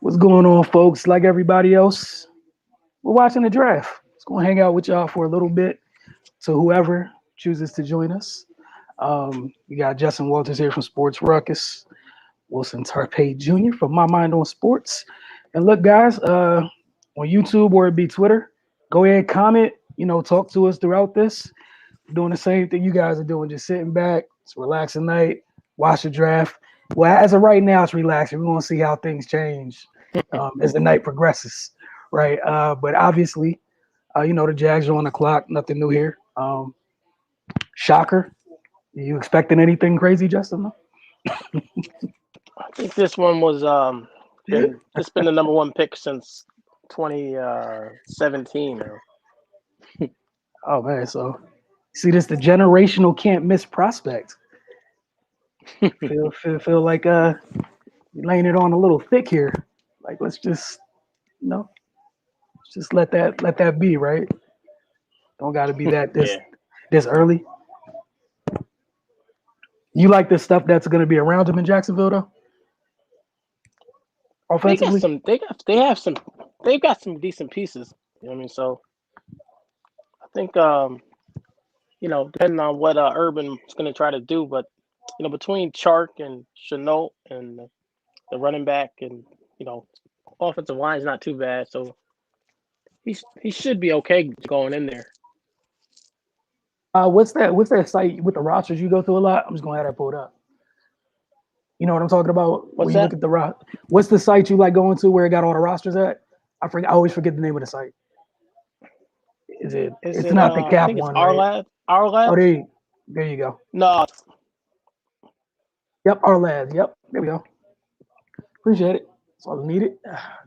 What's going on, folks? Like everybody else, we're watching the draft. Let's go hang out with y'all for a little bit. To whoever chooses to join us, we got Justin Walters here from Sports Ruckus, Wilson Tarpey Jr. from My Mind on Sports. And look, guys, on YouTube or it be Twitter, go ahead, comment. Talk to us throughout this. Doing the same thing you guys are doing, just sitting back. It's a relaxing night. Watch the draft. Well, as of right now, it's relaxing. We're gonna see how things change as the night progresses, right? But obviously, the Jags are on the clock. Nothing new here. Shocker. Are you expecting anything crazy, Justin? I think this one was been the number one pick since 2017. Oh man, so see this the generational can't miss prospect. feel like you're laying it on a little thick here. Like let's just just let that be, right? Don't got to be that this early. You like the stuff that's going to be around him in Jacksonville, though? Offensively, They've got some decent pieces. You know what I mean? So I think depending on what Urban is going to try to do, but between Chark and Chenault and the running back and offensive line is not too bad. So he should be okay going in there. what's that site with the rosters you go to a lot? I'm just going to have that pulled up. You know what I'm talking about? What's when that? You look at the what's the site you like going to where it got all the rosters at? I always forget the name of the site. It's not the Cap I think one, it's Our right? Lab. Our Lab. Oh, there you go. No. Yep, Our Labs. Yep, there we go. Appreciate it. That's all I needed.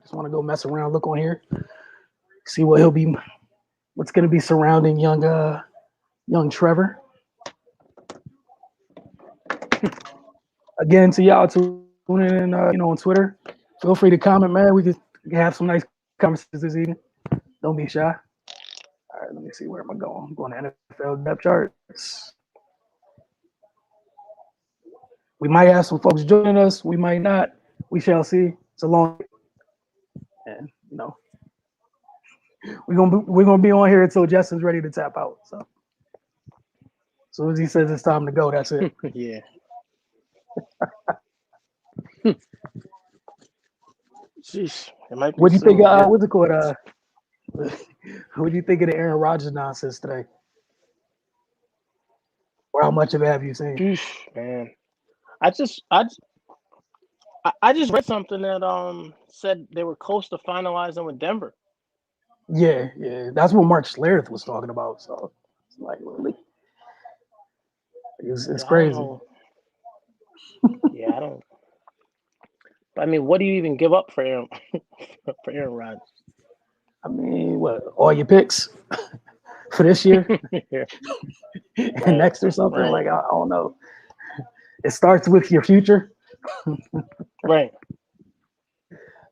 Just want to go mess around, look on here, see what's going to be surrounding young Trevor. Again, to y'all tuning in, on Twitter, feel free to comment, man. We can have some nice conversations this evening. Don't be shy. All right, let me see, where am I going? I'm going to NFL depth charts. We might have some folks joining us. We might not. We shall see. It's a long, and we're gonna be on here until Justin's ready to tap out. So as soon as he says it's time to go, that's it. Yeah. Jeez, it might be. What do you think? Yeah. What's it called? What do you think of the Aaron Rodgers nonsense today? Or how much of it have you seen? Man, I just read something that said they were close to finalizing with Denver. Yeah, that's what Mark Schlereth was talking about. So it's like, really, it's crazy. I don't. I mean, what do you even give up for Aaron Rodgers? I mean, what, all your picks for this year and next or something? Right. Like, I don't know. It starts with your future. Right.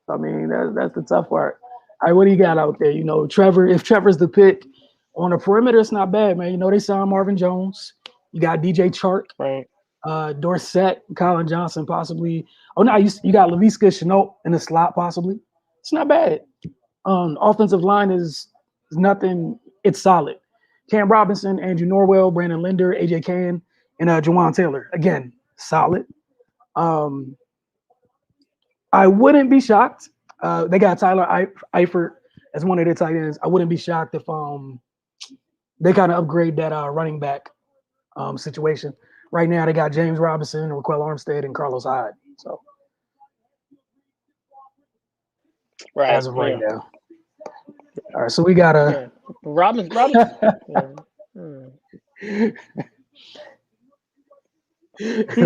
I mean, that's the tough part. All right, what do you got out there? Trevor, if Trevor's the pick on the perimeter, it's not bad, man. They signed Marvin Jones. You got DJ Chark. Right. Dorsett, Colin Johnson, possibly. Oh, no, you got Laviska Chenault in the slot, possibly. It's not bad. Offensive line is nothing. It's solid. Cam Robinson, Andrew Norwell, Brandon Linder, AJ Cann, and Jawan Taylor. Again, solid. I wouldn't be shocked. They got Tyler Eifert as one of their tight ends. I wouldn't be shocked if they kind of upgrade that running back situation. Right now, they got James Robinson, Raquel Armstead, and Carlos Hyde. So, right, as of right now. All right, so we got a Robinson.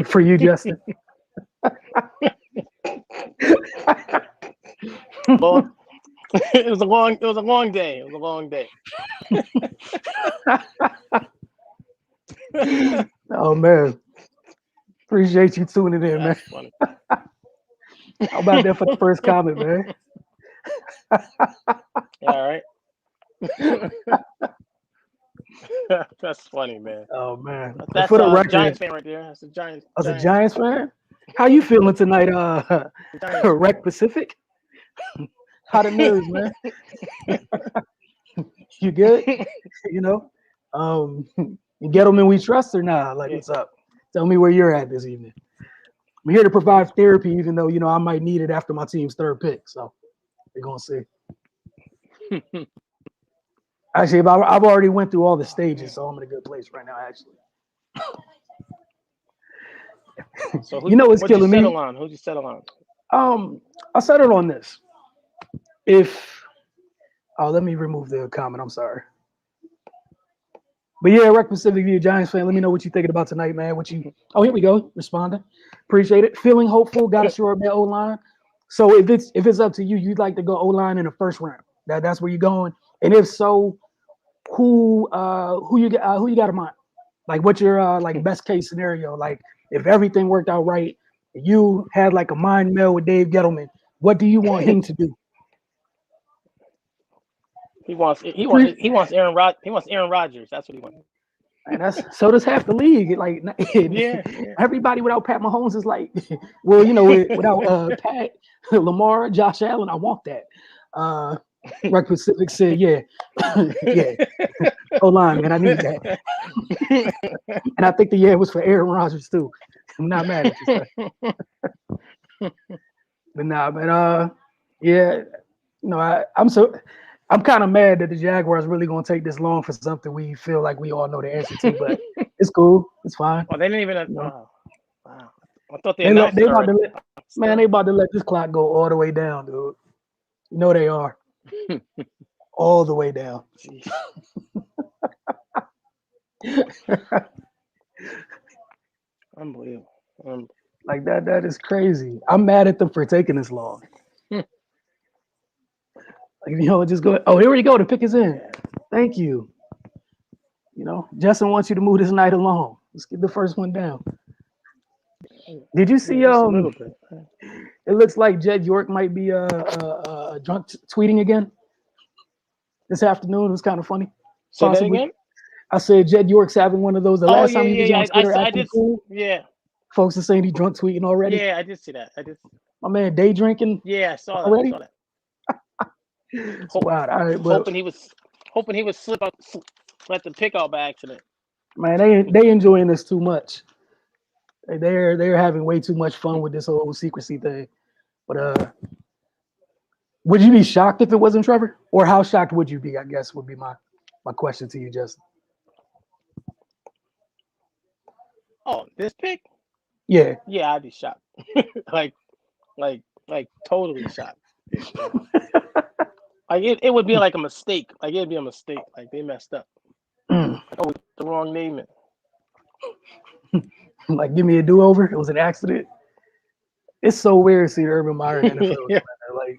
For you, Justin. Well, it was a long day. It was a long day. Oh man, appreciate you tuning in, man. Funny. How about that for the first comment, man? All right. That's funny, man. Oh man, that's for the a record, Giants fan right there. That's a Giants. I was a Giants fan. How you feeling tonight, Rec Pacific? How the nerves, man? You good? You know? Gettleman we trust or not? Like, Yeah. what's up? Tell me where you're at this evening. I'm here to provide therapy, even though I might need it after my team's third pick. So we're gonna see. Actually, I've already went through all the stages, so I'm in a good place right now. Actually, So it's what'd you killing settle me. on? Who'd you settle on? I settled on this. If let me remove the comment. I'm sorry. But yeah, Rec Pacific View Giants fan, let me know what you're thinking about tonight, man. Oh, here we go. Responding. Appreciate it. Feeling hopeful, got a short man O-line. So if it's up to you, you'd like to go O-line in the first round. That's where you're going. And if so, who you got in mind? Like what's your like best case scenario? Like if everything worked out right, you had like a mind meld with Dave Gettleman, what do you want him to do? He wants Aaron Rodgers. That's what he wants. And so does half the league. Like Yeah, yeah. everybody without Pat Mahomes is like, well, without Pat, Lamar, Josh Allen, I want that. Rec Pacific said, yeah, yeah. Hold on, man, I need that. And I think the was for Aaron Rodgers too. I'm not mad at you, but nah, man. Yeah, I'm kind of mad that the Jaguars really gonna take this long for something we feel like we all know the answer to, but it's cool. It's fine. Oh, they didn't even. Know? Wow. I thought they announced it already. They about to let this clock go all the way down, dude. You know they are. All the way down. Unbelievable. Like that is crazy. I'm mad at them for taking this long. Like, just go. Oh, here we go. The pick is in. Thank you. Justin wants you to move this night along. Let's get the first one down. Did you see? Just a little bit. It looks like Jed York might be drunk tweeting again this afternoon. It was kind of funny. Say that again. I said Jed York's having one of those. The last time he was on Twitter acting cool. Yeah. Folks are saying he drunk tweeting already. Yeah, I did see that. My man day drinking. Yeah, I saw that. Already? I saw that. Wow. All right, hoping he would slip up, let the pick out by accident. Man, they enjoying this too much. They're having way too much fun with this whole secrecy thing. But would you be shocked if it wasn't Trevor? Or how shocked would you be? I guess would be my question to you, Justin. Oh, this pick? Yeah. Yeah, I'd be shocked. like totally shocked. Like it would be like a mistake. Like it'd be a mistake. Like they messed up. Oh, the wrong name. Like give me a do-over. It was an accident. It's so weird seeing Urban Meyer in the NFL. Yeah. Like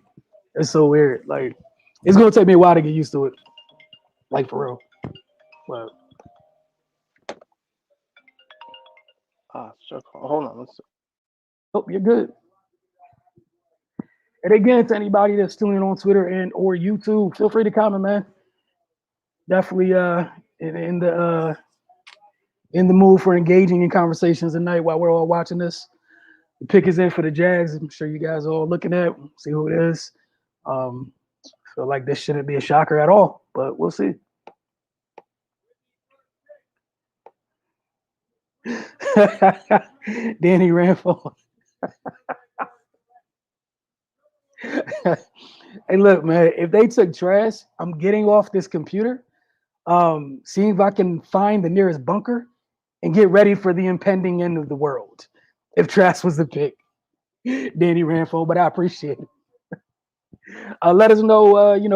it's so weird. Like it's gonna take me a while to get used to it. Like for real. But sure. Hold on. Let's see. Oh, you're good. And again, to anybody that's tuning in on Twitter and or YouTube, feel free to comment, man. Definitely in the mood for engaging in conversations tonight while we're all watching this. The pick is in for the Jags. I'm sure you guys are all looking at, see who it is. Feel like this shouldn't be a shocker at all, but we'll see. Danny Ranfo. Hey, look, man, if they took trash, I'm getting off this computer, seeing if I can find the nearest bunker and get ready for the impending end of the world. If Trask was the pick, Danny Ranfo, but I appreciate it. Let us know,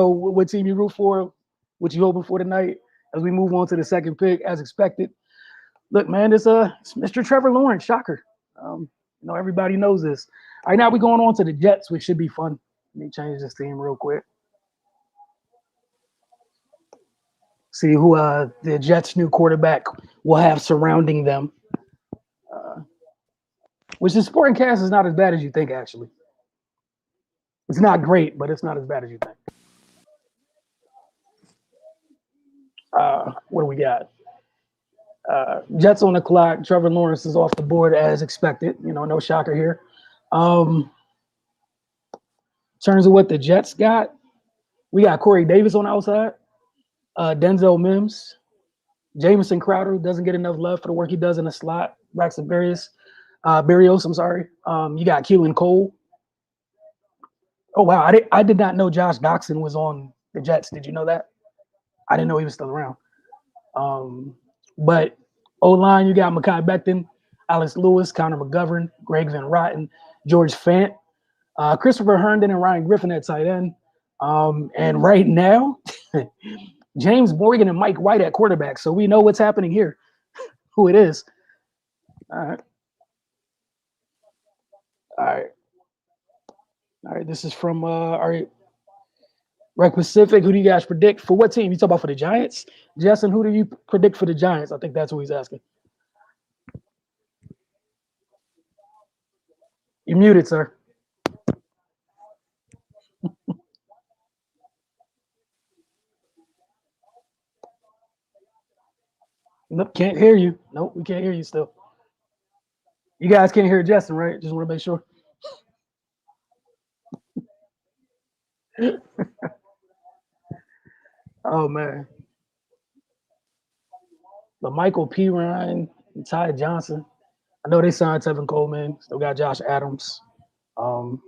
what team you root for, what you hoping for tonight as we move on to the second pick, as expected. Look, man, it's Mr. Trevor Lawrence, shocker. Everybody knows this. All right, now we're going on to the Jets, which should be fun. Let me change this team real quick. See who the Jets' new quarterback will have surrounding them. Which the sporting cast is not as bad as you think, actually. It's not great, but it's not as bad as you think. What do we got? Jets on the clock. Trevor Lawrence is off the board as expected. No shocker here. In terms of what the Jets got, we got Corey Davis on the outside, Denzel Mims, Jamison Crowder doesn't get enough love for the work he does in the slot. Braxton Berrios, I'm sorry. You got Keelan Cole. Oh wow, I did not know Josh Doxson was on the Jets. Did you know that? I didn't know he was still around. But O line, you got Mekhi Becton, Alex Lewis, Connor McGovern, Greg Van Rotten, George Fant, Christopher Herndon, and Ryan Griffin at tight end. And right now, James Morgan and Mike White at quarterback. So we know what's happening here, who it is. All right. All right. All right. This is from all right. Rec Pacific. Who do you guys predict for what team? You talk about for the Giants? Justin, who do you predict for the Giants? I think that's what he's asking. You're muted, sir. Nope, can't hear you. Nope, we can't hear you still. You guys can't hear Justin, right? Just want to make sure. Oh man. The Michael P. Ryan and Ty Johnson. I know they signed Tevin Coleman. Still got Josh Adams. Um,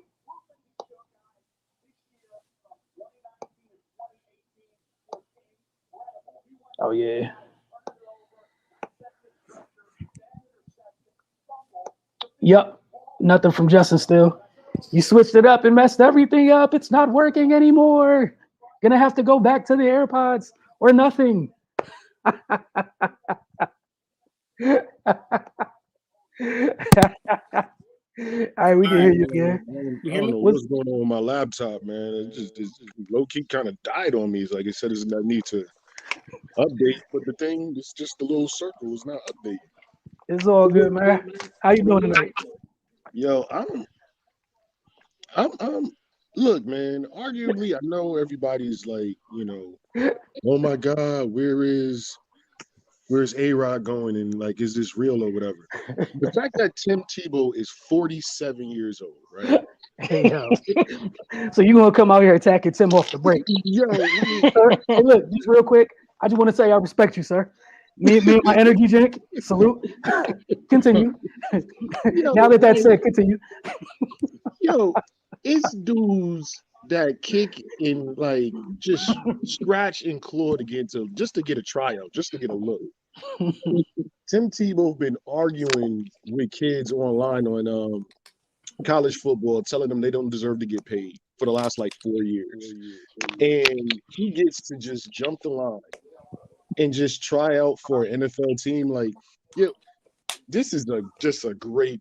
oh yeah. Yep. Nothing from Justin still. You switched it up and messed everything up. It's not working anymore. Gonna have to go back to the AirPods or nothing. All right, we can hear you again. You I hear don't me? know what's going on with my laptop, man. It's low key kind of died on me. It's like it said it's not need to update, but the thing is just a little circle. It's not updating. It's all good, man. How you doing tonight? Yo, I'm. Look, man. Arguably, I know everybody's like, oh my God, where's A Rod going, and like, is this real or whatever? The fact that Tim Tebow is 47 years old, right? Hey, yo. So you gonna come out here attacking Tim off the break? Yo, Sir, hey, look, just real quick. I just want to say I respect you, sir. Me and my energy drink. Salute. Continue. Now that that's said, continue. yo, it's dudes that kick and like just scratch and claw to get just to get a tryout, just to get a look. Tim Tebow been arguing with kids online on college football, telling them they don't deserve to get paid for the last like 4 years, and he gets to just jump the line and just try out for an NFL team. Like, yo, this is just a great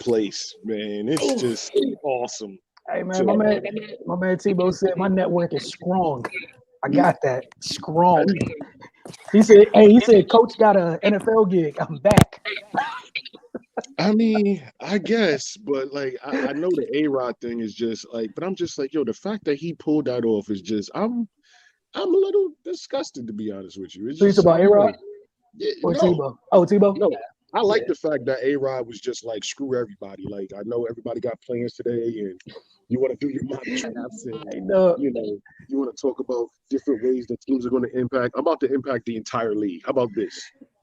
place, man. It's just awesome. Hey man, my man Tebow said my network is strong. I got that strong. He said, Coach got a NFL gig. I'm back. I mean, I guess, but like I know the A-Rod thing is just like, but I'm just like, yo, the fact that he pulled that off is just I'm a little disgusted, to be honest with you. It's So you just talking about A-Rod or no, Tebow? Oh, Tebow. no. I like the fact that A-Rod was just like, screw everybody. Like, I know everybody got plans today, and you want to do your mock drafts, and I know. you want to talk about different ways that teams are going to impact. I'm about to impact the entire league. How about this?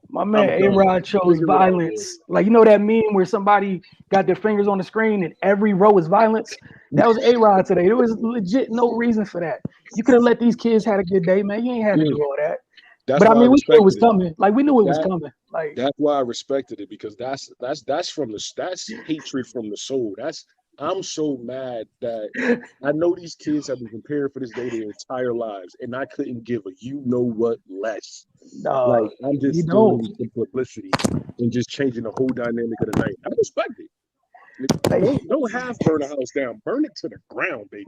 My man I'm done. A-Rod chose Figure it out. violence. Like, you know that meme where somebody got their fingers on the screen and every row is violence? That was A-Rod today. There was legit no reason for that. You could have let these kids have a good day, man. You ain't had to do all that. That's But I why I mean, we knew it was respected it. coming. Like, we knew it was That coming. Like, that's why I respected it, because that's hatred from the soul. I'm so mad that I know these kids have been preparing for this day their entire lives, and I couldn't give a what less. Like, I'm you just don't. doing the publicity and just changing the whole dynamic of the night. I respect it. Like, Don't half burn a house down. Burn it to the ground, baby.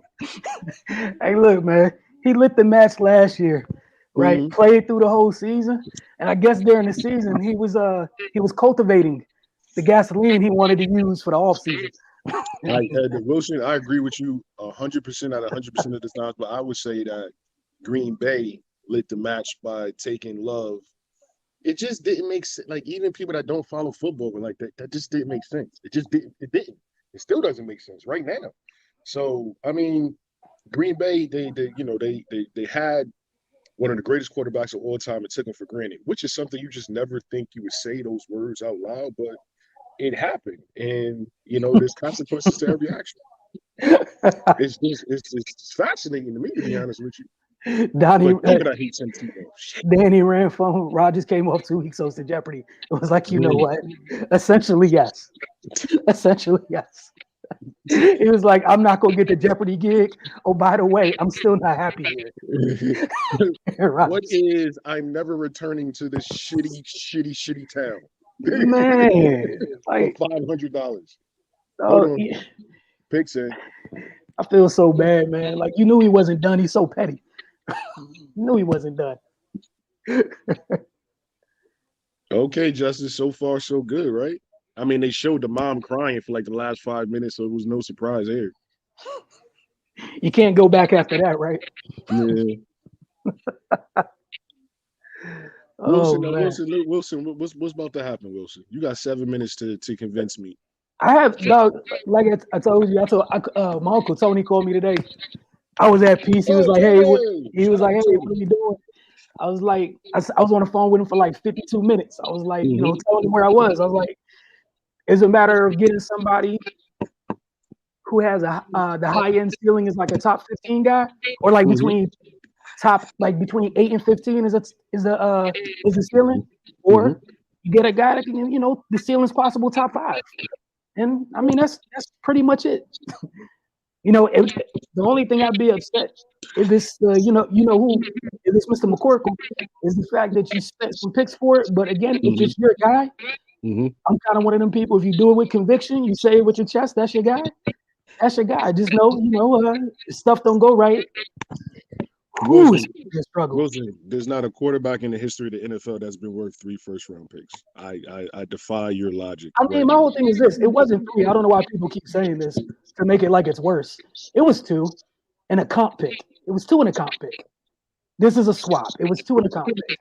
hey, look, man. He lit the match last year, right? Mhm. Played through the whole season, and I guess during the season he was cultivating the gasoline he wanted to use for the off season. Wilson, I agree with you 100% out of 100% of the times, but I would say that Green Bay lit the match by taking Love. It just didn't make sense. Like, even people that don't follow football were like, that just didn't make sense. It just didn't. It didn't. It still doesn't make sense right now. So I mean, Green Bay, they had one of the greatest quarterbacks of all time and took him for granted, which is something you just never think you would say those words out loud, but it happened. And there's consequences to every action. It's fascinating to me, to be honest with you. Donnie, But damn it, I hate Tim Tebow. Shit. Danny ran from Rogers came off 2 weeks hosted Jeopardy. It was like, you know what? Essentially, yes. Essentially, yes. He was like, I'm not gonna get the Jeopardy gig. Oh, by the way, I'm still not happy here. What is I'm never returning to this shitty town? Man, like for $500. oh, Hold on. Picks in. I feel so bad, man. Like you knew he wasn't done. He's so petty. You knew he wasn't done. Okay, Justice. So far, so good, right? I mean, they showed the mom crying for like the last 5 minutes, so it was no surprise there. You can't go back after that, right? Yeah. Wilson, what's about to happen, Wilson? You got 7 minutes to convince me. I have, dog, like I told you, my uncle Tony called me today. I was at peace. He was like, hey, what are you doing? I was like, I was on the phone with him for like 52 minutes. I was like, telling him where I was. I was like, it's a matter of getting somebody who has the high end ceiling is like a top 15 guy, or like between 8 and 15 is the ceiling, or you get a guy that can, the ceiling's possible top 5. And I mean that's pretty much it. The only thing I'd be upset is this, who is this Mr. McCorkle, is the fact that you spent some picks for it. But again, if it's your guy, I'm kind of one of them people. If you do it with conviction, you say it with your chest, that's your guy. That's your guy. Just know, stuff don't go right. Wilson, there's not a quarterback in the history of the NFL that's been worth 3 first-round picks. I defy your logic. I mean, my whole thing is this: it wasn't 3. I don't know why people keep saying this to make it like it's worse. It was 2 and a comp pick. It was 2 and a comp pick. This is a swap. It was 2 and a comp pick.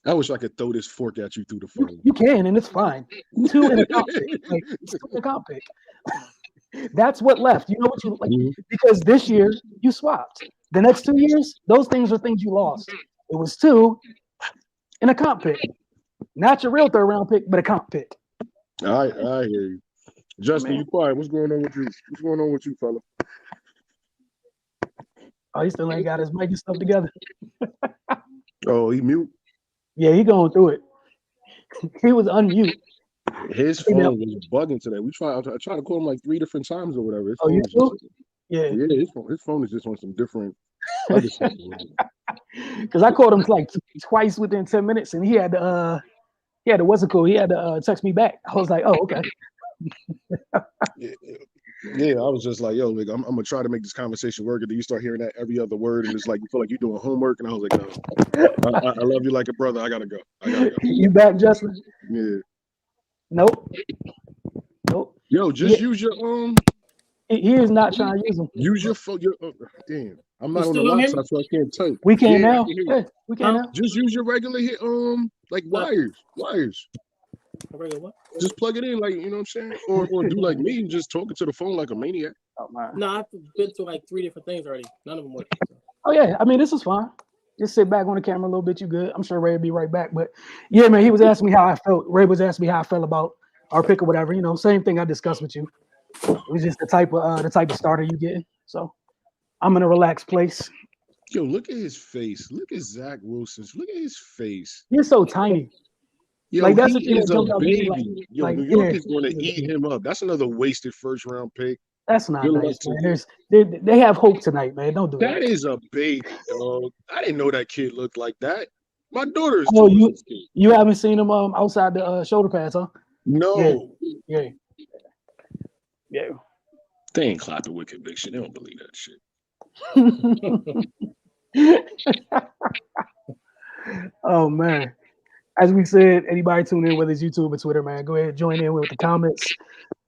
I wish I could throw this fork at you through the phone. You can, and it's fine. 2 and a comp pick. Like, it's 2 and a comp pick. That's what left. You know what you like? Because this year you swapped. The next 2 years, those things are things you lost. It was 2 and a comp pick. Not your real 3rd round pick, but a comp pick. I hear you. Justin, you quiet. What's going on with you? What's going on with you, fella? Oh, he still ain't got his mic and stuff together. Oh, he mute? Yeah, he going through it. He was unmute. His phone was bugging today. I tried to call him like 3 different times or whatever. You too? Yeah. Yeah, his phone is just on some different. Because I called him like twice within 10 minutes, and he had to what's it called? He had to text me back. I was like, oh, okay. Yeah, I was just like, yo, like, I'm gonna try to make this conversation work, and then you start hearing that every other word, and it's like you feel like you're doing homework, and I was like, no, I love you like a brother. I gotta go. You back, Justin? Yeah. Nope. Yo, just use your He is not trying to use them. Use your phone. Damn, I'm not on the laptop, so I can't type. We can now. Yeah, we can now. Just use your regular like wires. Regular what? Just plug it in, like, you know what I'm saying, or do like me and just talking to the phone like a maniac. Oh, man. No, I've been to like 3 different things already. None of them work. Oh yeah, I mean this is fine. Just sit back on the camera a little bit. You good? I'm sure Ray will be right back. But yeah, man, he was asking me how I felt. Ray was asking me how I felt about our pick or whatever. Same thing I discussed with you. It was just the type of starter you getting. So I'm in a relaxed place. Yo, look at his face. Look at Zach Wilson's. Look at his face. He's so tiny. Yo, like that's he is a baby. New York is going to eat him up. That's another wasted 1st-round pick. That's not nice, man. They have hope tonight, man. Don't do that. That is a baby, dog. I didn't know that kid looked like that. My daughter is. Oh, you haven't seen him outside the shoulder pads, huh? No. Yeah. They ain't clapping with conviction. They don't believe that shit. Oh man. As we said, anybody tune in, whether it's YouTube or Twitter, man, go ahead, join in with the comments,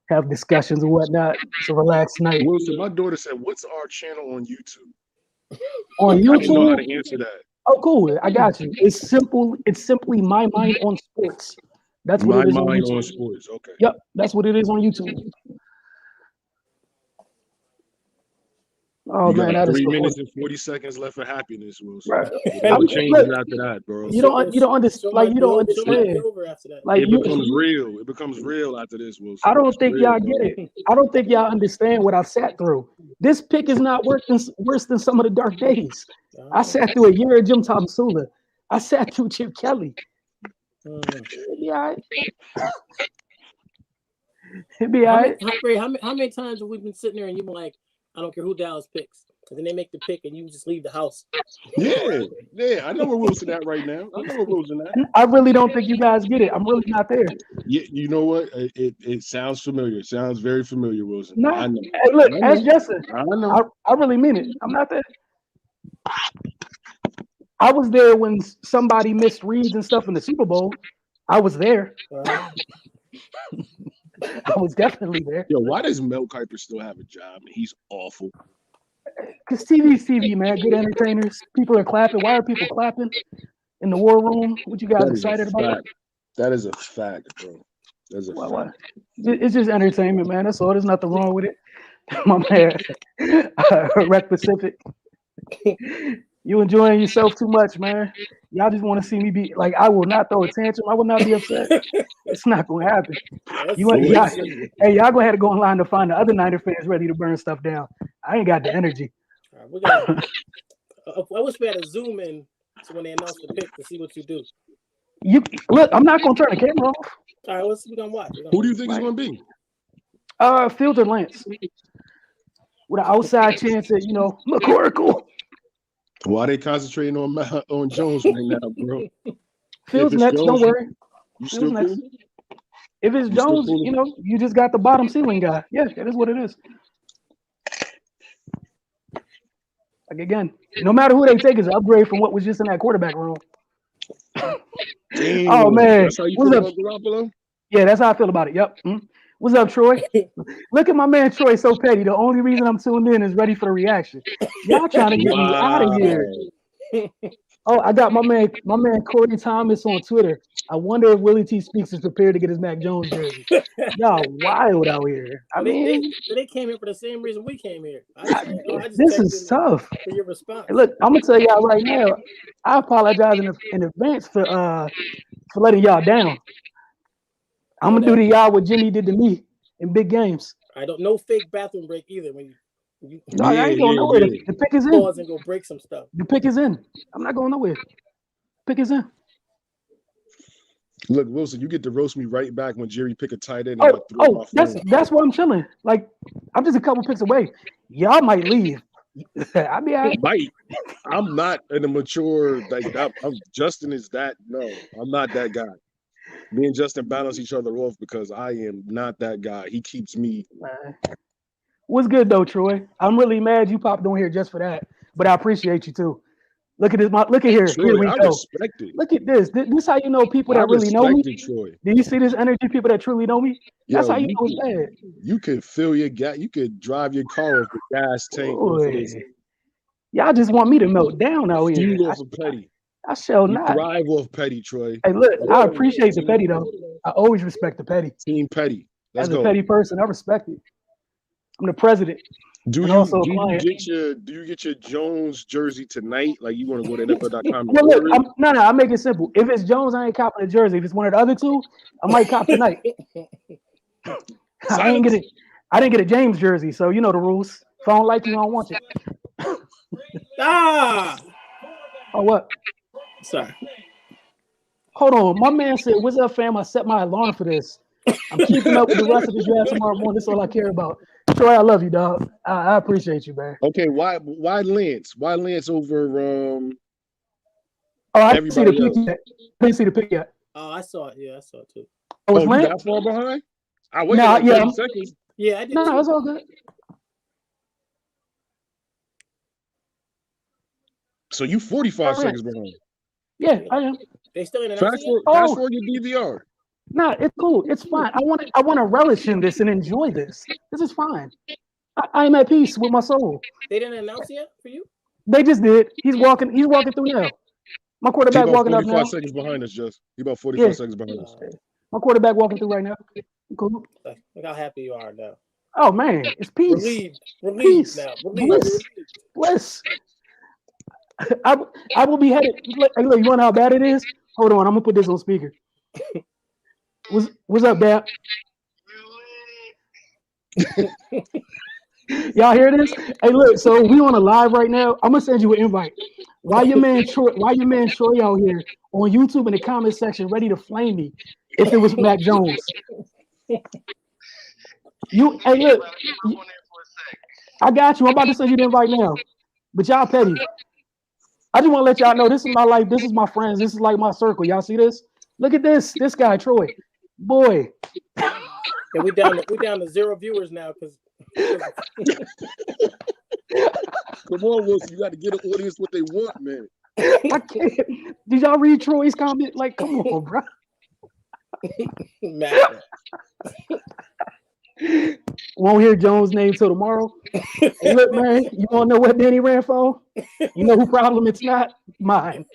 have discussions and whatnot. It's a relaxed night. Wilson, my daughter said, "What's our channel on YouTube?" On YouTube, I didn't know how to answer that. Oh, cool. I got you. It's simple. It's simply My Mind on Sports. That's what it is. My Mind on Sports. Okay. Yep, that's what it is on YouTube. Oh You man, got that is 3 so minutes funny. and 40 seconds left for happiness, Wilson. Right. Whatever changes Look, after that, bro. you don't understand. Show Like might you be don't over. Show might be understand. over after that. Like It you, becomes real. It becomes real after this, I Wilson. don't It's think real, y'all bro. get it. I don't think y'all understand what I've sat through. This pick is not worse than some of the dark days. I sat through a year of Jim Tomsula. I sat through Chip Kelly. It'd be all right. It'd be all right. How many times have we been sitting there and you've been like, I don't care who Dallas picks, and then they make the pick and you just leave the house. Yeah. I know where Wilson at right now. I know where Wilson at. I really don't think you guys get it. I'm really not there. Yeah, you know what? It sounds familiar. It sounds very familiar, Wilson. No, I know. hey, look, I know. as Justin, I know. I really mean it. I'm not there. I was there when somebody missed reads and stuff in the Super Bowl. I was there. I was definitely there. Yo, why does Mel Kiper still have a job? He's awful. Because TV's TV, man. Good entertainers. People are clapping. Why are people clapping in the war room? What you guys That is excited a about? fact. That is a fact, bro. That's a What? fact. It's just entertainment, man. That's all. There's nothing wrong with it. My man, Rec Pacific. You enjoying yourself too much, man. Y'all just want to see me be like, I will not throw a tantrum. I will not be upset. It's not going to happen. Hey, y'all go ahead and go online to find the other Niner fans ready to burn stuff down. I ain't got the energy. I wish we had a zoom in so when they announce the pick to see what you do. You look, I'm not going to turn the camera off. All right, we're going to watch. Who do you think it's going to be? Fields or Lance. With an outside chance at, McCorkle. Why they concentrating on Jones right now, bro? Fields next, Jones, don't worry. You Fields still next. cool? If it's Jones, you just got the bottom ceiling guy. Yeah, that is what it is. Like again, no matter who they take is an upgrade from what was just in that quarterback room. Damn, oh man, that's how you feel about Garoppolo? Yeah, that's how I feel about it. Yep. What's up, Troy? Look at my man Troy, so petty. The only reason I'm tuned in is ready for the reaction. Y'all trying to get me out of here. Oh, I got my man Corey Thomas on Twitter. I wonder if Willie T. Speaks is prepared to get his Mac Jones jersey. Y'all wild out here. I mean, they came here for the same reason we came here. This is tough. For your response. Hey, look, I'm gonna tell y'all right now. I apologize in advance for letting y'all down. I'm gonna do to y'all what Jimmy did to me in big games. I don't no fake bathroom break either. When you I ain't going nowhere. The pick is in. Pause and go break some stuff. The pick is in. I'm not going nowhere. Pick is in. Look, Wilson, you get to roast me right back when Jerry pick a tight end. That's why I'm chilling. Like I'm just a couple picks away. Y'all might leave. I be all right. I'm not an immature like that. Justin is that. No, I'm not that guy. Me and Justin balance each other off because I am not that guy. He keeps me. What's good though, Troy? I'm really mad you popped on here just for that, but I appreciate you too. Look at this. Look at here. Troy, here we I go. respect it. Look at this. This is how you know people that really know me. Troy. Do you see this energy? People that truly know me. That's how you know it's bad. You could fill your gas. You could drive your car off the gas tank. Y'all just want me to melt down out here. Fuel off of petty. I shall not. Thrive off petty, Troy. Hey, look, I appreciate the petty though. I always respect the petty. Team petty. As a petty person, I respect it. I'm the president. Do you get your Jones jersey tonight? Like you want to go to NFL.com? Well, look, I make it simple. If it's Jones, I ain't copping the jersey. If it's one of the other two, I might cop tonight. I didn't get a James jersey, so you know the rules. If I don't like you, I don't want you. Oh, what? Sorry. Hold on. My man said, "What's up, fam? I set my alarm for this. I'm keeping up with the rest of the draft tomorrow morning. That's all I care about." Troy, I love you, dog. I appreciate you, man. Okay, why Lance? Why Lance over I didn't see the pick yet. I didn't see the pick yet. Oh, I saw it. Yeah, I saw it too. Oh, it's Lance? You that far behind? I waited like 30 seconds. Yeah, I did. No, it's all good. So you 45 seconds behind. Yeah, I am. They still in fast forward your DVR. No, it's cool. It's fine. I want to relish in this and enjoy this. This is fine. I'm at peace with my soul. They didn't announce yet for you? They just did. He's walking through now. My quarterback walking up now. 45 seconds behind us, Just. He about 45 seconds behind us. My quarterback walking through right now. Cool. Look how happy you are now. Oh man, it's peace, Relieved peace, now. bliss, bliss. I will be headed. Look, hey, look, you want to know how bad it is? Hold on, I'm gonna put this on speaker. What's up, Dad? Y'all hear this? Hey, look. So we on a live right now. I'm gonna send you an invite. Why your man Troy out here on YouTube in the comment section ready to flame me if it was Mac Jones? Hey, look. I got you. I'm about to send you the invite now. But y'all petty. I just want to let y'all know this is my life. This is my friends. This is like my circle. Y'all see this? Look at this. This guy, Troy. Boy. Yeah, we down to 0 viewers now because. Come on, Wilson. You got to get an audience what they want, man. I can't. Did y'all read Troy's comment? Like, come on, bro. Won't hear Jones' name till tomorrow. Hey, look, man, you want to know what Danny ran for? You know who problem it's not? Mine.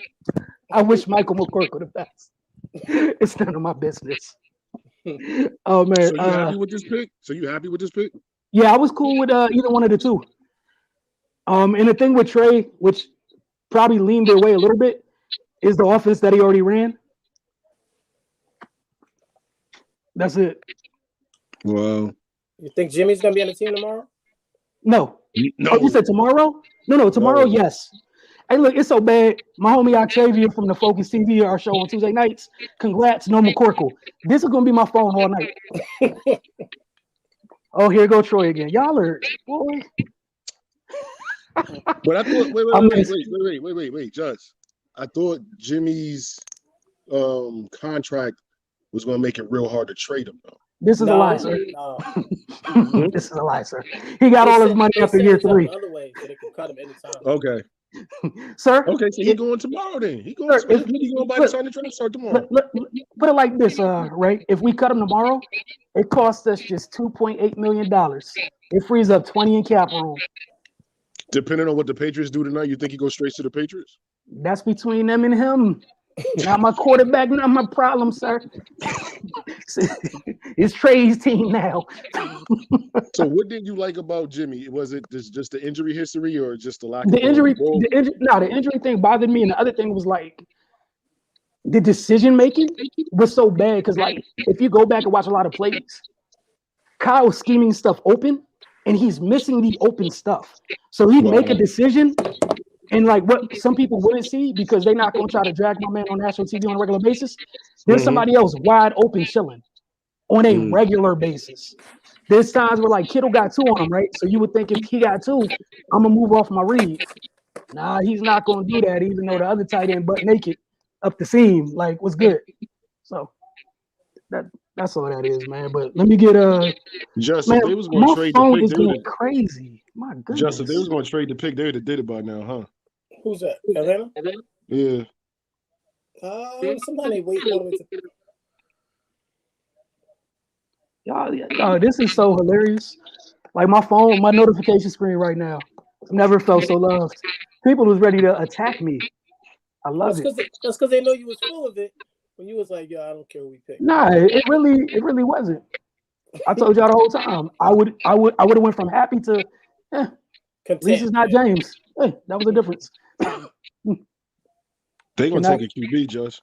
I wish Michael McCork would have passed. It's none of my business. Oh, man. So you happy with this pick? Yeah, I was cool with either one of the two. And the thing with Trey, which probably leaned their way a little bit, is the offense that he already ran. That's it. Well, you think Jimmy's gonna be on the team tomorrow? No. Oh, you said tomorrow? No, tomorrow, no. Yes. Hey, look, it's so bad. My homie Octavia from the Focus TV, our show on Tuesday nights. Congrats, no McCorkle. This is gonna be my phone all night. Oh, here go Troy again. Y'all are boy. But I thought wait, Judge. I thought Jimmy's contract was gonna make it real hard to trade him though. This is a lie, sir. No. This is a lie, sir. He got all his money after year 3. Other way, so they can cut him anytime. Okay. Sir. Okay, so he's going tomorrow then. He going by the time the draft start tomorrow. Put it like this, right? If we cut him tomorrow, it costs us just $2.8 million. It frees up 20 in cap room. Depending on what the Patriots do tonight, you think he goes straight to the Patriots? That's between them and him. Not my quarterback, not my problem, sir. It's Trey's team now. So what did you like about Jimmy? Was it just the injury history or just the lack of injury? The injury thing bothered me, and the other thing was like the decision making was so bad because like if you go back and watch a lot of plays, Kyle was scheming stuff open, and he's missing the open stuff. So he'd make a decision. And like what some people wouldn't see because they're not going to try to drag my man on national TV on a regular basis. There's somebody else wide open chilling on a regular basis. There's times where like Kittle got 2 on him, right? So you would think if he got 2, I'm going to move off my read. Nah, he's not going to do that even though the other tight end butt naked up the seam like was good. So that's all that is, man. But let me get Justin, they was going to trade the pick. Is going crazy. My goodness. Justin, they was going to trade the pick. They would have did it by now, huh? Who's that? Atlanta? Yeah. Somebody wait all the way to. Y'all, this is so hilarious. Like my phone, my notification screen right now. Never felt so loved. People was ready to attack me. I love it. That's because they know you was full of it when you was like, yo, I don't care who we pick. Nah, it really wasn't. I told y'all the whole time. I would have went from happy to at least it's not James. Hey, that was the difference. They gonna take a QB, Josh.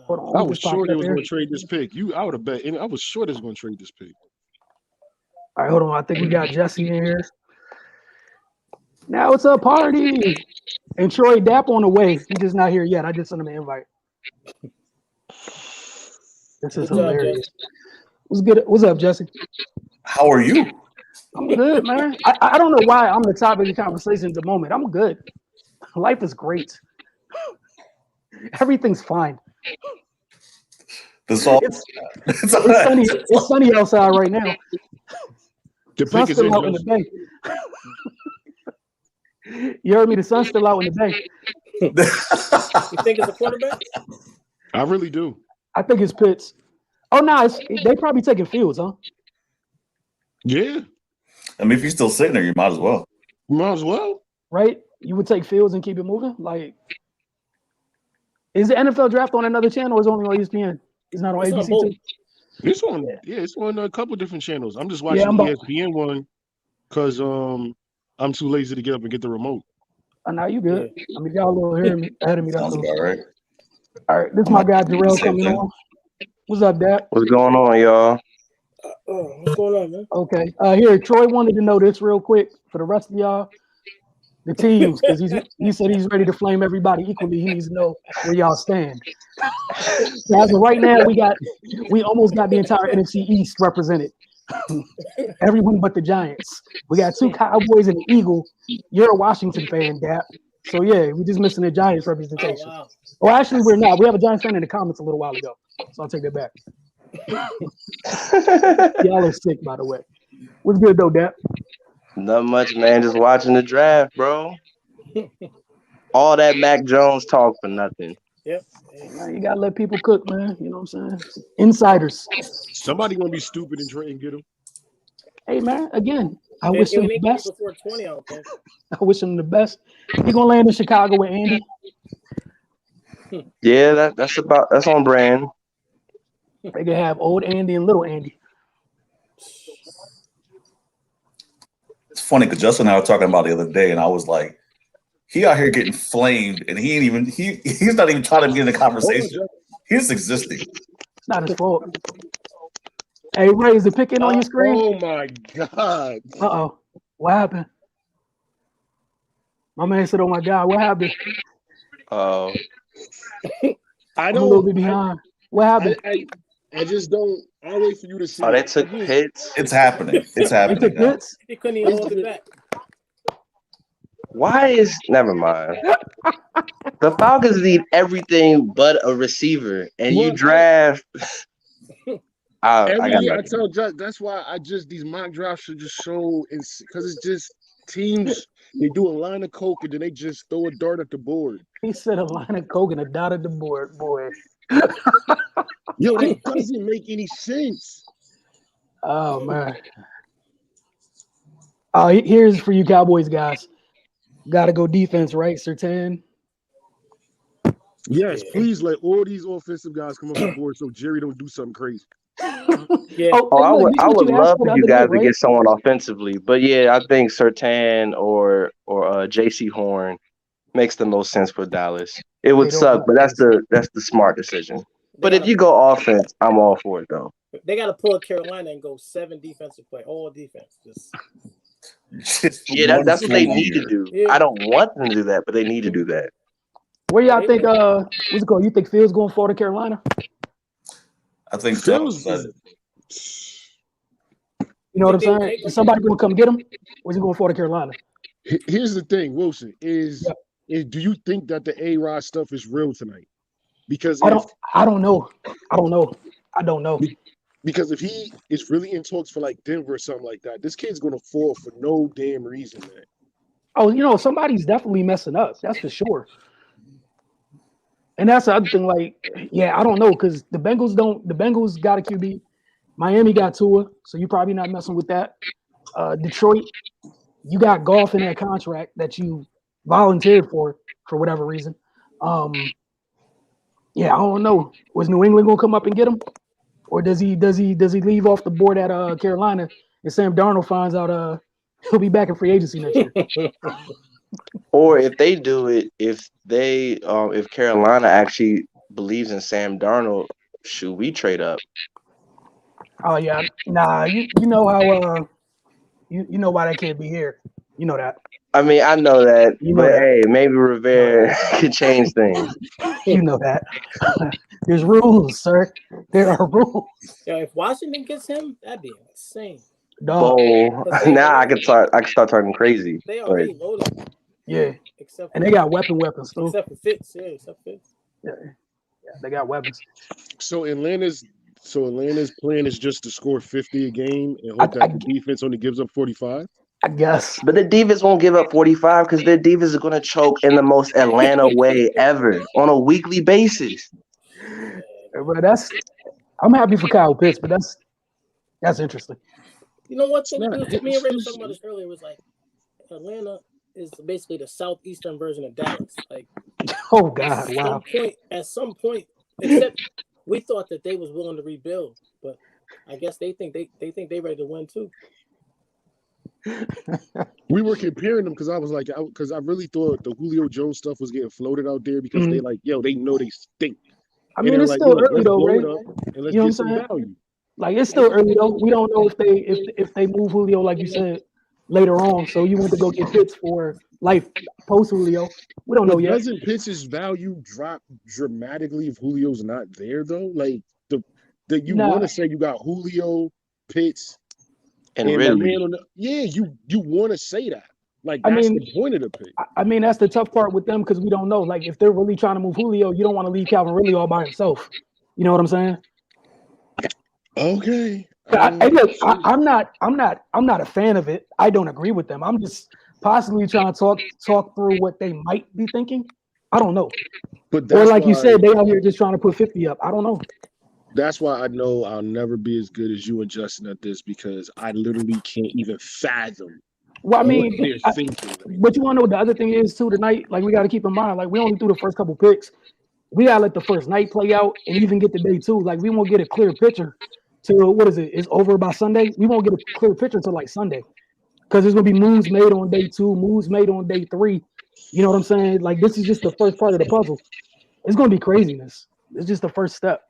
I was sure they was gonna trade this pick. I would have bet. I was sure they was gonna trade this pick. All right, hold on. I think we got Jesse in here. Now it's a party. And Troy Dapp on the way. He's just not here yet. I just sent him an invite. This is hilarious. What's good? What's up, Jesse? How are you? I'm good, man. I don't know why I'm the topic of the conversation at the moment. I'm good. Life is great. Everything's fine. It's sunny. It's sunny outside right now. The sun's still out in the bay. You heard me? The sun's still out in the bay. You think it's a quarterback? I really do. I think it's Pitts. Oh no, they probably taking Fields, huh? Yeah. I mean, if he's still sitting there, you might as well. Right? You would take Fields and keep it moving? Like, is the NFL draft on another channel or is it only on ESPN? It's not on ABC too? It's on a couple different channels. I'm just Yeah, watching I'm the about. ESPN one because I'm too lazy to get up and get the remote. Oh, now you Yeah. good. I mean, y'all a little ahead of me. That's Sounds cool. about right. All right, this I is my might guy do the Jarrell same coming thing. on. What's up, Dad? What's going on, y'all? Oh, what's going on, man? Okay. Here, Troy wanted to know this real quick for the rest of y'all, the teams, because he said he's ready to flame everybody equally. He needs to know where y'all stand. So as of right now, we almost got the entire NFC East represented. Everyone but the Giants. We got 2 Cowboys and an Eagle. You're a Washington fan, Dap. So yeah, we're just missing the Giants Oh representation. wow. Well, actually, we're not. We have a Giants fan in the comments a little while ago, so I'll take that back. Y'all are sick, by the way. What's good though, Dap? Not much, man. Just watching the draft, bro. All that Mac Jones talk for nothing. Yep. Man, you gotta let people cook, man. You know what I'm saying? Insiders. Somebody gonna be stupid and try and get him. Hey, man. Again, I It wish him ain't the gonna be best. before 20, I don't think. I wish him the best. He gonna land in Chicago with Andy. Yeah, that's on brand. They can have old Andy and little Andy. It's funny because Justin and I were talking about it the other day, and I was like, he out here getting flamed, and he's not even trying to get in the conversation. He's existing. It's not his fault. Hey, Ray, is the pick in on your screen? Oh my God. Uh-oh. What happened? My man said, oh my God, what happened? Oh, I'm a little bit behind. What happened? I just don't. I'll wait for you to see. they it. took Pitts. It's happening. It's They happening took now. Pitts? He couldn't even hold it back. Why is never mind? The Falcons need everything but a receiver, and you Well, draft. I Every got year I nothing. tell Josh, that's why these mock drafts should just show, because it's just teams, they do a line of coke and then they just throw a dart at the board. He said a line of coke and a dot at the board, boy. Yo, that doesn't make any sense. Oh, man. Here's for you Cowboys guys. Got to go defense, right, Sertan? Yes, Yeah. please let all these offensive guys come off the board so Jerry don't do something crazy. Yeah. Oh, Oh, hey, look, this is I what would you asked love for for the you other guys night, to right? get someone offensively, but yeah, I think Sertan or JC Horn makes the most sense for Dallas. It would They don't suck, have but this. that's the smart decision. They But if gotta you go offense, I'm all for it though. pull Carolina and go 7 defensive play, all defense. Just Yeah, One that's what they full need to year. do. Yeah. I don't want them to do that, but they need to do that. Where y'all They think, will. what's it called? You think Fields going for to Carolina? I think Phil's said it. You know what I'm Think they will saying? take him? Is somebody going to come get him? Or is he going for to Carolina? Here's the thing, Wilson, Yep. do you think that the A-Rod stuff is real tonight? Because I don't know. I don't know. Because if he is really in talks for like Denver or something like that, this kid's gonna fall for no damn reason, man. Oh, somebody's definitely messing up. That's for sure. And that's the other thing. Like, yeah, I don't know because the Bengals got a QB. Miami got Tua, so you're probably not messing with that. Detroit, you got golf in that contract that you volunteered for whatever reason. Yeah, I don't know. Was New England gonna come up and get him, or does he leave off the board at Carolina and Sam Darnold finds out he'll be back in free agency next year? Or if they do it, if Carolina actually believes in Sam Darnold, should we trade up? Oh yeah, nah. You know how you know why that can't be here. You know that. I mean, I know that, You know but that. hey, maybe Rivera could change things. You know that. There's rules, sir. There are rules. Yo, if Washington gets him, that'd be insane. Dog. Bowl. Now I can start talking crazy. They But already loaded. Yeah. Except for, And they got weapons too. except for Fitz. Yeah, except for Fitz. Yeah, they got weapons. So Atlanta's plan is just to score 50 a game and hope that the defense only gives up 45. I guess. But the defense won't give up 45 because their defense is going to choke in the most Atlanta way ever on a weekly basis. But I'm happy for Kyle Pitts, but that's interesting. You know what? Me and Ray were talking about this earlier. It was like Atlanta is basically the southeastern version of Dallas. Like, Oh God, wow. At some point, except we thought that they was willing to rebuild, but I guess they think they ready to win too. We were comparing them because I was like, because I really thought the Julio Jones stuff was getting floated out there because they like, yo, they know they stink. I And mean, they're it's like, still yo, early let's though, blow right? it up and let's You know get what I'm some saying? value. Like it's still early though. We don't know if they move Julio like you said later on. So you want to go get Pitts for life post Julio. We don't know But yet. doesn't Pitts' value drop dramatically if Julio's not there though? Like the you Nah. want to say you got Julio, Pitts, And that Ridley. man on the, yeah, you want to say that. Like I that's mean- the point of the pick. I mean, that's the tough part with them because we don't know. Like if they're really trying to move Julio, you don't want to leave Calvin Ridley all by himself. You know what I'm saying? Okay. I'm not a fan of it. I don't agree with them. I'm just possibly trying to talk through what they might be thinking. I don't know. But Or that's like you why, said, they out here just trying to put 50 up. I don't know. that's why I know I'll never be as good as you and Justin at this because I literally can't even fathom Well, I what mean, they're thinking. but you want to know what the other thing is too tonight? Like we got to keep in mind, like we only threw the first couple picks. We gotta let the first night play out and even get to day two. Like we won't get a clear picture till what is it? It's over by Sunday. We won't get a clear picture until like Sunday because there's gonna be moves made on day two, moves made on day three. You know what I'm saying? Like this is just the first part of the puzzle. It's gonna be craziness. It's just the first step.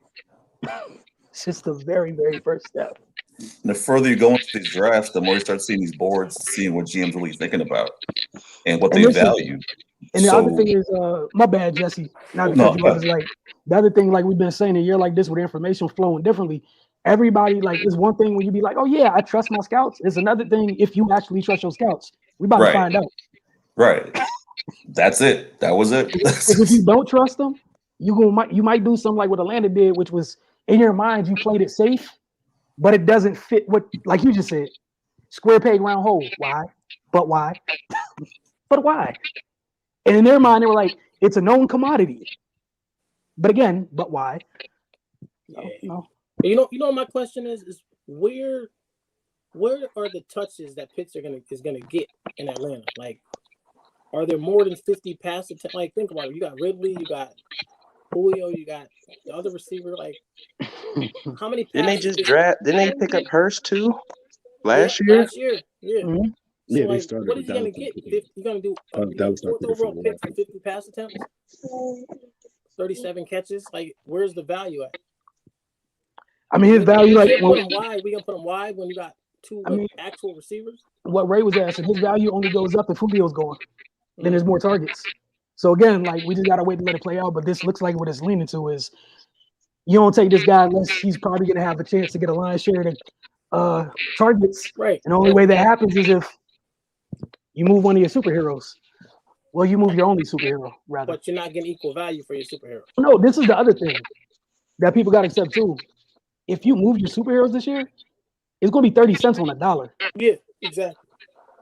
It's just the very, very first step. And the further you go into these drafts, the more you start seeing these boards, seeing what GM's really thinking about and what And they this is- value. And the So- other thing is, my bad, Jesse. Not to No, cut you off. Is like the other thing, like we've been saying a year like this with information flowing differently. Everybody like is one thing when you be like, oh yeah, I trust my scouts. It's another thing if you actually trust your scouts. We about to Right. find out. Right. That's it. That was it. Because if you don't trust them, you might do something like what Atlanta did, which was in your mind you played it safe, but it doesn't fit what like you just said. Square peg round hole. Why? But why? But why? And in their mind, they were like, it's a known commodity. But again, but why? Yeah. No. You know, my question is where are the touches that Pitts is gonna get in Atlanta? Like, are there more than 50 pass attempts? Like, think about it. You got Ridley, you got Julio, you got the other receiver. Like, how many? Didn't they passes just is- draft? Didn't they pick up Hurst too last year? Last year, yeah. Mhm. So, Yeah, they like, started what with is he gonna Dallas. get? You're gonna do That was not fourth overall the pick for 50 pass attempts, 37 catches. Like, where's the value at? I mean, his value, like We gonna put him wide when you got two actual receivers. what Ray was asking, his value only goes up if Julio's gone. Then there's more targets. So again, like we just gotta wait to let it play out. But this looks like what it's leaning to is you don't take this guy unless he's probably gonna have a chance to get a lion's share of targets. Right. And the only way that happens is if you move one of your superheroes. Well, you move your only superhero, rather. But you're not getting equal value for your superhero. No, this is the other thing that people got to accept too. If you move your superheroes this year, it's going to be 30 cents on a dollar. Yeah, exactly.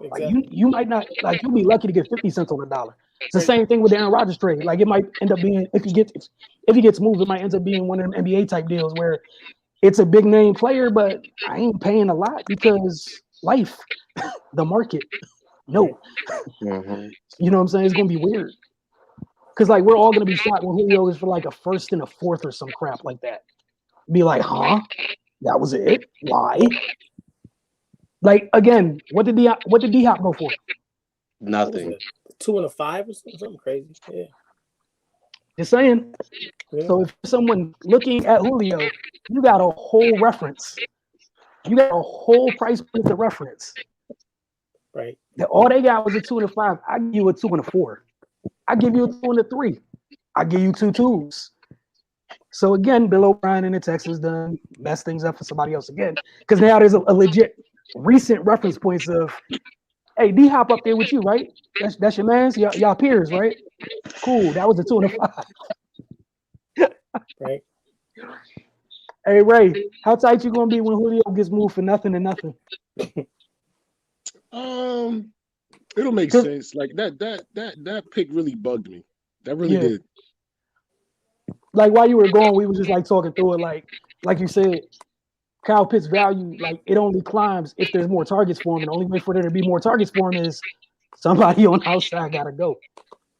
Like you might not, like you'll be lucky to get 50 cents on a dollar. It's the same thing with the Aaron Rodgers trade. Like it might end up being, if he gets moved, it might end up being one of them NBA type deals where it's a big name player, but I ain't paying a lot because life, the market. No. Mm-hmm. You know what I'm saying? It's going to be weird. Because, like, we're all going to be shocked when Julio is for, like, a first and a fourth or some crap like that. Be like, huh? That was it? Why? Like, again, what did D-Hop go for? Nothing. 2 and a 5 or something crazy. Yeah. Just saying. Yeah. So if someone looking at Julio, you got a whole reference. You got a whole price point to reference. Right. All they got was a 2 and a 5. I give you a 2 and a 4. I give you a 2 and a 3. I give you 2 2s. So again, Bill O'Brien and the Texans done mess things up for somebody else again. Because now there's a legit recent reference points of, hey, D-Hop up there with you, right? That's your man's, y'all peers, right? Cool. That was a 2 and a 5. Right. Hey Ray, how tight you gonna be when Julio gets moved for nothing and nothing? It'll make sense. Like that pick really bugged me. That really did. Like while you were gone, we were just like talking through it. Like you said, Kyle Pitts' value, like it only climbs if there's more targets for him. And the only way for there to be more targets for him is somebody on the outside gotta go.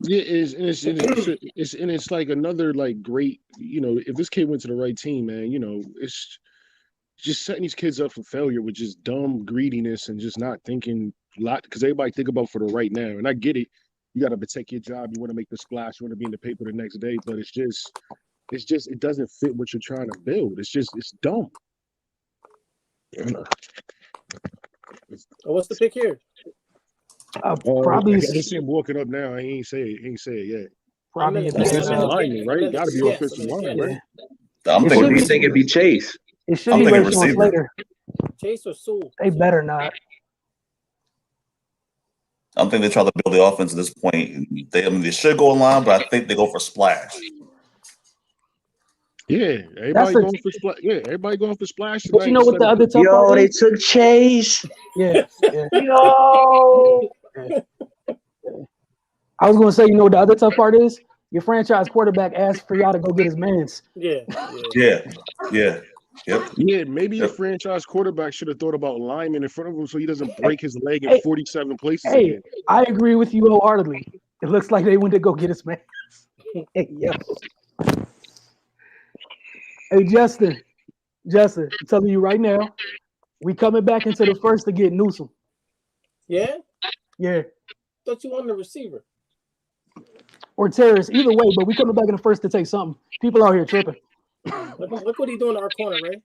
Yeah, it's like another like great, if this kid went to the right team, man, it's just setting these kids up for failure with just dumb greediness and just not thinking a lot because everybody think about for the right now. And I get it. You got to protect your job. You want to make the splash. You want to be in the paper the next day. But it doesn't fit what you're trying to build. It's dumb. What's the pick here? Probably. I just see him walking up now. He ain't say it yet. Probably Offensive lineman, right? Got to be offensive line, right? I'm thinking He's thinking be Chase. It should I'm be thinking Rashawn receiver. Slater. Chase or Sewell? They better not. I'm thinking they try to build the offense at this point. They should go in line, but I think they go for splash. Yeah, everybody going for splash. Yeah, everybody going for splash tonight. But you know what the other tough Yo, part they is? took Chase. Yeah. Yo. I was going to say, you know what the other tough part is? Your franchise quarterback asked for y'all to go get his mans. Yeah. Yep. Yeah, maybe your franchise quarterback should have thought about linemen in front of him so he doesn't break his leg in 47 places again. I agree with you wholeheartedly. It looks like they went to go get his mans. Hey, Justin, I'm telling you right now, we coming back into the first to get Newsom. Yeah? Yeah. Thought you wanted a receiver. Or Terrace, either way, but we coming back in the first to take something. People out here tripping. Look what he doing to our corner, Ray.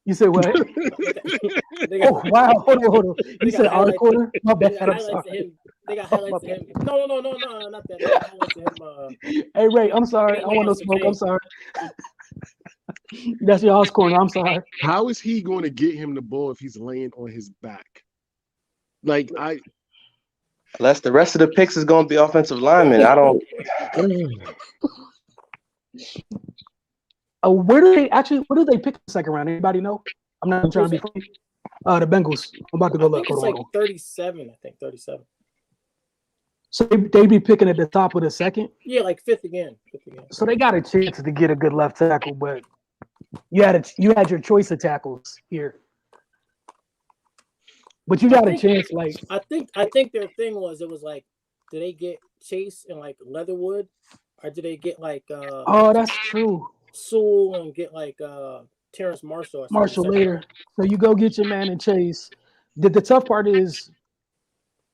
You said what? Oh, wow. Hold on. You said our corner? My bad. I'm sorry. They got highlights of him. No, not that. They got highlights of him. Hey, Ray, I'm sorry. I want no smoke. I'm sorry. That's your house corner. I'm sorry. How is he going to get him the ball if he's laying on his back? Unless the rest of the picks is going to be offensive linemen. I don't. Where do they pick the second round? Anybody know? I'm not trying to be funny. The Bengals. I'm about to go look. It's like 37, I think. 37. So they be picking at the top of the second? Yeah, like fifth again. So they got a chance to get a good left tackle, but you had your choice of tackles here. But you got a chance, like I think their thing was it was like, did they get Chase and like Leatherwood, or did they get like oh, that's true. Sewell and get like Terrence Marshall later. So you go get your man and Chase. The tough part is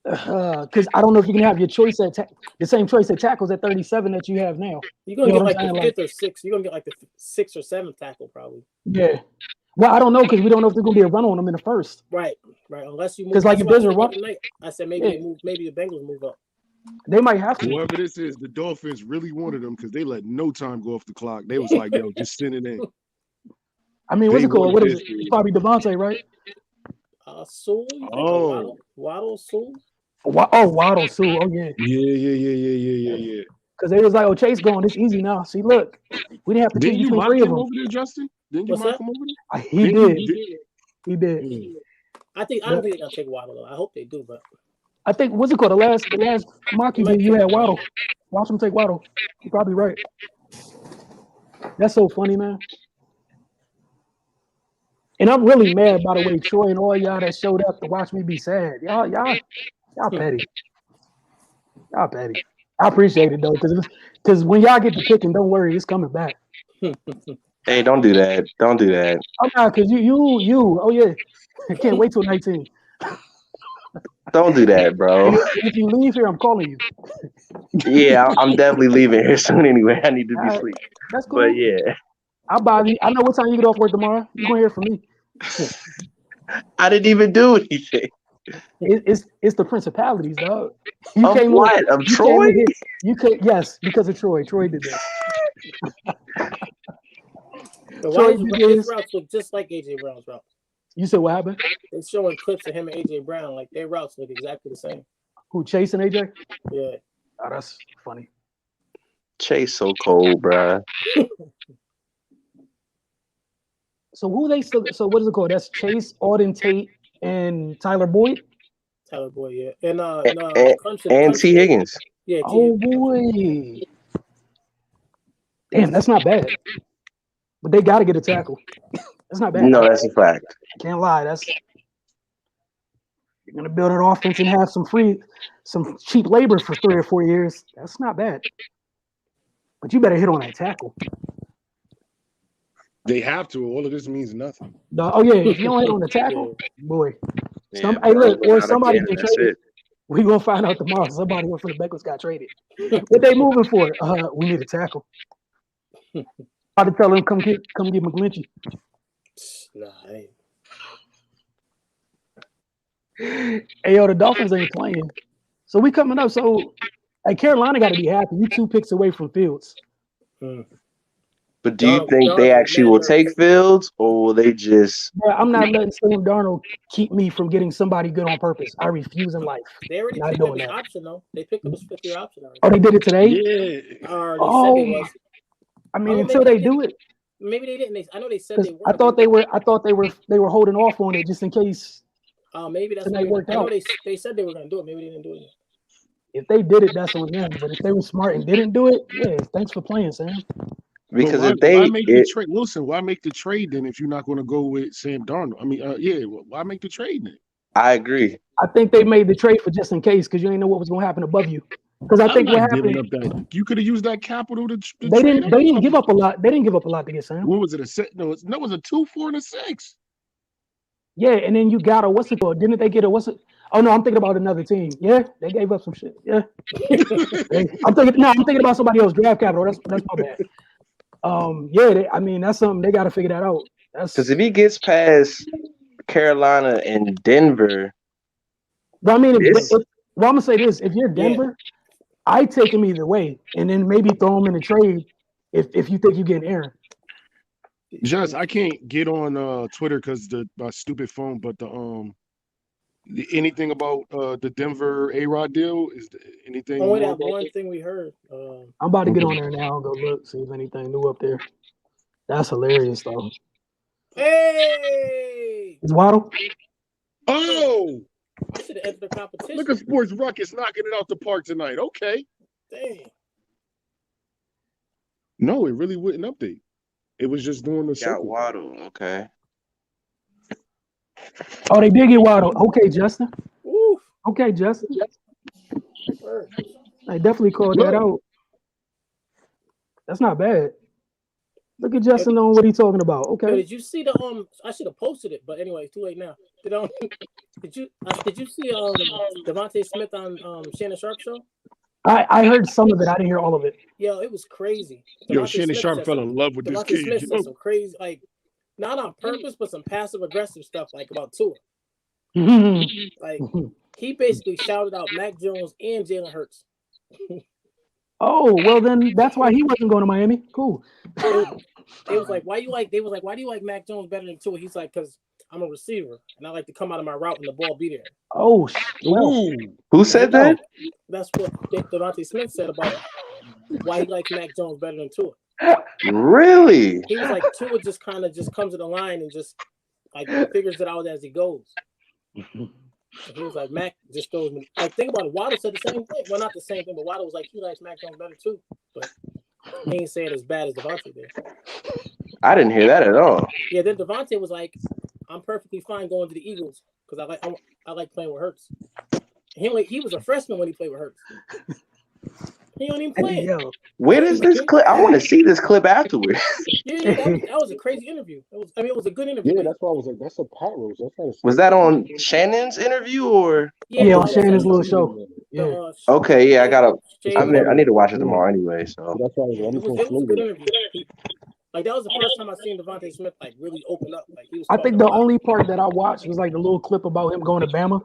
because I don't know if you can have your choice the same choice at tackles at 37 that you have now. You're gonna get like the fifth or sixth. You're gonna get like the sixth or seventh tackle probably. Yeah. Well, I don't know because we don't know if there's gonna be a run on them in the first. Right. Unless you move. Because like if there's a run, I said maybe maybe the Bengals move up. They might have to. Whoever this is, the Dolphins really wanted them because they let no time go off the clock. They was like, yo, just send it in. I mean, what's it called? What is it? It's probably Devontae, right? Sewell. Waddle Sewell. Waddle Sewell. Oh yeah. Yeah. Because they was like, oh, Chase going, it's easy now. See, look, we didn't have to choose between three of them. Over there, Justin? Didn't you mark him over there? He did. I don't think they're gonna take Waddle though. I hope they do, but I think what's it called? The last mock you did, you had Waddle. Watch him take Waddle. You're probably right. That's so funny, man. And I'm really mad, by the way, Troy and all y'all that showed up to watch me be sad. Y'all petty. Y'all petty. I appreciate it though, because when y'all get to picking, don't worry, it's coming back. Hey, don't do that. Don't do that. I'm not, because you. Oh yeah, I can't wait till 19. Don't do that, bro. If you leave here, I'm calling you. Yeah, I'm definitely leaving here soon anyway. I need to be asleep. That's cool. But yeah, I'll bother you. I know what time you get off work tomorrow. You're gonna hear from me. I didn't even do anything. It's the principalities, dog. Of Troy? Yes, because of Troy. Troy did this. His routes look just like AJ Brown's routes. You said what happened? They're showing clips of him and AJ Brown, like their routes look exactly the same. Who, Chase and AJ? Yeah. Oh, that's funny. Chase so cold, bruh. So what is it called? That's Chase, Auden Tate, and Tyler Boyd? Tyler Boyd, yeah. And T. Higgins. Yeah. Oh boy. Damn, that's not bad. But they gotta get a tackle. That's not bad. No, that's a fact. Can't lie. you're gonna build an offense and have some cheap labor for 3 or 4 years. That's not bad. But you better hit on that tackle. They have to. All of this means nothing. Oh yeah, if you don't hit on the tackle, boy. Yeah, Hey, look, or not somebody again, get that's traded. it. We gonna find out tomorrow. Somebody from the Bengals got traded. What they moving for? We need a tackle. About to tell him come get McGlinchey. Nah, I ain't. Hey yo, the Dolphins ain't playing. So we coming up. So hey, Carolina got to be happy. You 2 picks away from Fields. But do you think they actually will take Fields, or will they just? Yeah, I'm not letting Sam Darnold keep me from getting somebody good on purpose. I refuse in life. They already Not picked doing up his that. option though. They picked up his 5th-year option already. Oh, they did it today? Yeah. Or they Oh, said they was. I mean, Oh, until maybe they they do it. Maybe they didn't. I know they said they were. I thought they were holding off on it just in case. Maybe that's tonight what worked I know out. they said they were gonna do it. Maybe they didn't do it yet. If they did it, that's on them. But if they were smart and didn't do it, yeah, thanks for playing, Sam. Because why make the trade, Wilson? Why make the trade then if you're not going to go with Sam Darnold? I mean, why make the trade then? I agree. I think they made the trade for just in case because you didn't know what was going to happen above you. Because I think what happened. Up that. You could have used that capital to they didn't give up a lot. They didn't give up a lot to get Sam. What was it? It was a 2, 4, and a 6. Yeah, and then you got what's it called? Didn't they get Oh no, I'm thinking about another team. Yeah, they gave up some shit. Yeah, I'm thinking about somebody else. Draft capital. That's my bad. I mean that's something they got to figure that out. Because if he gets past Carolina and Denver, but I mean, I'm gonna say this: if you're Denver, I take him either way, and then maybe throw him in a trade if you think you get Aaron. Just I can't get on Twitter because my stupid phone. But anything about the Denver A-Rod deal? Is anything? Only that one thing we heard. I'm about to get on there now and go look, see if anything new up there. That's hilarious, though. Hey, is Waddle? Oh, I should have entered the competition. Look at Sports Ruckus knocking it out the park tonight. Okay. Dang. No, it really wouldn't update. It was just doing the circle. Waddle. Okay. Oh, they did get Waddle. Okay, Justin. Ooh. Okay, Justin. I definitely called that out. That's not bad. Look at Justin on what he's talking about. Okay. Yo, did you see the I should have posted it, but anyway, it's too late now. Did you see Devontae Smith on Shannon Sharp show? I heard some of it. I didn't hear all of it. Yo, it was crazy. Shannon Sharp fell in love with this kid. Smith said some crazy, like not on purpose, but some passive aggressive stuff, like about Tua. Like he basically shouted out Mac Jones and Jalen Hurts. Oh, well then that's why he wasn't going to Miami. Cool. They was like, why do you like Mac Jones better than Tua? He's like, because I'm a receiver and I like to come out of my route and the ball be there. Oh, well. Who said that? That's what Devontae Smith said about why he likes Mac Jones better than Tua. Really? He was like, Tua just kind of comes to the line and just like figures it out as he goes. And he was like, Mac just goes. Like, think about it. Waddle said the same thing. Well, not the same thing, but Waddle was like, he likes Mac Jones better too. But he ain't saying as bad as Devontae did. I didn't hear that at all. Yeah, then Devontae was like, I'm perfectly fine going to the Eagles because I like playing with Hurts. He was a freshman when he played with Hurts. He don't even play it. Where is this clip? I want to see this clip afterwards. Yeah, that was a crazy interview. It was a good interview. Yeah, that's why I was like, that's a pot roast. Was that on Shannon's interview or? Yeah, on Shannon's little show. Yeah. Okay, yeah, I need to watch it tomorrow anyway. So that's why it was a good interview. Like that was the first time I seen Devontae Smith like really open up. Like he was. I think the only part that I watched was like the little clip about him going to Bama.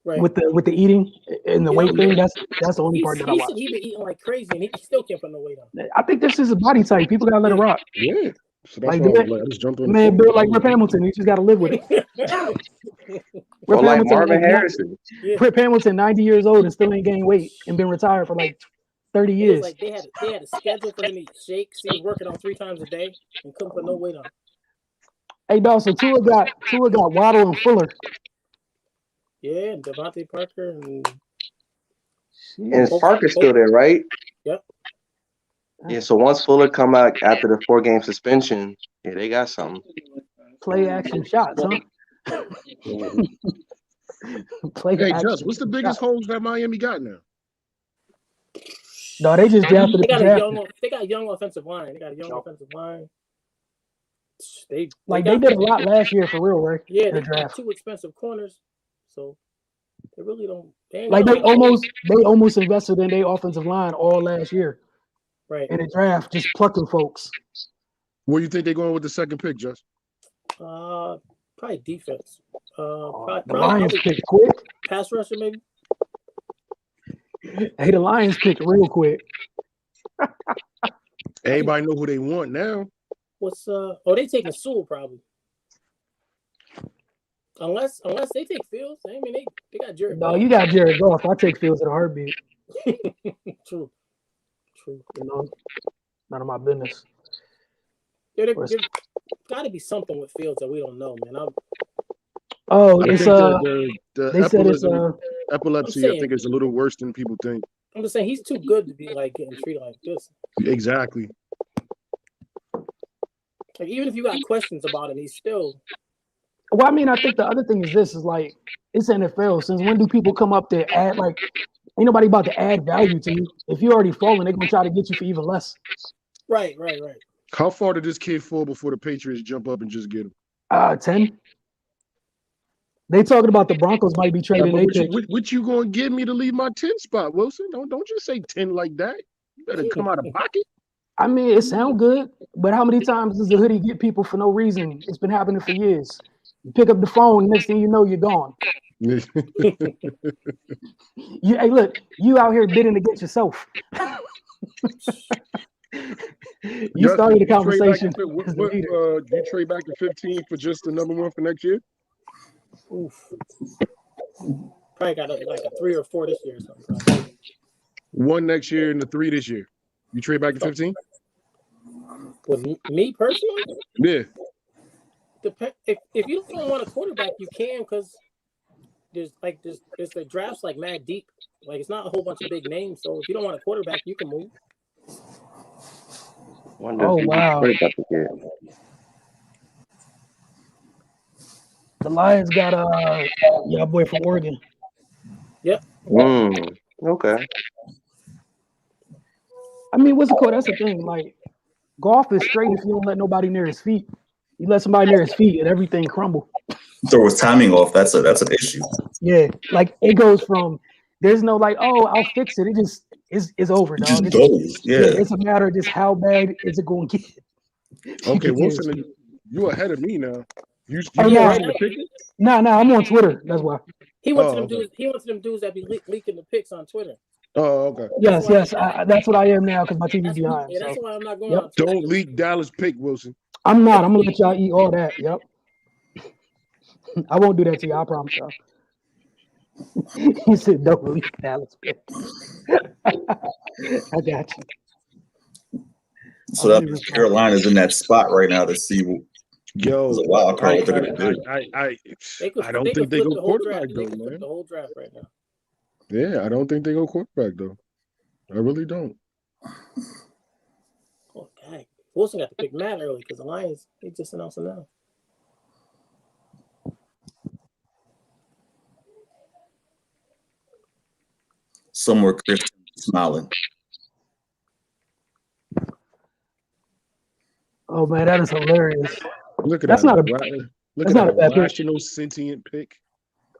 Right. With the eating and the weight thing, that's the only part that I watched. He been eating like crazy and he still can't put no weight on. I think this is his body type. People gotta let it rock. Yeah. So that's like, why I just jumped on. Man, built like Rip Hamilton. You just gotta live with it. Or like Marvin Harrison. Rip Hamilton, 90 years old and still ain't gained weight and been retired for like 30 years. It was like they had a schedule for him to eat shakes. He was working on 3 times a day and couldn't put no weight on. Hey, dog. So Tua got Waddle and Fuller. Yeah, Devontae Parker and Parker's still there, right? Yep. Yeah, so once Fuller come out after the 4-game suspension, yeah, they got something. Play action shots, huh? Player Hey, action. Just, what's the biggest holes that Miami got now? No, they just drafted. They got Drafted. they got a young offensive line. They got a young offensive line. They did a lot last year for real, right? Yeah, In they the got draft. 2 expensive corners, so they really don't. They almost invested in their offensive line all last year. Right. In the draft, just plucking folks. Where do you think they're going with the second pick, Just? Probably defense. The Lions picked quick. Pass rusher, maybe. Hey, the Lions picked real quick. Everybody know who they want now. They taking Sewell probably. Unless they take Fields. I mean, they got Jared. No, you got Jared Goff. I take Fields at a heartbeat. True. You know, none of my business. There got to be something with Fields that we don't know, man. It's the they said it's epilepsy. I think it's a little worse than people think. I'm just saying he's too good to be like getting treated like this. Exactly. Like even if you got questions about him, he's still. Well, I mean, I think the other thing is this is like it's NFL. Since when do people come up to add like? Ain't nobody about to add value to you. If you're already falling, they're gonna try to get you for even less. Right. How far did this kid fall before the Patriots jump up and just get him? 10. They talking about the Broncos might be trading. What you gonna give me to leave my 10 spot, Wilson? Don't just say 10 like that. You better come out of pocket. I mean, it sounds good, but how many times does the hoodie get people for no reason? It's been happening for years. You pick up the phone, next thing you know, you're gone. Hey, look, you out here bidding against yourself. You started the conversation. You trade back to 15 for just the number 1 for next year? Oof. Probably got like a 3 or 4 this year or something. 1 next year and the 3 this year. You trade back to 15? With me personally? Yeah. If you don't want a quarterback, you can because there's the draft's like mad deep. Like it's not a whole bunch of big names. So if you don't want a quarterback, you can move. Oh wow! The Lions got your boy from Oregon. Yep. Okay. I mean, what's it called? That's the thing. Like, golf is straight if you don't let nobody near his feet. You let somebody near his feet and everything crumble. Throw his timing off. That's an issue. Yeah, like it goes from there's no like, oh, I'll fix it. It just is over, dog. It just goes. Yeah. It's a matter of just how bad is it going to get. Okay, Wilson, you ahead of me now. You No, I'm on Twitter. That's why. He went to them dudes. He went to them dudes that be leaking the pics on Twitter. Oh, okay. Yes. That's what I am now because my TV's behind. Yeah, that's why I'm not going on Twitter. Don't leak Dallas pick, Wilson. I'm not. I'm gonna let y'all eat all that. Yep. I won't do that to you. I promise y'all. He said, "Don't leak Dallas pick." I got you. So that means Carolina's in that spot right now to see. Yo, a wild card. What they're gonna do. I don't think they go quarterback though, man. The whole draft right now. Yeah, I don't think they go quarterback though. I really don't. Oh, dang. Wilson got to pick Matt early because the Lions, they just announced him now. Somewhere Christian smiling. Oh man, that is hilarious. Look at that's that. That's not a bad rational sentient pick.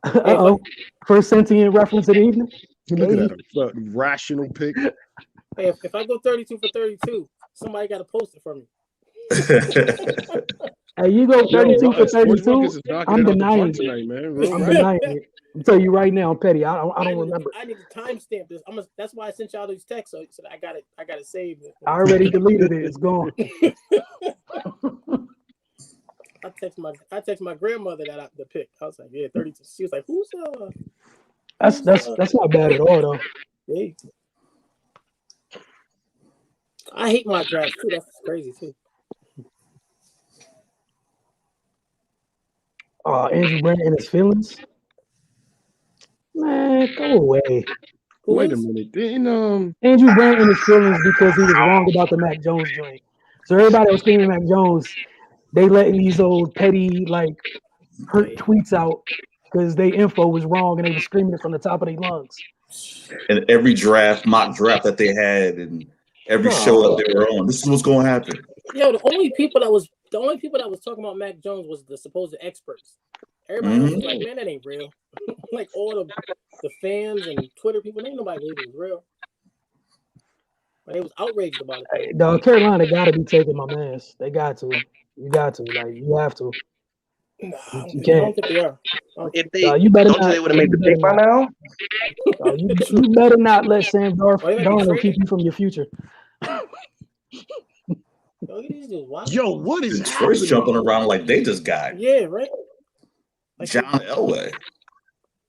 Uh-oh. First sentient reference of the evening. Look at that. Rational pick. Hey, if I go 32 for 32, somebody got to post it for me. Hey, you go 32 for 32. I'm denying it. Tonight, man. I'm denying it. I'm telling you right now, I'm petty. I don't remember. I need to timestamp this. That's why I sent y'all these texts. So I got it saved. I already deleted it. It's gone. I text my grandmother that the pick. I was like, yeah, 32. She was like, who's That's not bad at all though. Hey. I hate my draft too. That's crazy too. Andrew Brand and his feelings. Man, go away. Wait a minute. Didn't Andrew Brand and his feelings because he was wrong about the Mac Jones joint. So everybody was screaming Mac Jones. They letting these old petty like hurt tweets out because their info was wrong and they were screaming it from the top of their lungs. And every mock draft that they had, and every show that they were on, this is what's going to happen. Yo, the only people that was talking about Mac Jones was the supposed experts. Everybody else was like, man, that ain't real. Like all the fans and Twitter people, ain't nobody believe it was real. But they was outraged about it. Dog, Carolina got to be taking my mans. They got to. You got to. Like, you have to. Nah, You I can't. don't think they are. If they you better don't, not, they would have made the pick by now. You better not let Sam Darnold keep you from your future. Yo, what is Detroit's jumping around like they just got right? Like John Elway.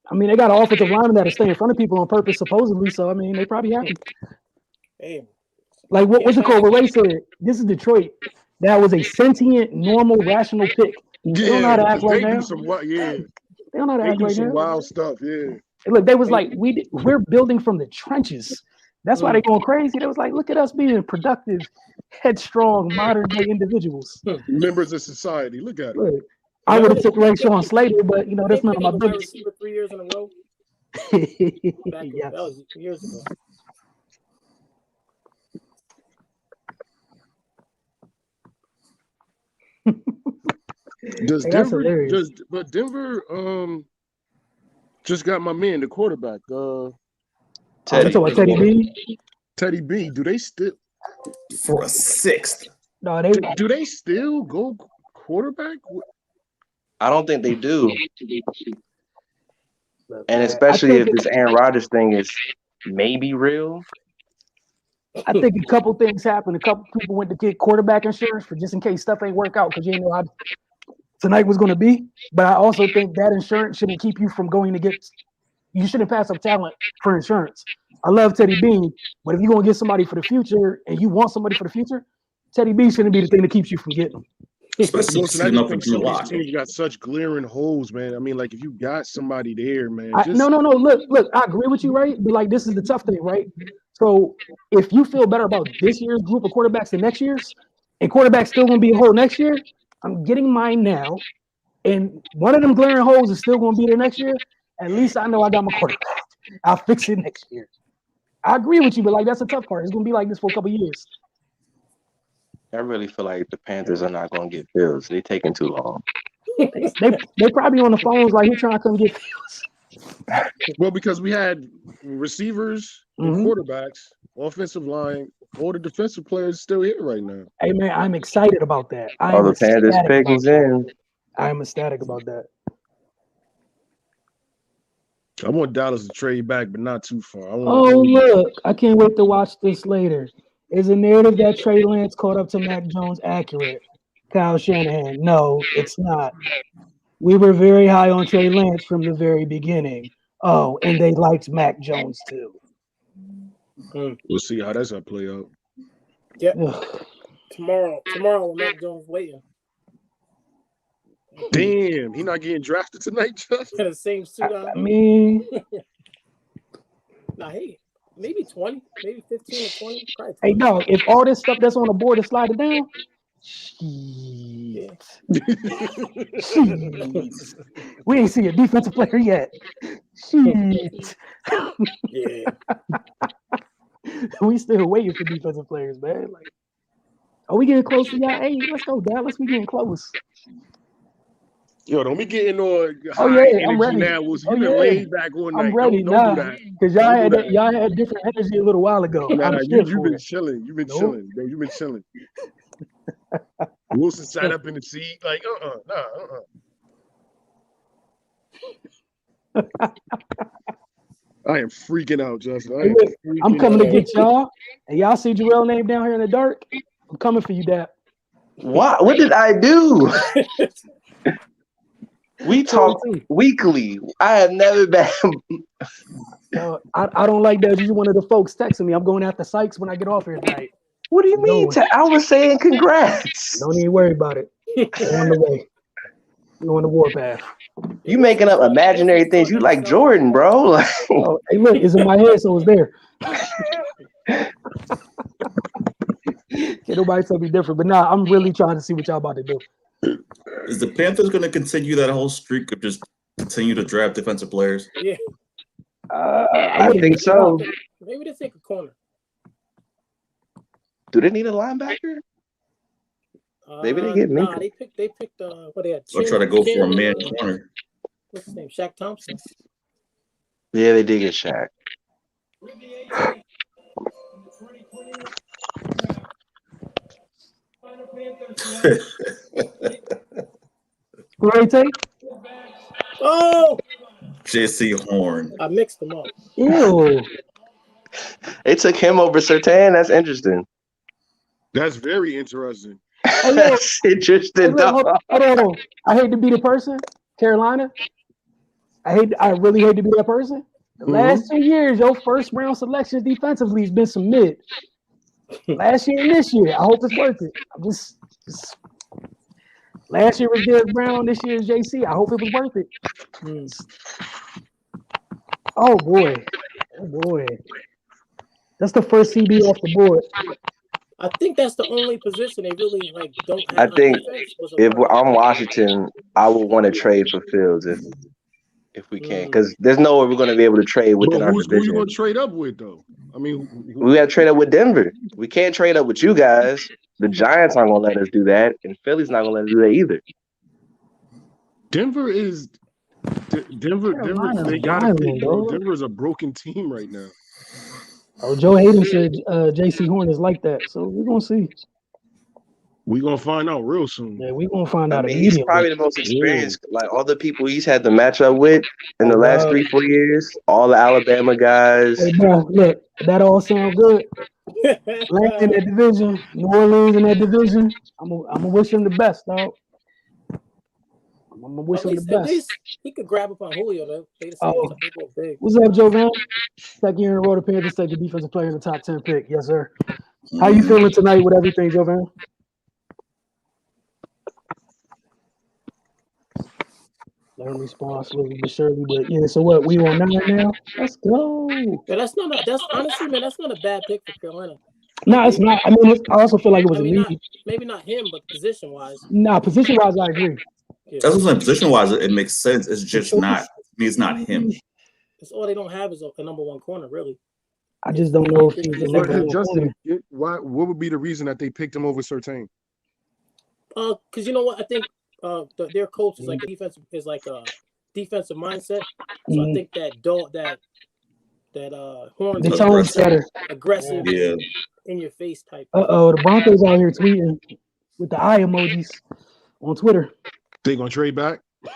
I mean, they got an offensive lineman that'll stay in front of people on purpose, supposedly. So, I mean, they probably happy. Hey. Like, what's it called? What Ray said, this is Detroit. That was a sentient, normal, rational pick. They don't know how to act right now. They don't know how to act right now. Wild stuff, yeah. Look, they was like, we're building from the trenches. That's why they're going crazy. They was like, look at us being productive, headstrong, modern-day individuals. Members of society. Look at it. I would have took Ray Sean Slater, but, that's not my business. 3 years in a row. Yes. That was years ago. Does Denver just got my man, the quarterback, Teddy B. Teddy B. Do they still for a sixth? No, do they still go quarterback? I don't think they do. And especially if this Aaron Rodgers thing is maybe real. I think a couple things happened. A couple people went to get quarterback insurance for just in case stuff ain't work out because you didn't know how tonight was going to be. But I also think that insurance shouldn't keep you from going to get. You shouldn't pass up talent for insurance. I love Teddy B, but if you're going to get somebody for the future and you want somebody for the future, Teddy B shouldn't be the thing that keeps you from getting them. Especially Listen, I think some of these teams got such glaring holes, man. I mean, like if you got somebody there, man. No. Look, I agree with you, right? But like this is the tough thing, right? So if you feel better about this year's group of quarterbacks than next year's, and quarterbacks still gonna be a hole next year, I'm getting mine now. And one of them glaring holes is still gonna be there next year. At least I know I got my quarterback. I'll fix it next year. I agree with you, but like that's a tough part. It's gonna be like this for a couple years. I really feel like the Panthers are not going to get Fields. They're taking too long. They probably on the phones like, he's trying to come get Fields. Well, because we had receivers, and quarterbacks, offensive line, all the defensive players still here right now. Hey, man, I'm excited about that. All the Panthers pickings in. I'm ecstatic about that. I want Dallas to trade back, but not too far. Look, I can't wait to watch this later. Is a narrative that Trey Lance caught up to Mac Jones accurate? Kyle Shanahan, no, it's not. We were very high on Trey Lance from the very beginning. Oh, and they liked Mac Jones too. We'll see how that's going to play out. Yeah. Tomorrow, Mac Jones waiting. Damn, he not getting drafted tonight, Justin? Got the same suit on. I mean, hey. Maybe 20, maybe 15 or 20. Hey, dog, if all this stuff that's on the board is sliding down, shit. We ain't see a defensive player yet. Shit. Yeah. We still waiting for defensive players, man. Like, are we getting close to y'all? Hey, let's go, Dallas. We getting close. Yo, don't be getting on I'm ready. Now. Laid back all night. I'm ready. Don't do that. Because y'all had different energy a little while ago. Nah, you've been chilling. You've been chilling. Bro. You've been chilling. Wilson sat up in the seat like, I am freaking out, Justin. I'm coming to get y'all. And y'all see Jarrell's name down here in the dark? I'm coming for you, Dad. What did I do? We talk weekly. I have never been. I don't like that. You're one of the folks texting me. I'm going after Sykes when I get off here tonight. What do you mean? I was saying congrats. Don't even worry about it. You're on the way. You're on the warpath. You making up imaginary things. You like Jordan, bro. Hey, look, it's in my head, so it's there. Can't nobody tell me different. But nah, I'm really trying to see what y'all about to do. Is the Panthers going to continue that whole streak of just continue to draft defensive players? Yeah, I think so. maybe they take a corner. Do they need a linebacker? Maybe they get Nah, Minka. they picked what they had. Or try to go for a man Chin, corner? what's his name? Shaq Thompson. Yeah, they did get Shaq. Right take? Oh, J.C. Horn. I mixed them up. Ew. They took him over Surtain. That's interesting. That's very interesting. Hey, yo. That's interesting, Hey, look, dog. hold on. I hate to be the person, Carolina. I really hate to be that person. The last 2 years, your first round selections defensively has been some mid. Last year and this year, I hope it's worth it. Last year was Derrick Brown. This year is JC. I hope it was worth it. Oh boy, that's the first CB off the board. I think that's the only position they really don't I have. think if I'm Washington, I would want to trade for Fields if we can, because there's no way we're going to be able to trade within our Who division. you going to trade up with, though? I mean, we got to trade up with Denver. We can't trade up with you guys. The Giants aren't going to let us do that, and Philly's not going to let us do that either. Denver. They got to pick. Denver is a broken team right now. Oh, Joe Hayden said J.C. Horn is like that, so we're gonna see. We're gonna find out real soon. Yeah, we're gonna find out He's immediately. probably the most experienced. Like all the people he's had to match up with in the last 3-4 years, all the Alabama guys. Hey, bro, look, that all sound good. Atlanta in that division, New Orleans in that division. I'm gonna wish him the best, dog. I'm gonna wish him the best. At least he could grab up on Julio though. Big. What's up, Joe Van? Second year in a row, the Panthers take the defensive player in the top 10 pick. Yes, sir. How you feeling tonight with everything, Joe Van? Let him respond slowly but surely. But yeah, so what? We on 9 now? Let's go. Yeah, that's honestly, man, that's not a bad pick for Carolina. No, it's not. I mean, I also feel like it was a need. Maybe not him, but position wise. Nah, position wise, I agree. That's what I'm saying. Position wise, it makes sense. It's just not. It's not him. It's all they don't have is a number one corner, really. I just don't know if he's the number one Justin, what would be the reason that they picked him over Surtain? Because you know what, I think their coach is like a defensive mindset. So I think that Horn, the tone setter, aggressive, in your face type. The Broncos out here tweeting with the eye emojis on Twitter. They gonna trade back? I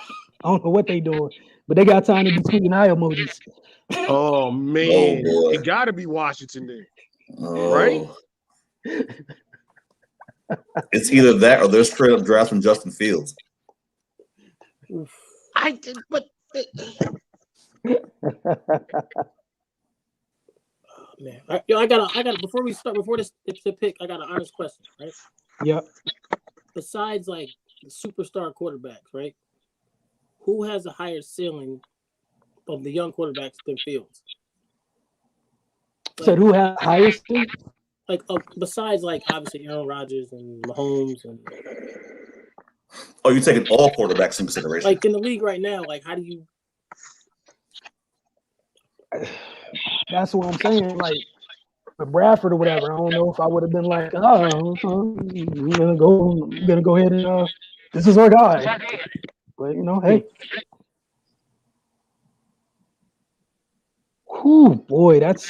don't know what they doing, but they got time to be tweeting eye emojis. Oh man, it got to be Washington then, right? It's either that or they're straight up drafting Justin Fields. I did, but man, I got before this pick, I got an honest question, right? Yep. Besides like the superstar quarterbacks, right? Who has a higher ceiling of the young quarterbacks than Fields? Said who has higher ceiling? Like besides like obviously Aaron Rodgers and Mahomes and. Oh, you're taking all quarterbacks in consideration. Like in the league right now, like how do you? That's what I'm saying. Like for Bradford or whatever, I don't know if I would have been like, I'm gonna go ahead and this is our guy. But you know, hey. Whew, boy, that's.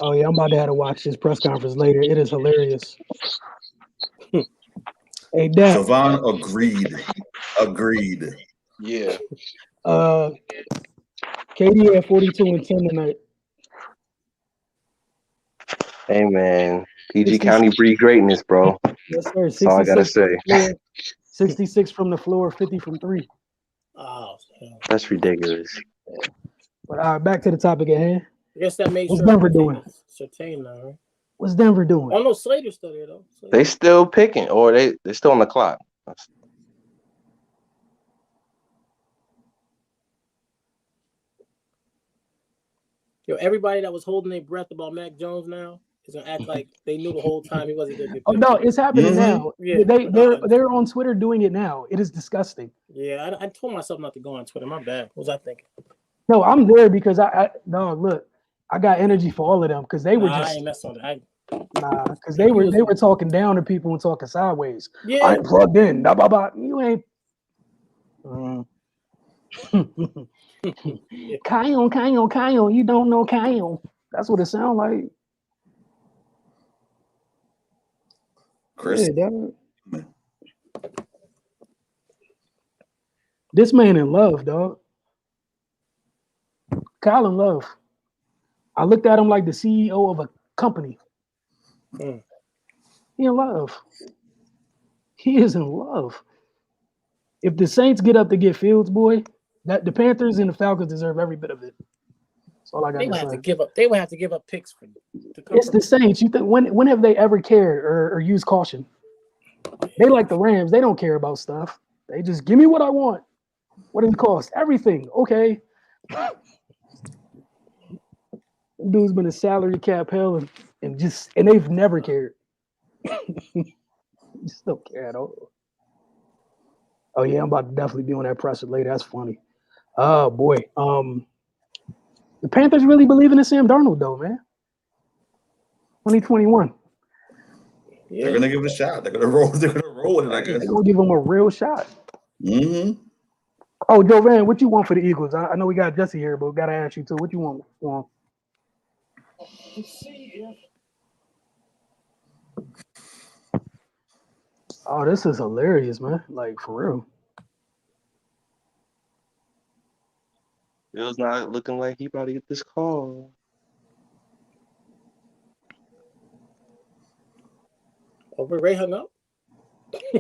Oh yeah, I'm about to have to watch this press conference later. It is hilarious. Hey, Dad. Javon agreed. Yeah. KD at 42-10 tonight. Hey man, PG County breed greatness, bro. Yes, sir. That's all I gotta say. 66 from the floor, 50 from three. Oh, that's ridiculous. But back to the topic at hand. I guess that makes. What's Denver doing? Surtain now, right? What's Denver doing? Oh no, Slater's still there though. They still picking, or they're still on the clock. Yo, everybody that was holding their breath about Mac Jones now, is gonna act like they knew the whole time he wasn't gonna get Oh picked. no, it's happening Mhm. now. Yeah, They're on Twitter doing it now. It is disgusting. Yeah, I told myself not to go on Twitter. My bad. What was I thinking? No, I'm there because no, look, I got energy for all of them because they were I just ain't messing with it. because they were talking down to people and talking sideways. Yeah. I ain't plugged in. Blah, blah, blah. You ain't. Kyle, you don't know Kyle. That's what it sounds like. Chris. Yeah, that, this man in love, dog. Kyle in love. I looked at him like the CEO of a company. Mm. He in love. He is in love. If the Saints get up to get Fields, boy, that the Panthers and the Falcons deserve every bit of it. That's all I got They to would say. have to give up. They would have to give up picks for to come It's from. the Saints. You think when have they ever cared or used caution? They like the Rams. They don't care about stuff. They just give me what I want. What does it cost? Everything. Okay. Dude's been a salary cap hell and they've never cared. Just don't care at all. Oh yeah, I'm about to definitely be on that presser later. That's funny. Oh boy. The Panthers really believing in Sam Darnold though, man. 2021. Yeah. They're gonna give it a shot. They're gonna roll. They're gonna roll with it. I guess. They're gonna give him a real shot. Mm-hmm. Oh, Jovan, what you want for the Eagles? I know we got Jesse here, but gotta ask you too. What you want? Oh, this is hilarious, man. Like for real. Bill's not looking like he about to get this call. Over Ray hung up.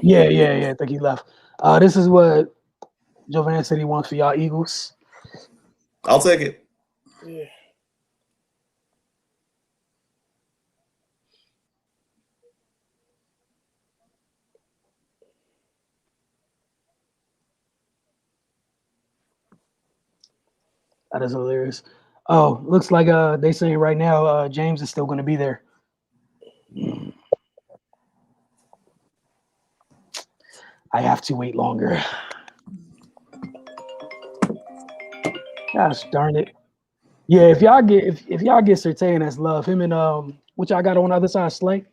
Yeah. I think he left. This is what Jovan said he wants for y'all Eagles. I'll take it. Yeah. That is hilarious. Oh, looks like they saying right now James is still going to be there. I have to wait longer. Gosh darn it. Yeah, if y'all get Surtain, that's love. Him and which I got on the other side, Slay.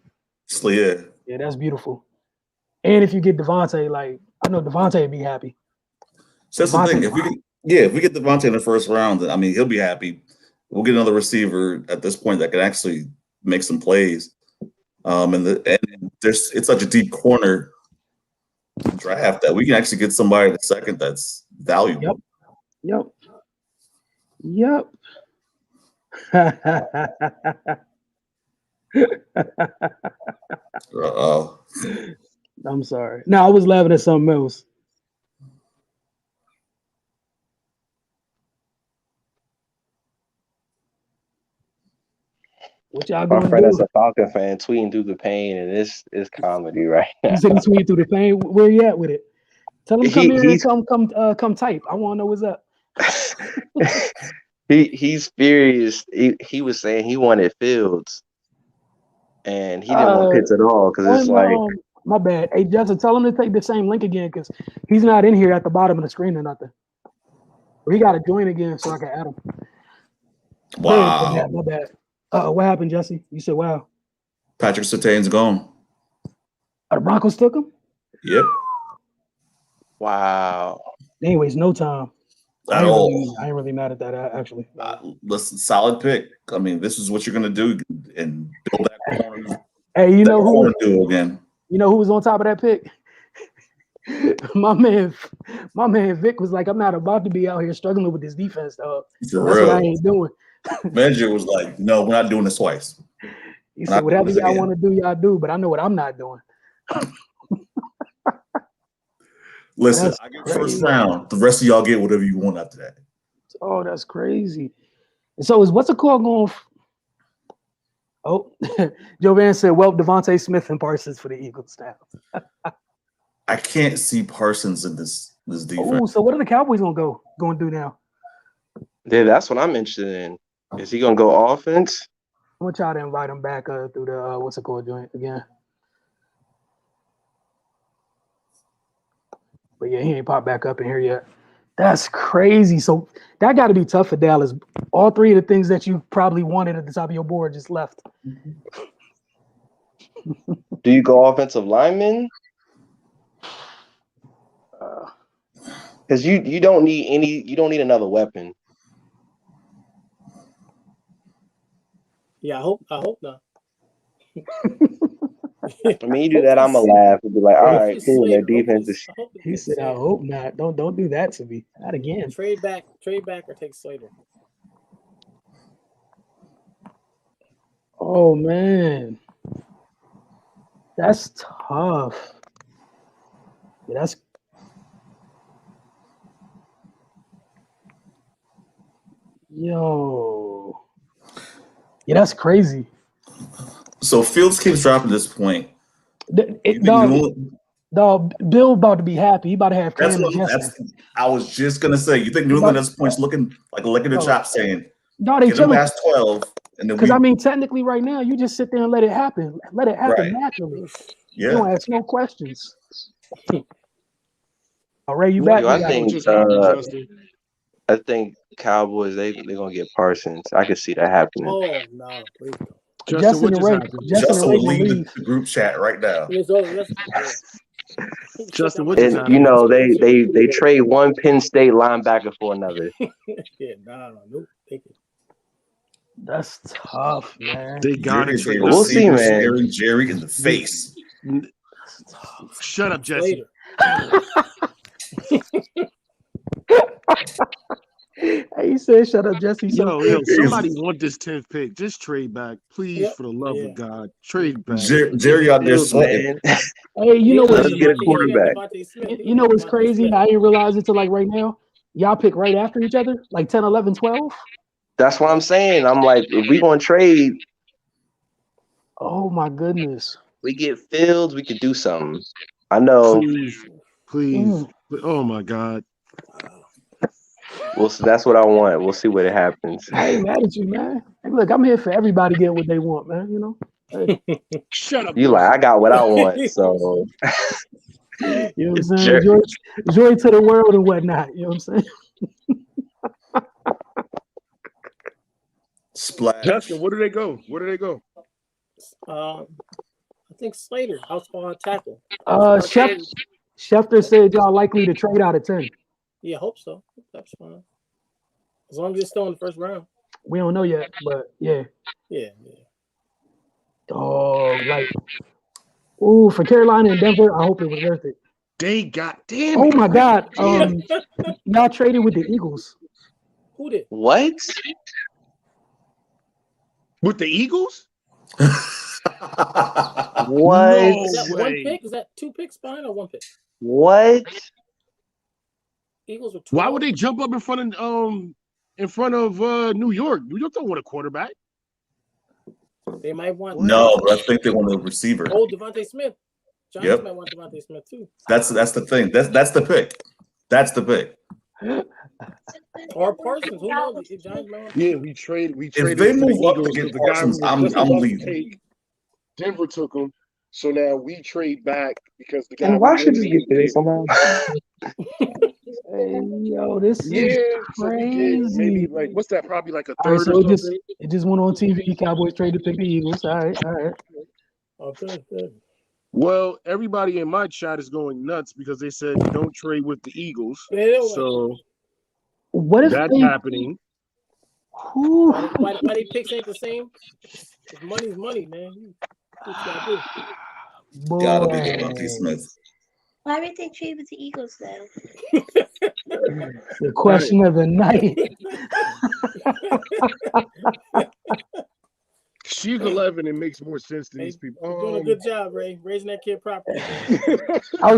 Yeah. Yeah, that's beautiful. And if you get Devontae, like I know Devontae would be happy. So that's the thing. If we get Devontae in the first round, I mean he'll be happy. We'll get another receiver at this point that can actually make some plays. And it's such a deep corner draft that we can actually get somebody in the second that's valuable. Yep. I'm sorry. No, I was laughing at something else. What y'all My going friend to is do? a Falcon fan tweeting through the pain, and it's comedy right now. You said he tweeted through the pain. Where you at with it? Tell him come here and come type. I want to know what's up. He's furious. He was saying he wanted Fields, and he didn't want Pitts at all because it's like my bad. Hey Justin, tell him to take the same link again because he's not in here at the bottom of the screen or nothing. We got to join again so I can add him. Wow. My bad. What happened, Jesse? You said wow. Patrick Surtain's gone. The Broncos took him? Yep. Wow. Anyways, no time. At all. I ain't really mad at that, actually. Listen, solid pick. I mean, this is what you're going to do and build that corner. Hey, you know who? Do again. You know who was on top of that pick? my man Vic was like, I'm not about to be out here struggling with this defense, dog. That's what I ain't doing. Manager was like, no, we're not doing this twice. He said, whatever y'all want to do, y'all do, but I know what I'm not doing. Listen, I get first round. The rest of y'all get whatever you want after that. Oh, that's crazy. And so what's the call going? Oh, Jovan said, well, Devontae Smith and Parsons for the Eagles now. I can't see Parsons in this defense. Oh, so what are the Cowboys going to do now? Yeah, that's what I'm interested in. Is he gonna go offense? I'm gonna try to invite him back through the what's it called joint again. But yeah, he ain't popped back up in here yet. That's crazy. So that got to be tough for Dallas. All three of the things that you probably wanted at the top of your board just left. Do you go offensive lineman? Because you don't need another weapon. Yeah, I hope not. I mean, you do that, I'm gonna laugh and be like, all right, cool. Their Slater. defense is. He said, "I hope not. Don't do that to me. Not again." Trade back, or take Slater. Oh man, that's tough. Yeah, that's yo. Yeah, that's crazy. So Fields keeps dropping this point. Dog, Bill about to be happy. He about to have Cam and Justin. I was just gonna say. You think New England at this point's looking like licking the chops, saying, "No, they get them past 12." Because I mean, technically, right now, you just sit there and let it happen. Let it happen naturally. Yeah. You don't ask no questions. All right, you back? I think Cowboys they're gonna get Parsons. I can see that happening. Oh no, please don't. Justin, what just happened? Justin will leave the group chat right now. Justin, what just happened? You know they trade one Penn State linebacker for another. Yeah, nope. That's tough, man. They gotta trade. We'll see, man. Staring Jerry in the face. Shut up, Jesse. He said, "Shut up, Jesse." Yo, somebody want this 10th pick? Just trade back, please, for the love of God. Trade back. Jerry out there sweating. Hey, you know what? Let's get a quarterback. You know what's crazy? I didn't realize it till like right now. Y'all pick right after each other, like 10, 11, 12. That's what I'm saying. I'm like, if we gonna trade, oh my goodness, we get Fields, we could do something. I know. Please. Oh my God. Well, so that's what I want. We'll see what happens. I ain't mad at you, man. Hey, look, I'm here for everybody getting what they want, man. You know. Hey. Shut up. You like, I got what I want, so. You know what I'm saying? Joy to the world and whatnot. You know what I'm saying? Splash. Justin, where do they go? I think Slater. House on tackle. Schefter said y'all likely to trade out of 10. Yeah, hope so. That's fine. As long as it's still in the first round. We don't know yet, but yeah. Yeah. Oh, like, for Carolina and Denver, I hope it was worth it. They got damn. Oh my God. Y'all traded with the Eagles. Who did? What? With the Eagles? What? Is that one pick? Is that 2 picks behind or 1 pick? What? Eagles were 12. Why would they jump up in front of New York? New York don't want a quarterback. They might want. No, but I think they want a receiver. Oh, Devontae Smith. Giants might want Devontae Smith too. That's the thing. That's the pick. That's the pick. Or Parsons. Who knows? If Giants might want. Yeah, we traded. If they move up to get Parsons, I'm leaving. Denver took him, so now we trade back because the guy. And why should you get this somehow? Hey, yo, this is crazy. So maybe like what's that? Probably like a third. All right, so or something. it just went on TV. Cowboys traded to pick the Eagles. All right. Okay, good. Well, everybody in my chat is going nuts because they said don't trade with the Eagles. So what if that's happening? Why they picks ain't the same? Money's money, man. Gotta be Devontae Smith. Why would they trade with the Eagles though? The question of the night. She's 11. It makes more sense to these people. You're doing a good job, Ray. Raising that kid properly. I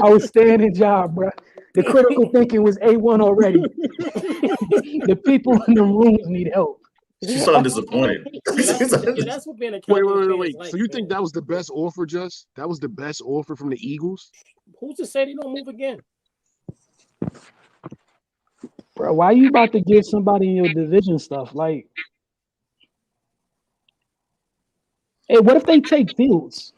was staying in job, bro. The critical thinking was A1 already. The people in the rooms need help. She's so disappointed. That's what being a Cowboys Wait. Like, so you think that was the best offer, Just? That was the best offer from the Eagles? Who's to say they don't move again? Bro, why you about to give somebody in your division stuff? Like, Hey, what if they take Fields?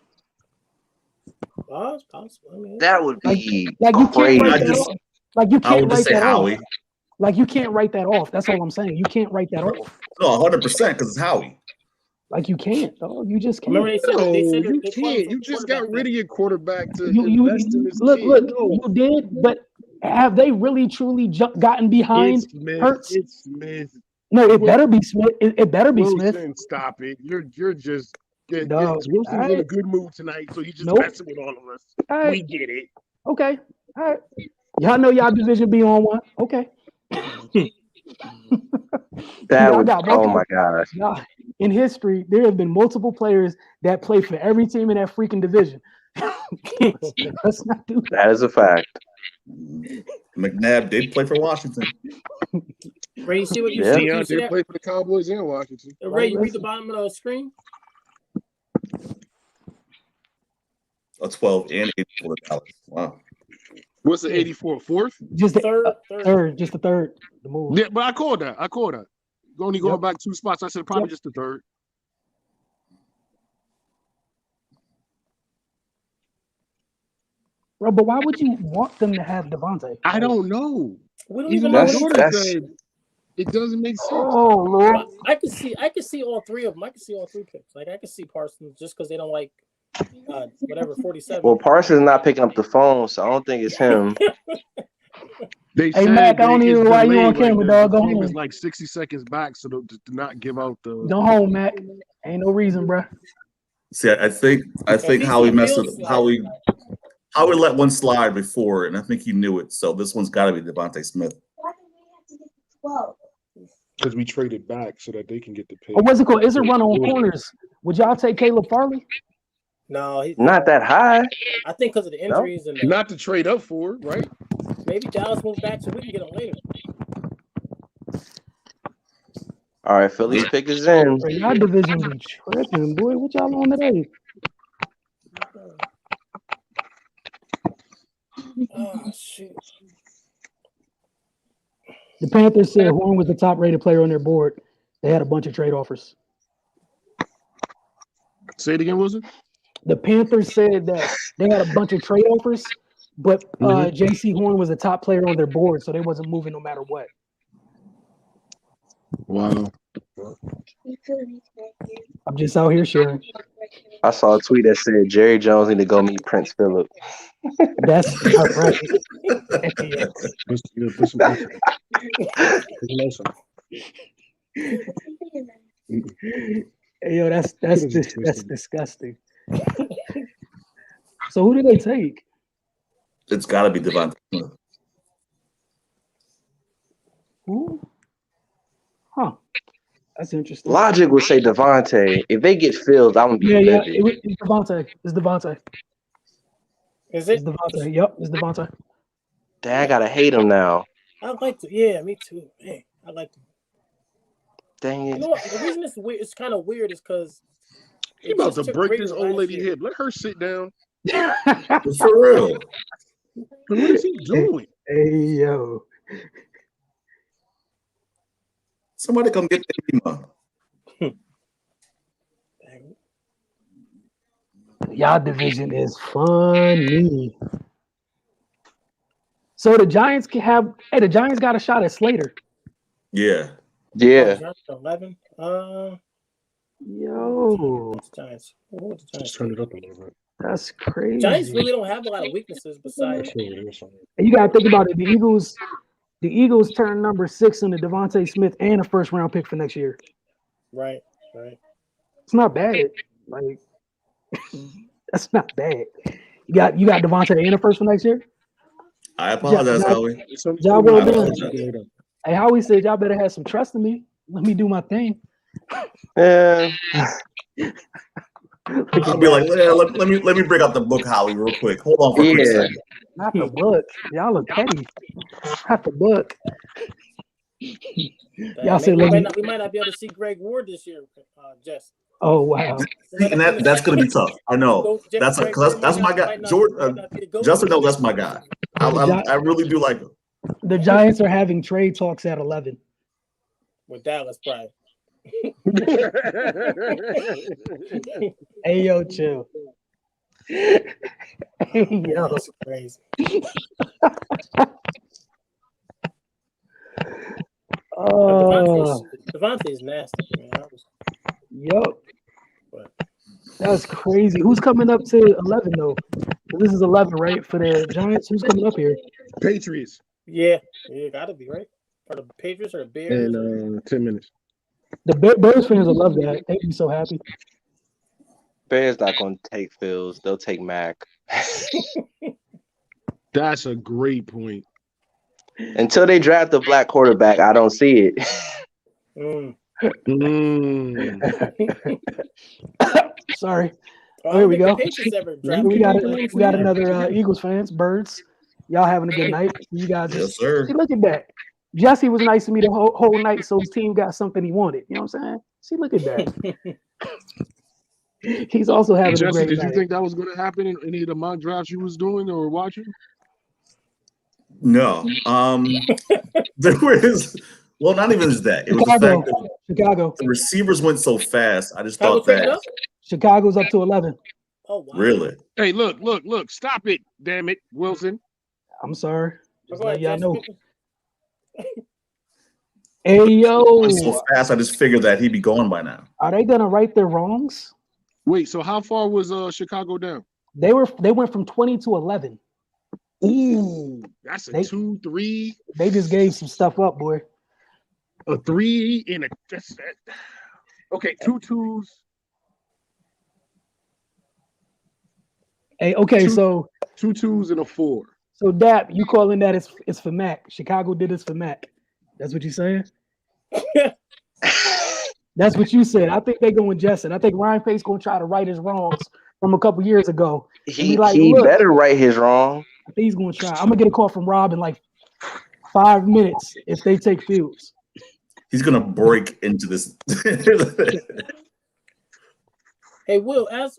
Oh, it's possible. I mean, That would be Like you can't crazy. write that off. Like you I can't would just write say that off. Howie. Like you can't write that off. That's all I'm saying. You can't write that off. No, 100% because it's Howie. Like you can't. Dog. You just remember can't. they No, said you they can't. You just got rid of your quarterback to You invest in this look, kid. No, you did, but have they really truly gotten behind it's Smith. Hurts? It's Smith. No, it better be Smith. It better be Smith. Wilson, stop it. You're just. Dog, Wilson's in a alright. good mood tonight, so he's just Nope. messing with all of us. Alright. We get it. Okay. All right. Y'all know y'all division be on one. Okay. That Y'all would. got Oh multiple- my gosh. Y'all- in history, there have been multiple players that play for every team in that freaking division. Let's not do that. That is a fact. McNabb did play for Washington. Ray, you see what you Yeah. see? Deion You see did that? play for the Cowboys and Washington. Ray, you read the bottom of the screen? A 12 and 8 for Dallas. Wow. What's the 84? Fourth? Just the Third. just the third. The move. Yeah, but I called that. Only going Yep. back 2 spots. I said probably Yep. just the third. Bro, but why would you want them to have Devontae? I don't know. We don't Even even my know. That's- daughter that's- said it doesn't make sense. Oh Lord. I could see all three of them. I could see all 3 picks. Like I could see Parsons just because they don't like whatever 47. Well, Parsons not picking up the phone, so I don't think it's him. They Hey, said Mac, I don't it's even know why you on delayed, camera, the dog. Go game is home. like 60 seconds back, so to not give out the. Go home, Mac. Ain't no reason, bro. See, I think he Howie see messed Fields with Howie let one slide before, and I think he knew it. So this one's got to be Devontae Smith. Because we traded back so that they can get the pick. Or what's it called? Is it run on corners? Would y'all take Caleb Farley? No, he's Not that high. I think because of the injuries and Not to trade up for, right? maybe Dallas moves back so we can get him later. All right, Philly's pick is in. Bro, y'all division be tripping, boy. What y'all on today? Oh shoot! The Panthers said Horn was the top rated player on their board. They had a bunch of trade offers. Say it again, Wilson. The Panthers said that they had a bunch of trade offers, but J.C. Horn was the top player on their board, so they wasn't moving no matter what. Wow. I'm just out here sharing. I saw a tweet that said Jerry Jones need to go meet Prince Philip. That's not right. Hey, yo, that's disgusting. So who did they take? It's got to be Devontae Smith. Who? Huh. That's interesting. Logic would say Devontae. If they get Fields, I'm gonna be Yeah, livid. it's Devontae. It's Devontae. Is It's it? Devontae. Yep, it's Devontae. Dang, I gotta hate him now. I'd like to. Yeah, me too. Man, I like to. Dang You it. know what? The reason it's weird, it's kind of weird, is because He about to break this old lady hip. Let her sit down. For real. What is he doing? Hey, yo. Somebody come get Emma. Y'all division is funny. So the Giants can have. Hey, the Giants got a shot at Slater. Yeah. Yeah. 11. Yo, Giants. What was the Giants? Just turn it up a little bit. that's crazy. Giants really don't have a lot of weaknesses besides. And you gotta think about it. The Eagles turn number 6 into Devontae Smith and a first round pick for next year. Right. It's not bad. Like that's not bad. You got Devontae and a first for next year. I apologize, Yeah, Howie. Y'all well I done. apologize. Hey, Howie said y'all better have some trust in me. Let me do my thing. Yeah. I'll be like, yeah, let me bring up the book, Howie, real quick. Hold on for a quick Yeah. second. Not the book. Y'all are petty. Not the book. Y'all say we let me. might not be able to see Greg Ward this year, Jess. Oh wow. See, and that's going to be tough. I know. That's my guy. Justin knows that's my guy. I really do like him. The Giants are having trade talks at 11. With Dallas, probably. Hey, yo, chill. Hey, yo. That's crazy. Devontae is nasty, man. Yup. But That's crazy. Who's coming up to 11 though? This is 11, right? For the Giants. Who's coming up here? Patriots. yeah, gotta be right. Or the Patriots or the Bears. In 10 minutes. The Bears fans will love that. They'd be so happy. Bears not gonna take Fields. They'll take Mac. That's a great point. Until they draft a black quarterback, I don't see it. Sorry. Here we go. We got got another Eagles fans, Birds. Y'all having a good night. You guys Yes, just sir. see, look at that. Jesse was nice to me the whole night, so his team got something he wanted. You know what I'm saying? See, look at that. He's also having a Jesse, great did night. you think that was going to happen in any of the mock drafts you was doing or watching? No. There was not even just that. It was the fact that Chicago. the receivers went so fast. I just Chicago thought that up? Chicago's up to 11. Oh wow. really. Hey, look, stop it, damn it, Wilson. I'm sorry. Just Go let ahead, y'all Jesse. know. Hey yo, Went so fast. I just figured that he'd be gone by now. are they gonna right their wrongs? Wait, so how far was Chicago down? They went from 20 to 11. Ooh, that's a They- 2-3. They just gave some stuff up, boy. A 3 and a okay, 2 2s. Hey, okay, Two- so 2 2s and a 4. So Dap, you calling that it's for Mac? Chicago did this for Mac. That's what you saying? That's what you said. I think they going Justin. I think Ryan Pace gonna try to right his wrongs from a couple years ago. He Look, better right his wrong. I think he's gonna try. I'm gonna get a call from Rob in like 5 minutes if they take Fields. He's gonna break into this. Hey, Will, ask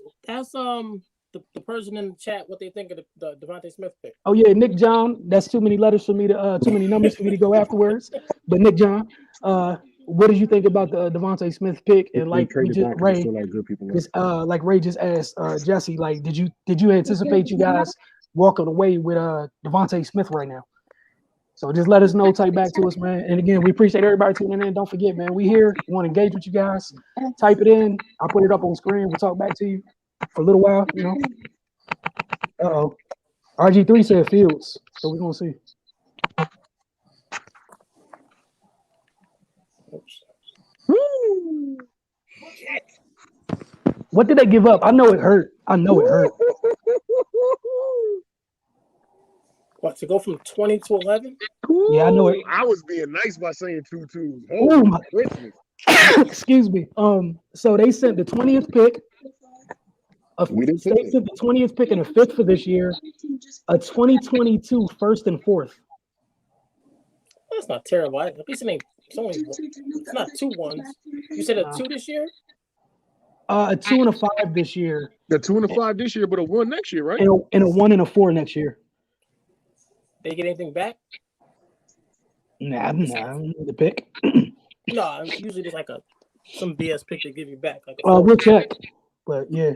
the person in the chat what they think of the Devontae Smith pick. Oh yeah, Nick John. That's too many letters for me to too many numbers for me to go afterwards. But Nick John, what did you think about the Devontae Smith pick? And like we just Ray, like Ray just asked Jesse, like did you anticipate you guys walking away with Devontae Smith right now? So just let us know, type back to us, man. And again, we appreciate everybody tuning in. Don't forget, man, we here. We want to engage with you guys. Type it in. I'll put it up on screen. We'll talk back to you for a little while, you know. Uh-oh. RG3 said Fields, so we're gonna see. What did they give up? I know it hurt. What, to go from 20 to 11? Yeah, I know it. I was being nice by saying 2 2s. Oh my goodness. Excuse me. So they sent the 20th pick. They sent the 20th pick and a 5th for this year. A 2022 first and 4th. That's not terrible. At least it's not 2 1s. You said a 2 this year? A 2 and a 5 this year. The 2 and a 5 this year, but a 1 next year, right? And a 1 and a 4 next year. They get anything back? Nah, the pick. No, usually just like some BS pick they give you back. Like we'll check. But yeah.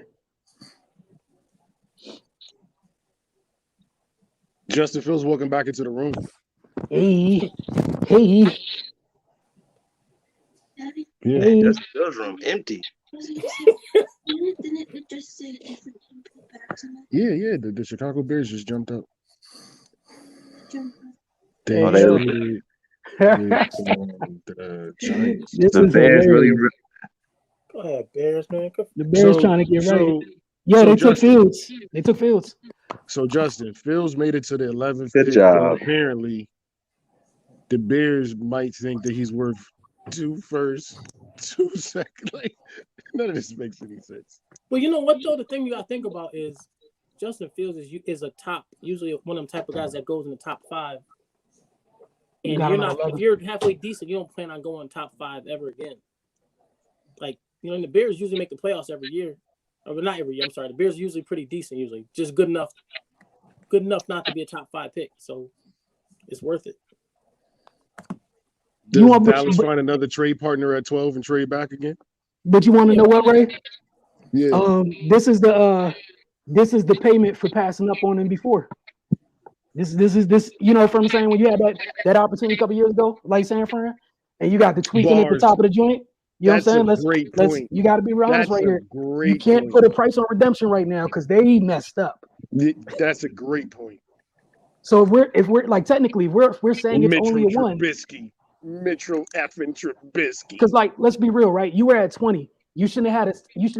Justin Fields walking back into the room. Hey. Yeah. Justin Fields' room empty. Yeah. The Chicago Bears just jumped up. Hey, the Giants. The Bears really. Go ahead, Bears, man. The Bears trying to get right. Yeah, they took Fields. So Justin, Fields made it to the 11th Good pick. job. Apparently, the Bears might think that he's worth 2 firsts, 2 seconds. Like, none of this makes any sense. Well, you know what though? The thing you got to think about is Justin Fields is a top, usually one of them type of guys that goes in the top 5. And if you're halfway decent, you don't plan on going top 5 ever again. Like, you know, the Bears usually make the playoffs every year. Or not every year, I'm sorry. The Bears are usually pretty decent, usually. Just good enough not to be a top 5 pick. So it's worth it. You Does want, Dallas find another trade partner at 12 and trade back again? but you want to know what, Ray? Yeah. This is the payment for passing up on him before. This you know what I'm saying, when you had that opportunity a couple years ago, like San Fran, and you got the tweaking at the Bars. top of the joint. You know what I'm saying? That's a great point. You got to be honest That's right a here. great You can't point. put a price on redemption right now because they messed up. That's a great point. So if we're like technically we're saying it's only a one. Mitchell effing Trubisky. Because like let's be real, right? You were at 20. You shouldn't have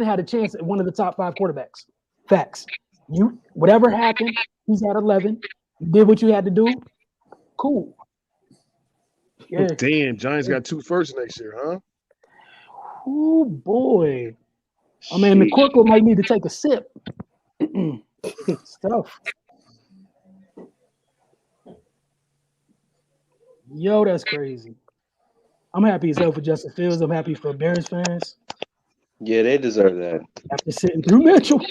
had a chance at one of the top 5 quarterbacks. Facts. You whatever happened, he's at 11. You did what you had to do. Cool. Yeah. Damn, Giants got 2 firsts next year, huh? Oh boy. I mean, McCorkle might need to take a sip. Stuff. Yo, that's crazy. I'm happy as hell for Justin Fields. I'm happy for Bears fans. Yeah, they deserve that. After sitting through Mitchell.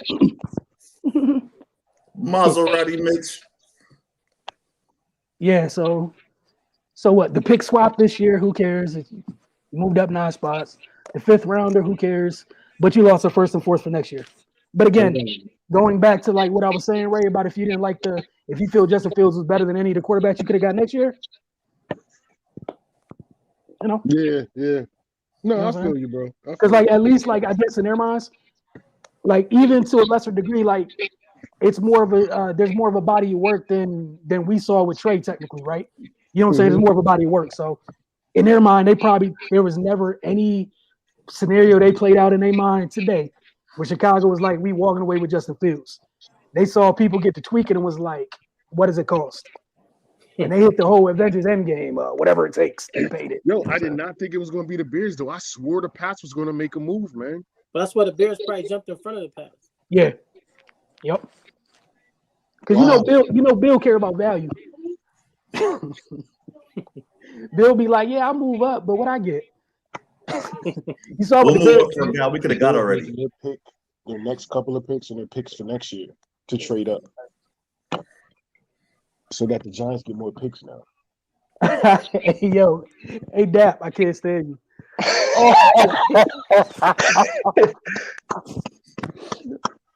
Maserati Mitch. Yeah, so what? The pick swap this year, who cares? You moved up 9 spots. The 5th rounder, who cares? But you lost a 1st and 4th for next year. But again, going back to like what I was saying, Ray, about if you feel Justin Fields was better than any of the quarterbacks you could have got next year. You know? Yeah. No, I feel you, bro. Because like at least like I guess in their minds, like even to a lesser degree, like it's more of a there's more of a body of work than we saw with Trey technically, right? You know what I'm saying? There's more of a body of work. So in their mind, there was never any scenario they played out in their mind today where Chicago was like, we walking away with Justin Fields. They saw people get to tweaking and was like, what does it cost? And they hit the whole Avengers Endgame, whatever it takes. They paid it. Yo, I did not think it was going to be the Bears, though. I swore the Pats was going to make a move, man. But that's why the Bears probably jumped in front of the Pats. Yeah. Yep. Because Bill care about value. Bill be like, yeah, I'll move up, but what I get? You saw what the Bears we could have got already. Their next couple of picks and their picks for next year to trade up. So that the Giants get more picks now. Hey Dap, I can't stand you.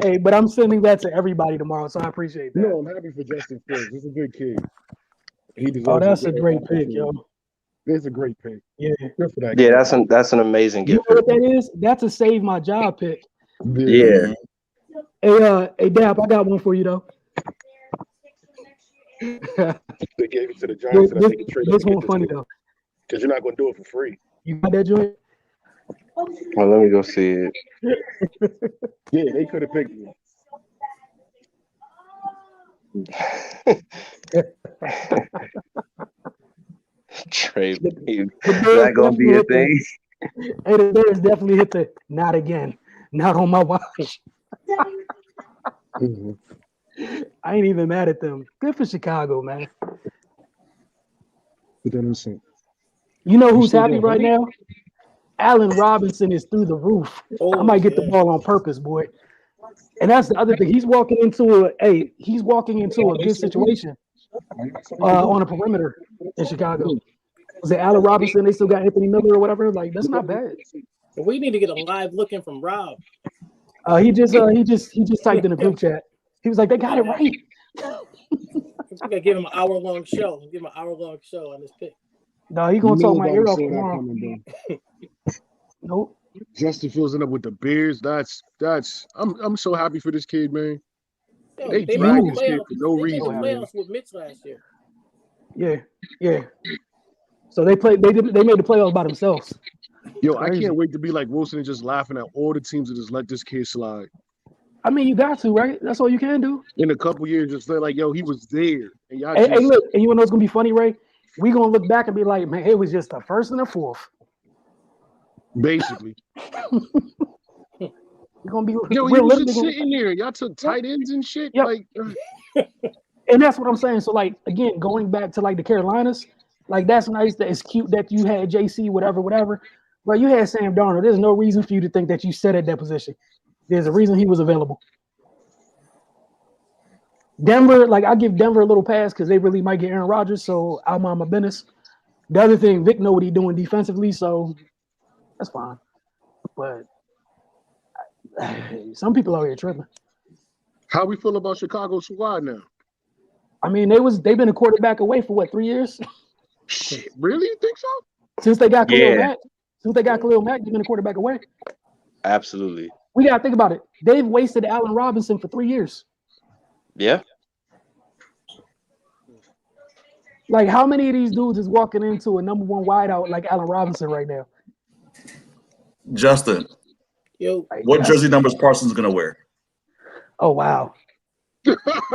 Hey, but I'm sending that to everybody tomorrow, so I appreciate that. No, I'm happy for Justin Fields. He's a good kid. That's a great pick, yo. It's a great pick. Yeah, good for that. Yeah, that's an amazing gift. You know what that is? That's a save my job pick. Yeah. Hey Dap, I got one for you though. They gave it to the Giants. This one's funny though. Because you're not going to do it for free. You got that joint? Well, let me go see it. Yeah, they could have picked me. Trade. Is that going to be a thing? Hey, the Bears definitely hit the not again. Not on my watch. I ain't even mad at them. Good for Chicago, man. You know who's happy right now? Allen Robinson is through the roof. I might get the ball on purpose, boy. And that's the other thing. He's walking into a good situation on a perimeter in Chicago. Was it Allen Robinson? They still got Anthony Miller or whatever. Like that's not bad. We need to get a live looking from Rob. He just typed in a group chat. He was like, they got it right. We gotta give him an hour-long show. Give him an hour-long show on this pick. No, he gonna talk my ear off tomorrow. Nope. Justin Fields ended up with the Bears. I'm so happy for this kid, man. Yo, They made dragged the this kid playoffs. for no They made the reason. playoffs with Mitch last year. Yeah. So they made the playoffs by themselves. Yo, I can't wait to be like Wilson and just laughing at all the teams that just let this kid slide. I mean, you got to, right? That's all you can do. In a couple years, just like, yo, he was there. And y'all Hey, look, and you know what's gonna be funny, Ray? We gonna look back and be like, man, it was just the 1st and the 4th. Basically. We're gonna be Yo, he was just sitting there. Y'all took tight ends and shit. Yep. Like, and that's what I'm saying. So, like, again, going back to like the Carolinas, like that's nice. That it's cute that you had JC, whatever. But you had Sam Darnold. There's no reason for you to think that you set at that position. There's a reason he was available. Denver, like I give Denver a little pass because they really might get Aaron Rodgers, so I'll mind my business. The other thing, Vic know what he's doing defensively, so that's fine. But some people out here tripping. How we feel about Chicago's squad now? I mean, they've been a quarterback away for what, 3 years? Shit, really? You think so? Since they got Khalil Yeah. Mack. Since they got Khalil Mack, they've been a quarterback away. Absolutely. We gotta think about it. They've wasted Allen Robinson for 3 years. Yeah. Like, how many of these dudes is walking into a number one wideout like Allen Robinson right now? Justin, Yo, what jersey number is Parsons gonna wear? Oh wow,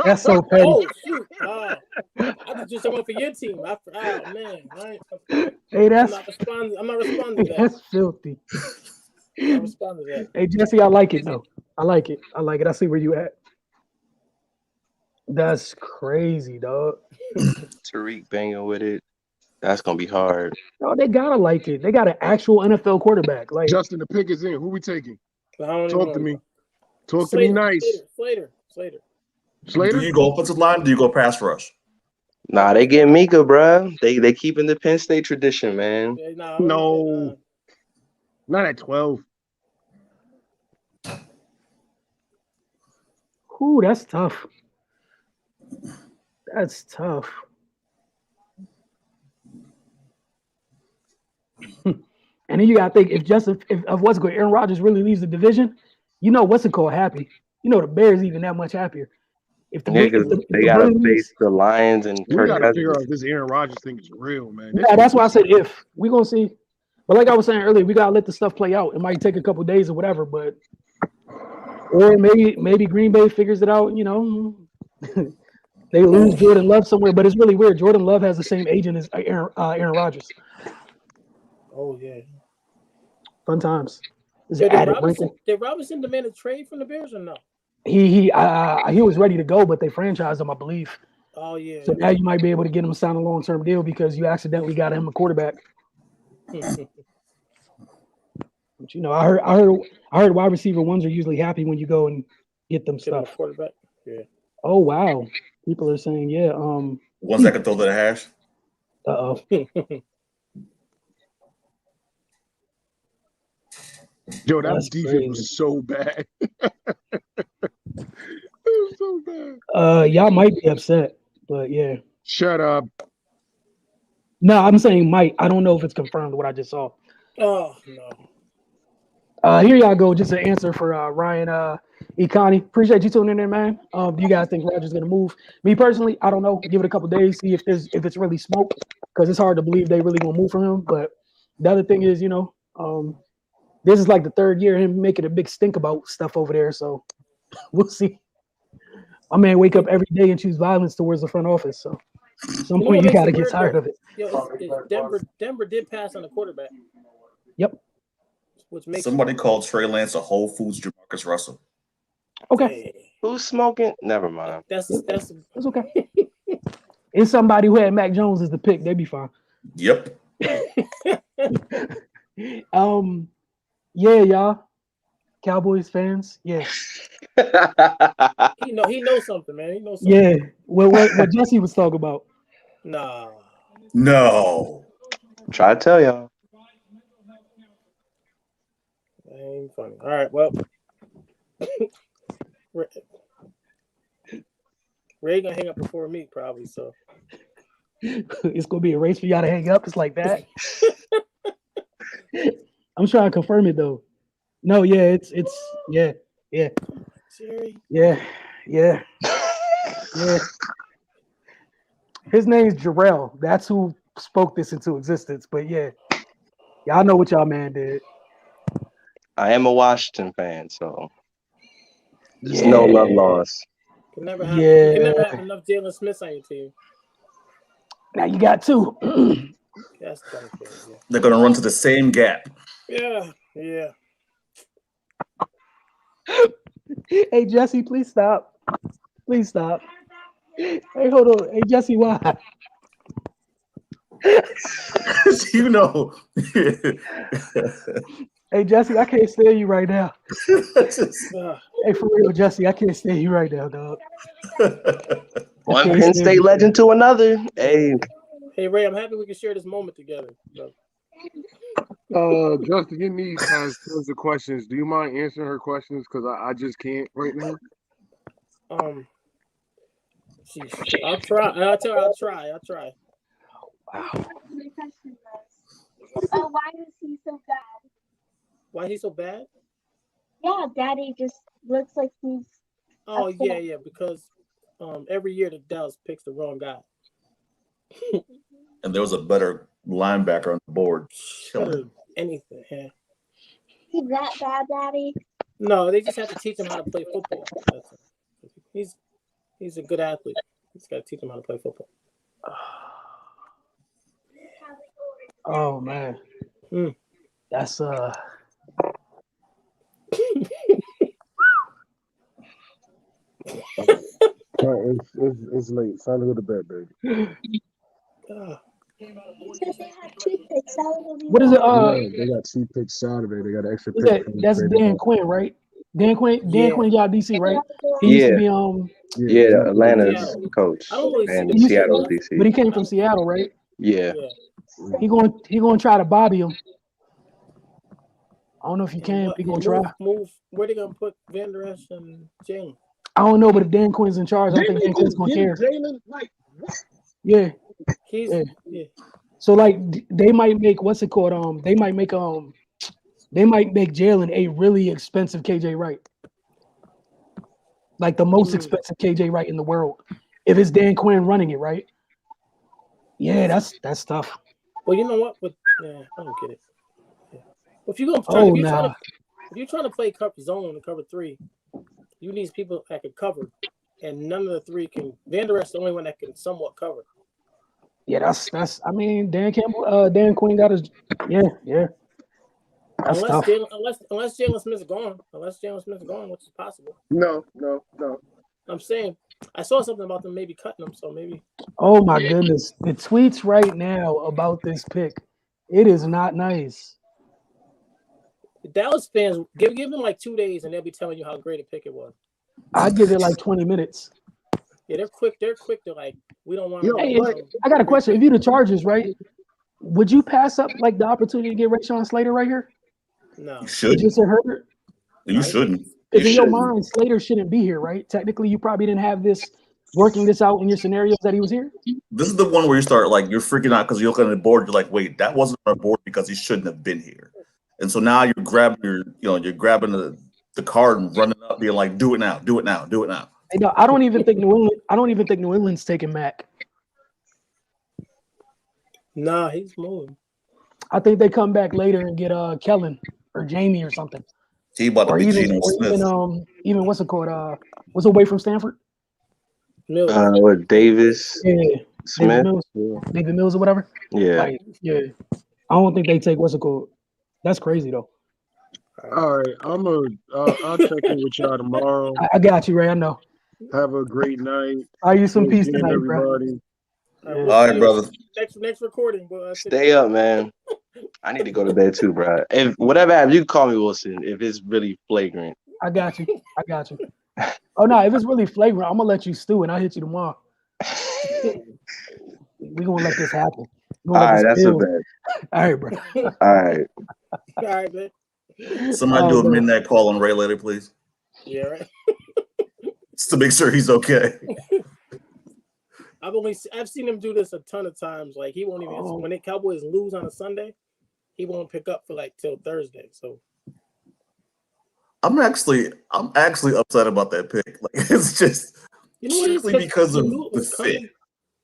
that's so petty. oh shoot! I just do something for your team. Man, Hey, I'm that's not responding to that. that's filthy. I'm not responding to that. Hey Jesse, I like it though. I like it. I see where you at. That's crazy, dog. Tariq banging with it. That's gonna be hard. No, they gotta like it. They got an actual NFL quarterback. Like Justin, the pick is in. Who we taking? I don't Talk even to know. me. Talk to me nice. Slater. Slater? Do you go offensive line? Do you go pass rush? Nah, they get Mika, bruh. They keeping the Penn State tradition, man. Yeah, No. Not at 12. Ooh, that's tough. That's tough. And then you gotta think if what's going, Aaron Rodgers really leaves the division, you know what's it called happy. You know the Bears even that much happier. If the, Yeah, if because the, if they the gotta Braves- face the Lions and We Kirk got to figure Cousins. out if this Aaron Rodgers thing is real, man. Yeah, that's why I said if. We're gonna see. But like I was saying earlier, we gotta let the stuff play out. It might take a couple days or whatever, but or maybe Green Bay figures it out, you know. They lose Jordan Love somewhere, but it's really weird. Jordan Love has the same agent as Aaron Rodgers. Oh yeah. Fun times. It's Yo, an added wrinkle. did Robinson demand a trade from the Bears or no? He was ready to go, but they franchised him, I believe. Oh yeah. So now you might be able to get him to sign a long-term deal because you accidentally got him a quarterback. But you know, I heard wide receiver ones are usually happy when you go and get them Get him a stuff. quarterback. Yeah. Oh wow, people are saying yeah. Ones that can throw to the hash. Uh-oh. Yo, that That's defense crazy. was so bad. It was so bad. Y'all might be upset, but yeah. Shut up. No, I'm saying might. I don't know if it's confirmed what I just saw. Oh no. Here y'all go. Just an answer for Ryan Ikani. Appreciate you tuning in, man. Do you guys think Rodgers gonna move? Me personally, I don't know. Give it a couple days, see if it's really smoke, because it's hard to believe they really gonna move from him. But the other thing is, you know, this is like the third year him making a big stink about stuff over there. So we'll see. My man wake up every day and choose violence towards the front office. So at some point you gotta get tired of it. Yo, Denver did pass on the quarterback. Yep. Which makes Somebody called Trey Lance a Whole Foods Jamarcus Russell. Okay. Who's smoking? Never mind. That's It's okay. It's somebody who had Mac Jones as the pick. They'd be fine. Yep. Yeah, y'all. Cowboys fans. Yeah. he knows something, man. He knows something. Yeah. What Jesse was talking about. Nah. No. Try to tell y'all. That ain't funny. All right, well. Ray gonna hang up before me, probably. So It's gonna be a race for y'all to hang up. It's like that. I'm trying to confirm it though. No, yeah, it's yeah. Siri. Yeah. His name's Jarrell. That's who spoke this into existence. But yeah, y'all know what y'all man did. I am a Washington fan, so there's no love lost. You can never have enough Jalen Smiths on your team. Now you got two. That's dumb. Yeah. They're gonna run to the same gap. Yeah. Hey Jesse, please stop. Please stop. Hey, hold on. Hey Jesse, why? You know. Hey Jesse, I can't stand you right now. Hey, for real, Jesse, I can't stand you right now, dog. One Penn State legend to another. Hey, Hey Ray, I'm happy we can share this moment together. So, Justin, give me has tons of questions. Do you mind answering her questions? Because I just can't right now. sheesh. I'll try. I'll tell her I'll try. Wow. Oh, why is he so bad? Why is he so bad? Yeah, Daddy just looks like he's. Oh upset. yeah, because every year the Dallas picks the wrong guy. And there was a better linebacker on the board. Better anything. Yeah. He's that bad, Daddy. No, they just have to teach him how to play football. That's it. He's a good athlete. He's got to teach him how to play football. Oh man. Mm. That's It's late. It's time to go to bed, baby. So they had toothpicks. That was only what is it? They got 2 picks Saturday. They got an extra Is pick. that's Dan Quinn, right? Dan Quinn y'all DC, right? He used to be Yeah, Atlanta's Seattle. coach I don't really see and the Seattle, picture. DC. but he came from Seattle, right? Yeah. He going to try to Bobby him. I don't know if he can. But he going to try. Move. Where they gonna put Van Der Esch and Jalen? I don't know, but if Dan Quinn's in charge, I don't think Dan Quinn's going to care. Jalen, like, what? Yeah. Yeah. So like they might make what's it called? They might make Jalen a really expensive KJ Wright. Like the most expensive KJ Wright in the world. If it's Dan Quinn running it, right? Yeah, that's tough. Well, you know what? I don't get it. Yeah. If you're trying to play cover zone and cover 3, you need people that can cover, and none of the 3 can. Van Der Esch is the only one that can somewhat cover. Yeah, that's. I mean, Dan Quinn got his. Yeah. That's tough. Unless Jalen Smith's gone, which is possible. No. I'm saying I saw something about them maybe cutting them, so maybe. Oh my goodness, the tweets right now about this pick, it is not nice. The Dallas fans give them like 2 days, and they'll be telling you how great a pick it was. I give it like 20 minutes. Yeah, they're quick. They're like, we don't want. Hey, I got a question. If you're the Chargers, right, would you pass up like the opportunity to get Rashawn Slater right here? No. You shouldn't. Just Herbert? You shouldn't. Because in your mind, Slater shouldn't be here, right? Technically, you probably didn't have working this out in your scenarios that he was here. This is the one where you start like you're freaking out because you look at the board. You're like, wait, that wasn't on our board because he shouldn't have been here. And so now you're grabbing the card and running up, being like, do it now. Hey, no, I don't even think New England's taking Mac. Nah, he's moving. I think they come back later and get Kellen or Jamie or something. He about to be Geno Smith. Even what's it called? What's away from Stanford? With Davis. Yeah, Smith. David Mills or whatever. Yeah. I don't think they take what's it called. That's crazy though. All right, I'll check in with y'all tomorrow. I got you, Ray. I know. Have a great night. I use some peace tonight, everybody. Bro. All right, brother. Next recording. Stay up, man. I need to go to bed too, bro. If whatever happens, you can call me Wilson if it's really flagrant. I got you. Oh no, if it's really flagrant, I'm gonna let you stew and I'll hit you tomorrow. We're gonna let this happen. All right, that's a bet. All right, bro. All right, man. Somebody do a midnight call on Ray later, please. Yeah, right. Just to make sure he's okay. I've seen him do this a ton of times. Like he won't even when the Cowboys lose on a Sunday, he won't pick up for like till Thursday. So I'm actually upset about that pick. Like it's just strictly because of the fit.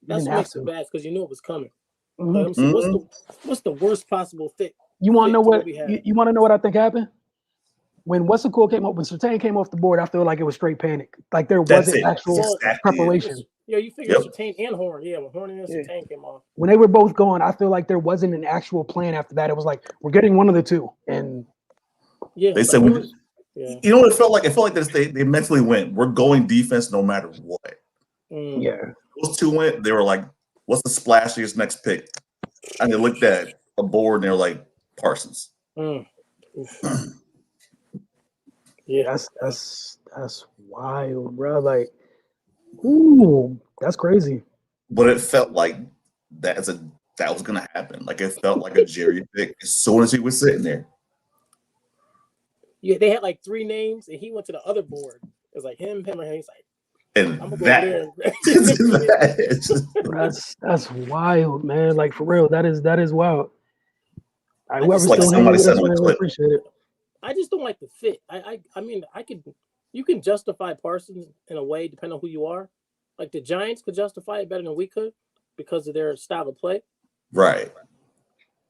That's what makes it bad because you knew it was coming. Mm-hmm. What's the worst possible fit? You want to know what? You want to know what I think happened? When Surtain came off the board, I feel like it was straight panic. Like there wasn't actual preparation. Yeah, you figured Surtain and Horn. Yeah, when Horn and Surtain came off. When they were both gone, I feel like there wasn't an actual plan after that. It was like we're getting one of the two, and they said you know what it felt like? It felt like they mentally went, we're going defense no matter what. Yeah, those two went. They were like, what's the splashiest next pick? And they looked at a board and they were like, Parsons. Yeah, that's wild, bro. Like, ooh, that's crazy. But it felt like that was gonna happen. Like it felt like a Jerry pick as soon as he was sitting there. Yeah, they had like 3 names, and he went to the other board. It was like him, or him. He's like, And I'm gonna go over there. That's wild, man. Like for real, that is wild. Whoever's like still hanging somebody with said us, on the man, we clip. appreciate it. I just don't like the fit. I mean, you can justify Parsons in a way, depending on who you are. Like the Giants could justify it better than we could because of their style of play. Right.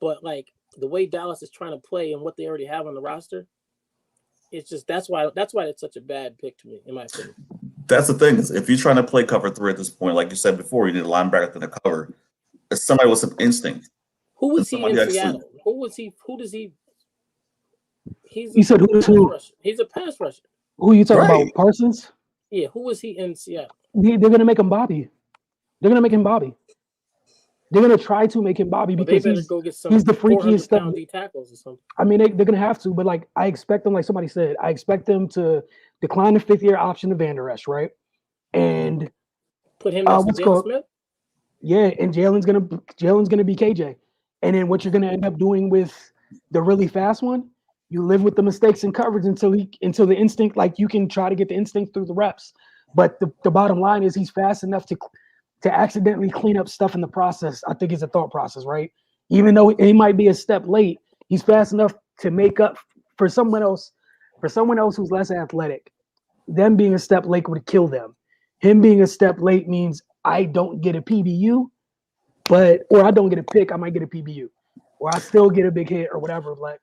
But like the way Dallas is trying to play and what they already have on the roster, it's just that's why it's such a bad pick to me, in my opinion. That's the thing is if you're trying to play cover 3 at this point, like you said before, you need a linebacker to the cover. It's somebody with some instinct. Who was he in Seattle? Who was he? Who does he? You said who? He's a pass rusher. Who you talking about? Parsons? Yeah. Who was he in Seattle? They're gonna make him Bobby. They're gonna make him Bobby. They're gonna try to make him Bobby because he's the freakiest stuff. D tackles or something. I mean, they're gonna have to, but like I expect them, like somebody said, I expect them to decline the 5th-year option to Van Der Esch, right? And put him next to Jalen Smith. Yeah, and Jalen's gonna be KJ. And then what you're gonna end up doing with the really fast one, you live with the mistakes in coverage until the instinct, like you can try to get the instinct through the reps. But the bottom line is he's fast enough to accidentally clean up stuff in the process. I think it's a thought process, right? Even though he might be a step late, he's fast enough to make up for someone else who's less athletic. Them being a step late would kill them. Him being a step late means I don't get a PBU, or I don't get a pick, I might get a PBU, or I still get a big hit or whatever. Like,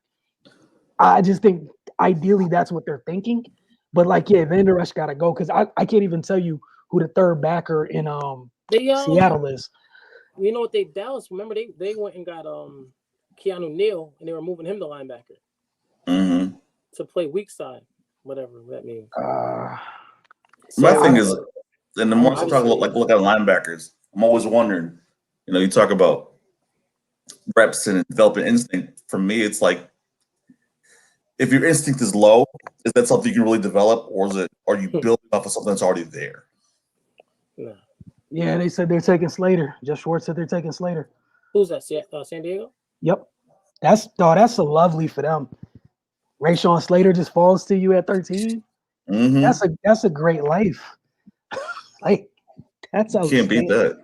I just think ideally that's what they're thinking. But like, yeah, Van Der Esch gotta go because I can't even tell you who the third backer in Seattle is. You know what Dallas, remember they went and got Keanu Neal and they were moving him to linebacker to play weak side, whatever that means. My thing is, and the more I talk look at linebackers, I'm always wondering, you talk about reps and developing instinct. For me, it's like if your instinct is low, is that something you can really develop, or are you building off of something that's already there? No. Yeah, they said they're taking Slater. Jeff Schwartz said they're taking Slater. Who's that? San Diego? Yep. That's a lovely for them. Rashawn Slater just falls to you at 13. That's a great life. Like that's you can't beat that.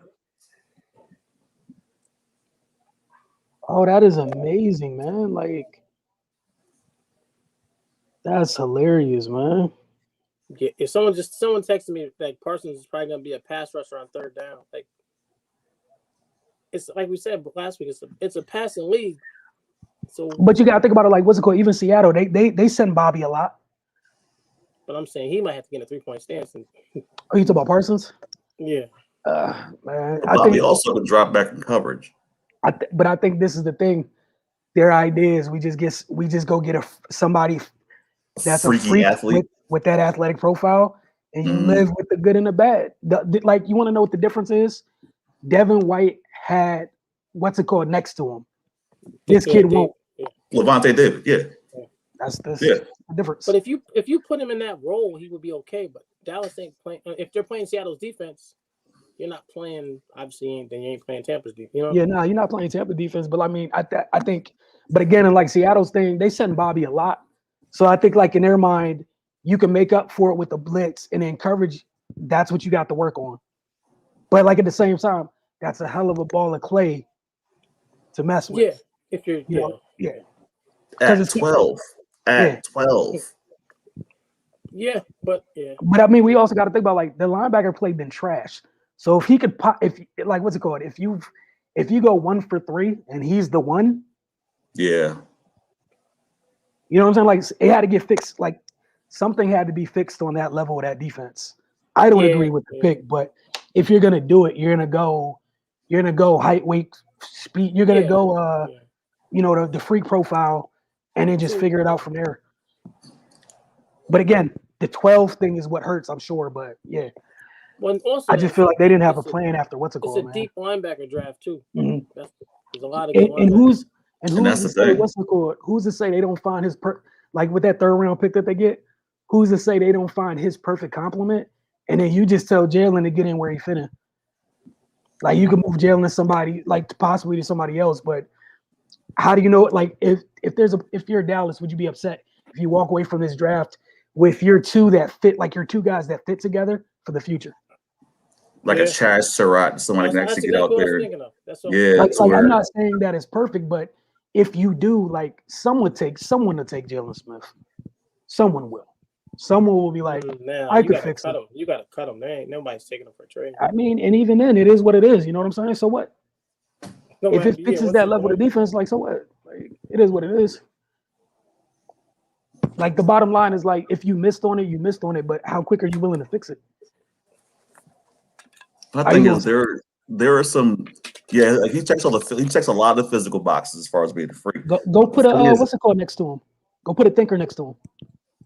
Oh, that is amazing, man. Like that's hilarious, man. Yeah, if someone texted me like Parsons is probably gonna be a pass rusher on 3rd down, like it's like we said last week, it's a passing league. So, but you gotta think about it like what's it called? Even Seattle, they send Bobby a lot. But I'm saying he might have to get a 3-point stance. Oh, you talking about Parsons? Yeah. Man, Bobby also could drop back in coverage. But I think this is the thing. Their idea is we just go get somebody that's freaky a freak athlete with that athletic profile, and you live with the good and the bad. Like you want to know what the difference is? Devin White had what's it called next to him. This kid won't. Levante David, yeah. That's the difference. But if you put him in that role, he would be okay. But Dallas ain't playing. If they're playing Seattle's defense, you're not playing. Obviously, then you ain't playing Tampa's defense. You know? Yeah, no, you're not playing Tampa defense. But I mean, I think. But again, in like Seattle's thing, they send Bobby a lot. So I think like in their mind, you can make up for it with the blitz and then coverage. That's what you got to work on. But like at the same time, that's a hell of a ball of clay to mess with. Yeah, if you're yeah. At 12. At 12. Yeah, but yeah. But I mean, we also got to think about like the linebacker play been trash. So if he could pop, if like what's it called? If you go 1 for 3 and he's the one, yeah. You know what I'm saying? Like it had to get fixed. Like something had to be fixed on that level of that defense. I don't agree with the pick, but if you're gonna do it, you're gonna go height, weight, speed. You're gonna go, the freak profile, and then just figure it out from there. But again, the 12 thing is what hurts, I'm sure. But yeah, I just feel like they didn't have a plan after what's it called. It's a deep linebacker draft too. Mm-hmm. There's a lot of good and who's that's to the say thing. what's it called? Who's to say they don't find his like with that 3rd round pick that they get? Who's to say they don't find his perfect complement? And then you just tell Jalen to get in where he fit in. Like you can move Jalen to somebody, like possibly to somebody else, but how do you know? Like if you're Dallas, would you be upset if you walk away from this draft with your two that fit, like your two guys that fit together for the future? Like a Chaz Surratt, someone that can That's actually get exactly out what I was there. thinking of. That's what Yeah, Like to where I'm not saying that it's perfect, but if you do, like someone to take Jalen Smith. Someone will. Someone will be like, now I you could gotta fix cut him. him. You gotta cut him. There ain't nobody's taking him for a trade. I mean, and even then, it is what it is. You know what I'm saying? So what? No If matter, it fixes what's that the level of point? defense, like so what? Like it is what it is. Like the bottom line is like if you missed on it, you missed on it. But how quick are you willing to fix it? my Are thing you is there are some like he checks a lot of the physical boxes as far as being free. go put The thing a is, what's it called next to him? Go put a thinker next to him.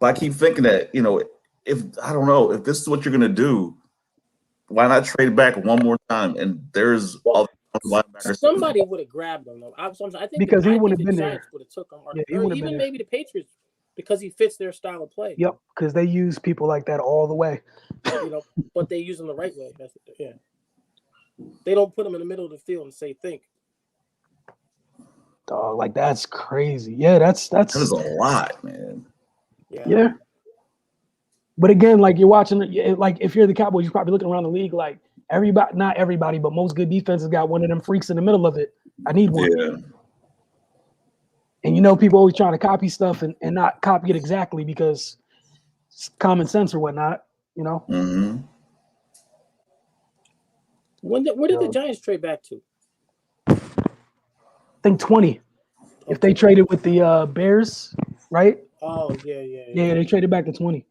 but I keep thinking that, if I don't know, if this is what you're gonna do, why not trade back one more time? And there's other linebackers. Somebody would have grabbed him though. I think Because he I wouldn't think have the been Giants there. would have took him, Yeah, he or wouldn't have been even there. maybe the Patriots because he fits their style of play. Yep, because they use people like that all the way. But they use them the right way. They don't put them in the middle of the field and say think. Dog, like that's crazy. Yeah, that's That is a lot, man. yeah. But again, like you're watching, like if you're the Cowboys, you're probably looking around the league like everybody, not everybody, but most good defenses got one of them freaks in the middle of it. I need one. Yeah. And people always trying to copy stuff and not copy it exactly because it's common sense or whatnot, Mm-hmm. Where did the Giants trade back to? I think 20. If they traded with the Bears, right? Oh yeah. Yeah, they traded back to 20.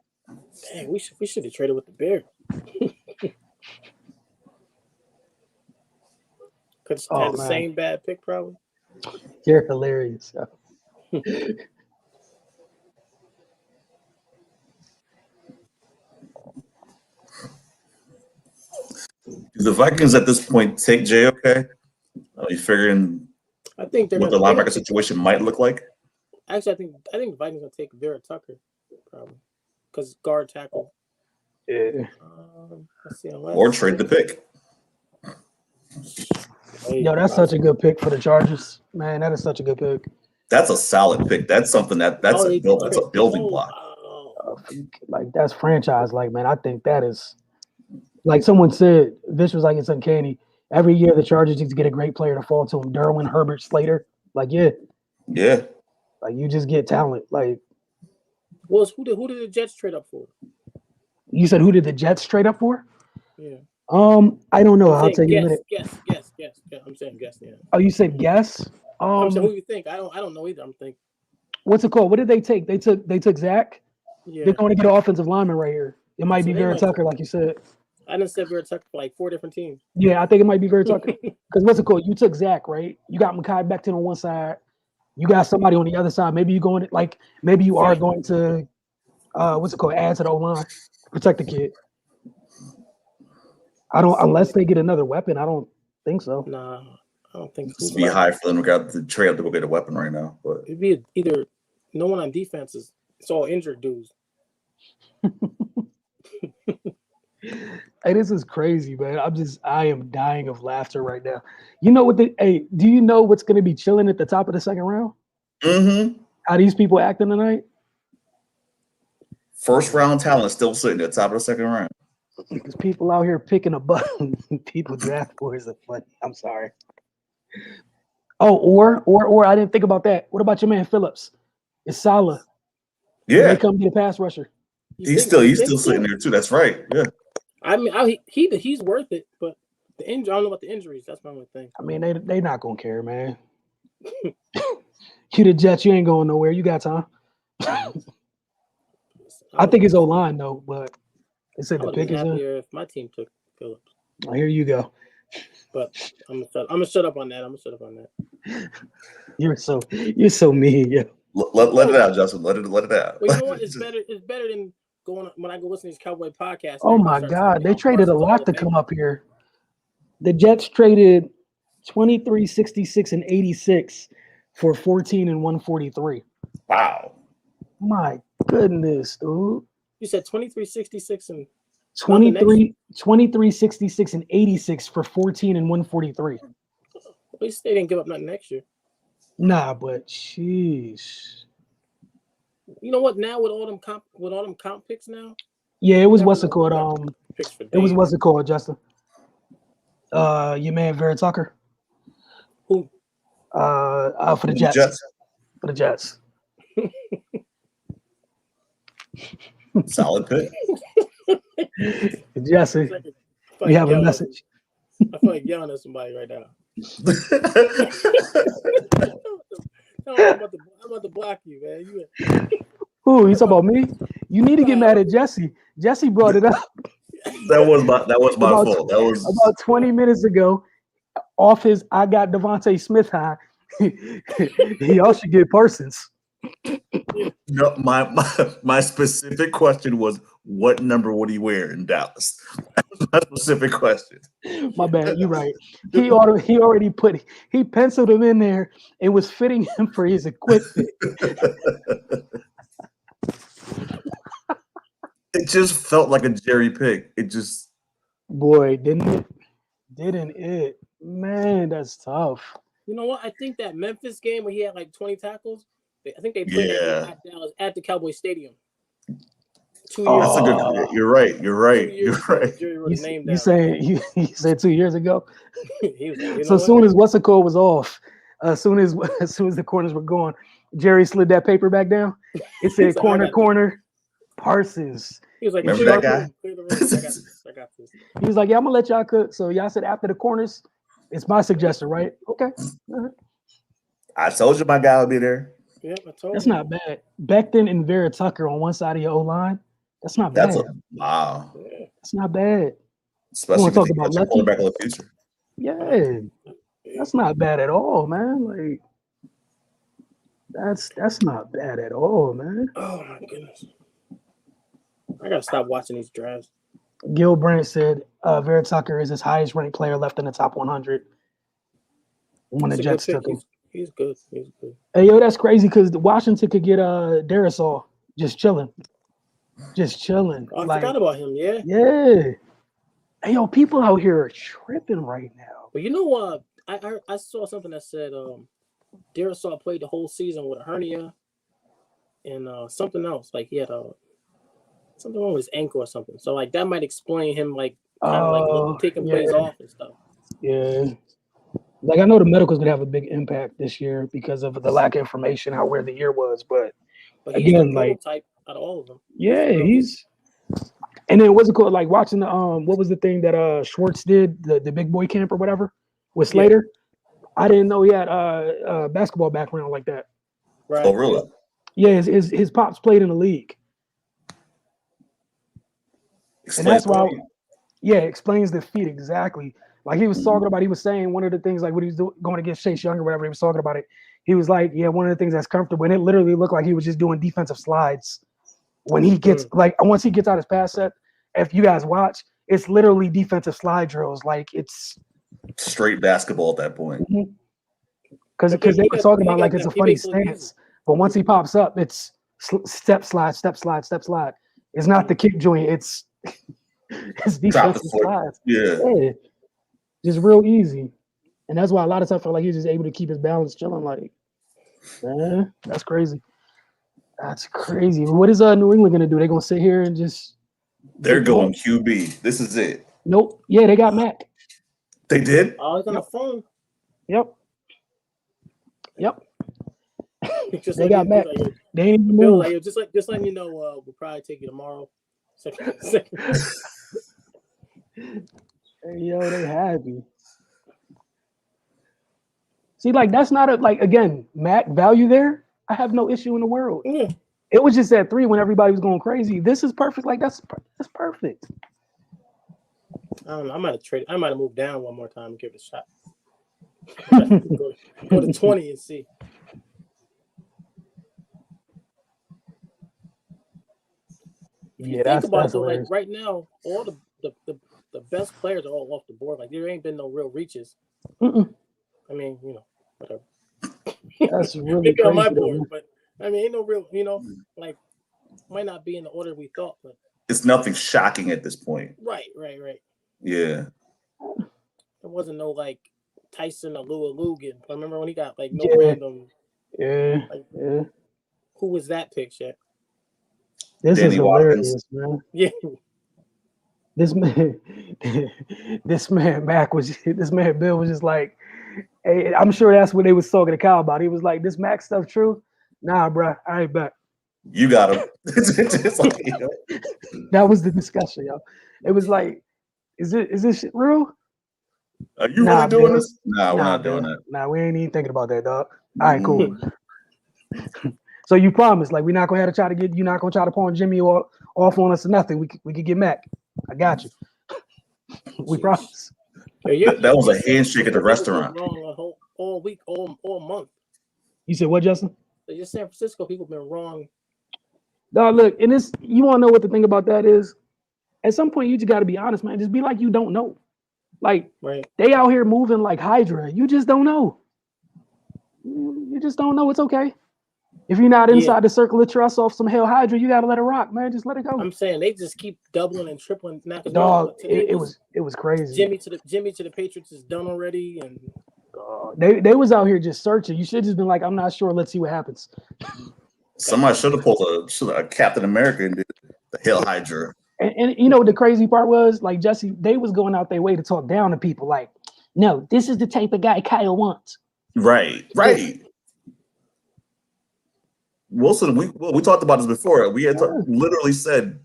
Dang, we should have traded with the Bears. Could have had the same bad pick probably. You're hilarious. Do the Vikings at this point take JOK? Are you figuring I think they're what the linebacker situation might look like? Actually, I think the Vikings gonna take Vera Tucker, probably, because guard tackle. Yeah. Let's see. Or trade the pick. Yo, that's such a good pick for the Chargers, man. That is such a good pick. That's a solid pick. That's something that's a building block. Like that's franchise. Like, man, I think that is. Like someone said, this was like it's uncanny. Every year the Chargers just get a great player to fall to them. Derwin, Herbert, Slater. Like, yeah. Like you just get talent. Like, who did the Jets trade up for? You said who did the Jets trade up for? Yeah. I don't know. I'll tell you in a minute. Guess. I'm saying guess. Yeah. Oh, you said guess? I'm saying who you think? I don't know either. I'm thinking. What's it called? What did they take? They took Zach. Yeah. They're going to get an offensive lineman right here. It might be Vera Tucker, like you said. I done said Vera Tucker for like 4 different teams. Yeah, I think it might be Vera Tucker. Because what's it called? You took Zach, right? You got Mekhi Becton on one side. You got somebody on the other side. Maybe you going maybe you are going to what's it called? Add to the O-line. Protect the kid. Unless they get another weapon, I don't think so. Nah, I don't think so. It'd be high for them to trade up to go get a weapon right now. But it'd be either no one on defense it's all injured dudes. Hey, this is crazy, man. I am dying of laughter right now. You know what? Do you know what's going to be chilling at the top of the second round? Mm-hmm. How these people acting tonight? First round talent still sitting at the top of the second round. Because people out here picking a button, people draft boards are funny. I'm sorry. Oh, or I didn't think about that. What about your man Phillips? It's Salah. Yeah, they come get a pass rusher. He's still sitting there too. That's right. Yeah. I mean, he's worth it, but the injury. I don't know about the injuries. That's my only thing. I mean, they not gonna care, man. You the Jets, you ain't going nowhere. You got time. I think it's O-line though, but they said the pick is in. If my team took Phillips. Oh, here you go. But I'm gonna shut up on that. You're so mean, yeah. Let it out, Justin. Let it out. Well, you know what? It's better than going when I go listen to these Cowboy podcasts. Oh my God, they traded a lot to come up here. The Jets traded 23, 66, and 86 for 14 and 143. Wow. My goodness, dude. You said 23, 66, and 23, 66, and 86 for 14 and 143. At least they didn't give up nothing next year. Nah, but jeez. You know what? Now with all them comp picks now. Yeah, it was Never what's it know. called? Picks for It was days. what's it called, Justin? Your man Vera Tucker. Who? For the Jets. For the Jets. Solid pick. Jesse, we have a message. I feel like yelling at somebody right now. I'm about to block you, man. Who you talking about me? You need to get mad at Jesse. Jesse brought it up. That was my fault. That was about 20 minutes ago. Off his I got Devontae Smith high. He also get Parsons. no. My specific question was, what number would he wear in Dallas? That was my specific question. My bad. You're right. He already penciled him in there. It was fitting him for his equipment. It just felt like a Jerry pick. It just, boy, didn't it? Man, that's tough. You know what? I think that Memphis game where he had like 20 tackles, I think they played that at Dallas at the Cowboy Stadium. 2 years that's ago. a good. You're right. You said 2 years ago. He was like, so as soon as what's the call was off, as soon as the corners were gone, Jerry slid that paper back down. It said corner. Parsons. He was like, remember that guy? I got this. He was like, yeah, I'm gonna let y'all cook. So y'all said after the corners, it's my suggestion, right? Okay. I told you my guy would be there. Yeah, I told that's you. not bad. Becton and Vera Tucker on one side of your O-line. That's not bad. Wow. That's not bad. Especially if you got your cornerback of the future. Yeah. That's not bad at all, man. Like that's not bad at all, man. Oh my goodness. I gotta stop watching these drafts. Gil Brandt said Vera Tucker is his highest ranked player left in the top 100. When the Jets took him. He's good. He's good. Hey, yo, that's crazy because Washington could get Darisaw just chilling. I forgot about him. Yeah. Yeah. Hey, yo, people out here are tripping right now. But you know what? I saw something that said Darisaw played the whole season with a hernia and something else. Like he had something wrong with his ankle or something. So like that might explain him like kind of like taking plays off and stuff. Yeah. Like I know the medical's gonna have a big impact this year because of the lack of information out where the year was, but he's again, the prototype out of all of them. Yeah, he's. And then what's it called? Like watching the what was the thing that Schwartz did, the big boy camp or whatever with Slater? Yeah. I didn't know he had a basketball background like that. Right. Oh, really? Yeah, his pops played in the league. And that's why, explains the feat exactly. Like he was talking about, he was saying one of the things, like when he was going against Chase Young or whatever, he was talking about it. He was like, yeah, one of the things that's comfortable. And it literally looked like he was just doing defensive slides. When he gets, once he gets out his pass set, if you guys watch, it's literally defensive slide drills. Like it's straight basketball at that point. Because they were talking about like it's a funny stance. But once he pops up, it's step slide. It's not the kick joint. It's defensive slides. Yeah. Just real easy. And that's why a lot of times I feel like he's just able to keep his balance chilling. Like, man, that's crazy. That's crazy. What is New England gonna do? They're gonna sit here and just they're going QB. This is it. Nope. Yeah, they got Mac. They did? Oh, it's on the phone. Yep. Just they got Mac. Like, they ain't even move. Like, just letting you know, we'll probably take you tomorrow. Hey, yo, they happy. See, like that's not again, Mac value there. I have no issue in the world. Yeah. It was just at 3 when everybody was going crazy. This is perfect. Like that's perfect. I don't know. I might have moved down one more time and give it a shot. go to 20 and see. Yeah, think about it, like right now, all the best players are all off the board. Like there ain't been no real reaches. I mean, whatever. That's really crazy on my board, but I mean, ain't no real, like might not be in the order we thought, but it's nothing shocking at this point. Right. Yeah. There wasn't no like Tyson or Lugan. I remember when he got like no Yeah. random. Yeah. Like, Yeah. who was that pick, Shaq? This Danny is hilarious, man. Yeah. This man, this man Bill was just like, hey, I'm sure that's what they was talking to Kyle about. He was like, this Mac stuff true? Nah, bro, I ain't bet. You got him. It's like, That was the discussion, yo. It was like, is this shit real? are you really doing Bill. this? Nah, we're not Bill. doing that. Nah, we ain't even thinking about that, dog. All right, cool. So you promise, like, we're not gonna have to try to get, you're not gonna try to pawn Jimmy off on us or nothing. We could get Mac. I got you. We promise. That was a handshake at the restaurant. Wrong all week, all month. You said what, Justin? Just San Francisco people been wrong. No, look, and this, you want to know what the thing about that is? At some point, you just got to be honest, man. Just be like you don't know. Like, right. They out here moving like Hydra. You just don't know. You just don't know. It's okay. If you're not inside the circle of trust off some hell Hydra, you got to let it rock, man. Just let it go. I'm saying they just keep doubling and tripling. Dog, it was crazy. Jimmy to the Patriots is done already, and they was out here just searching. You should just been like, I'm not sure. Let's see what happens. Somebody should have pulled a Captain America and did the Hail Hydra. And you know what the crazy part was? Like, Jesse, they was going out their way to talk down to people. Like, no, this is the type of guy Kyle wants. Right. Wilson, we talked about this before. We had literally said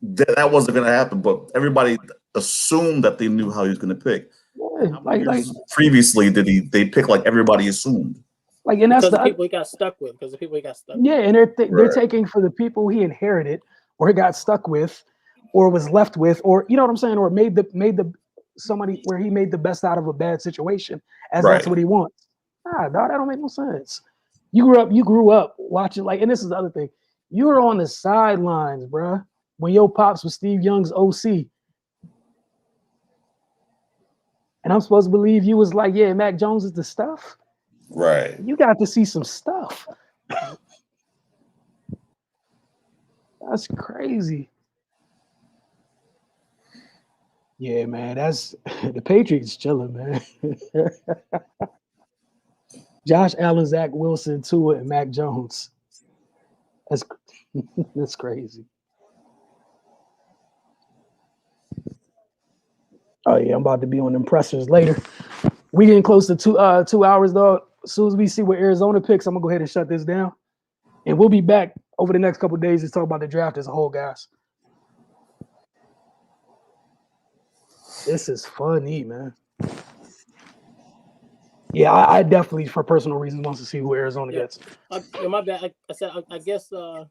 that wasn't going to happen, but everybody assumed that they knew how he was going to pick. Yeah, like previously, they pick like everybody assumed. Like, and that's the people he got stuck with. Because the people he got stuck. Yeah, and they're taking for the people he inherited, or he got stuck with, or was left with, or you know what I'm saying, or made the somebody where he made the best out of a bad situation, as that's what he wants. Nah, dog, that don't make no sense. You grew up watching, like, and this is the other thing. You were on the sidelines, bruh, when your pops was Steve Young's OC. And I'm supposed to believe you was like, yeah, Mac Jones is the stuff. Right. You got to see some stuff. That's crazy. Yeah, man, that's the Patriots chilling, man. Josh Allen, Zach Wilson, Tua, and Mac Jones. That's crazy. Oh yeah, I'm about to be on them pressers later. We getting close to 2 hours though. As soon as we see what Arizona picks, I'm gonna go ahead and shut this down, and we'll be back over the next couple of days to talk about the draft as a whole, guys. This is funny, man. Yeah, I definitely, for personal reasons, wants to see who Arizona gets. My bad. I said I guess the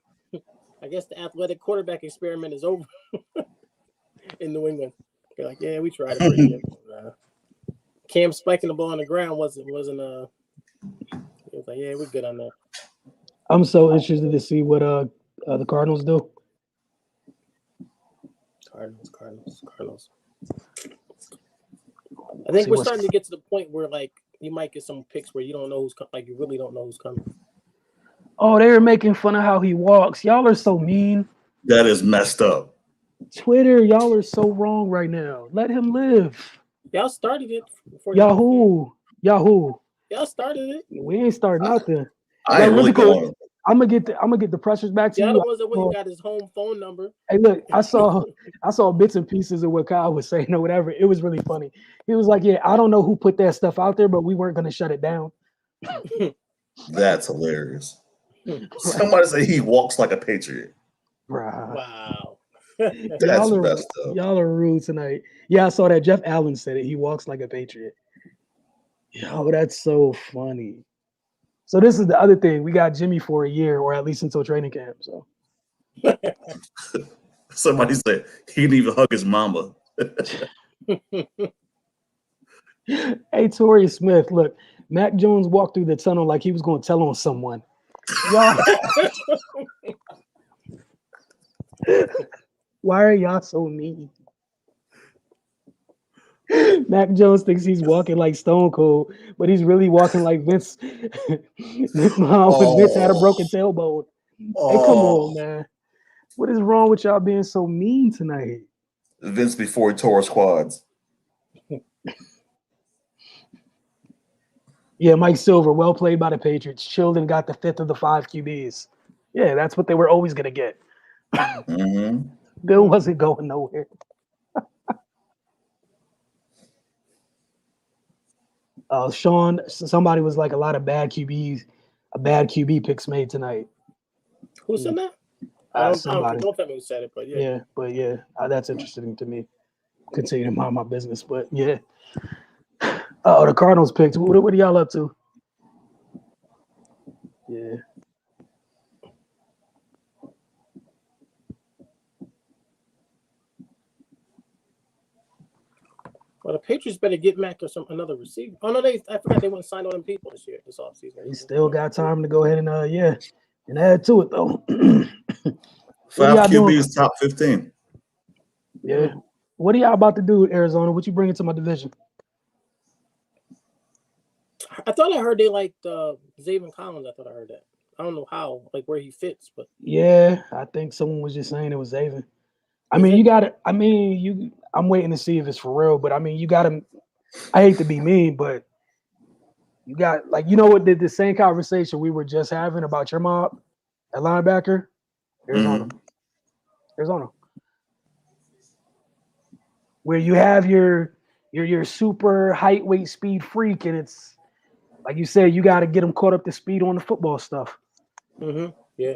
athletic quarterback experiment is over in New England. They're like, yeah, we tried it. Cam spiking the ball on the ground wasn't. It was like, yeah, we're good on that. I'm so interested to see what the Cardinals do. Cardinals. I think we're starting to get to the point where like you might get some picks where you don't know who's like you really don't know who's coming. Oh, they were making fun of how he walks. Y'all are so mean. That is messed up. Twitter, y'all are so wrong right now. Let him live. Y'all started it. Yahoo. Y'all started it. We ain't starting nothing. I ain't really going. I'm gonna get the pressures back to you. The ones that went and got his home phone number. Hey, look, I saw bits and pieces of what Kyle was saying or whatever. It was really funny. He was like, "Yeah, I don't know who put that stuff out there, but we weren't gonna shut it down." That's hilarious. Somebody say he walks like a patriot. Bruh. Wow. That's messed up. Y'all are rude tonight. Yeah, I saw that. Jeff Allen said it. He walks like a patriot. Yo, that's so funny. So this is the other thing. We got Jimmy for a year, or at least until training camp. So somebody said he didn't even hug his mama. Hey, Torrey Smith, look, Mac Jones walked through the tunnel like he was going to tell on someone. Y'all, why are y'all so mean? Mac Jones thinks he's walking like Stone Cold, but he's really walking like Vince. Vince had a broken tailbone. Hey, come on, man. What is wrong with y'all being so mean tonight? Vince before he tore his quads. Yeah, Mike Silver, well played by the Patriots. Children got the 5th of the 5 QBs. Yeah, that's what they were always going to get. Mm-hmm. Bill wasn't going nowhere. Sean, somebody was like a lot of bad QB picks made tonight. Who said that? I don't Somebody. know who said it, but yeah. Yeah, that's interesting to me. Continue to mind my business, but yeah. Oh, the Cardinals picked. What are y'all up to? Yeah. Well, the Patriots better get Mac or another receiver. Oh no, I forgot they wouldn't sign all them people this offseason. They still got time to go ahead and and add to it though. 5 QBs top 15. Yeah. What are y'all about to do, Arizona? What you bringing to my division? I thought I heard they liked Zayvon Collins. I thought I heard that. I don't know how, like where he fits, but yeah, I think someone was just saying it was Zayvon. I mean, you got to. I mean, I'm waiting to see if it's for real, but I mean, you got to. I hate to be mean, but you got like what the same conversation we were just having about your mob at linebacker, Arizona, Arizona, where you have your super height, weight, speed freak, and it's like you said, you got to get them caught up to speed on the football stuff. Yeah.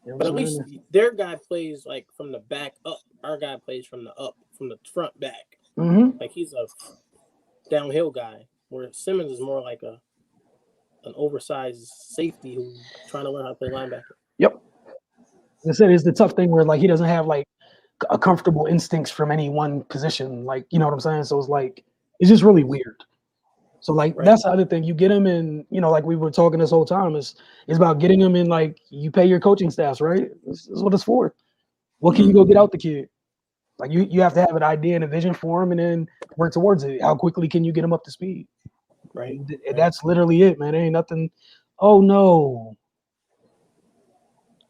But at least their guy plays like from the back up. Our guy plays from the front back. Like he's a downhill guy, where Simmons is more like an oversized safety who's trying to learn how to play linebacker. Yep. Like I said, it's the tough thing where like he doesn't have like a comfortable instincts from any one position. Like, you know what I'm saying? So it's like it's just really weird. So like that's the other thing. You get him in, like we were talking this whole time, is about getting him in. Like you pay your coaching staffs, right? This is what it's for. What can you go get out the kid? Like you have to have an idea and a vision for him, and then work towards it. How quickly can you get him up to speed? Right. And that's literally it, man. There ain't nothing. Oh no,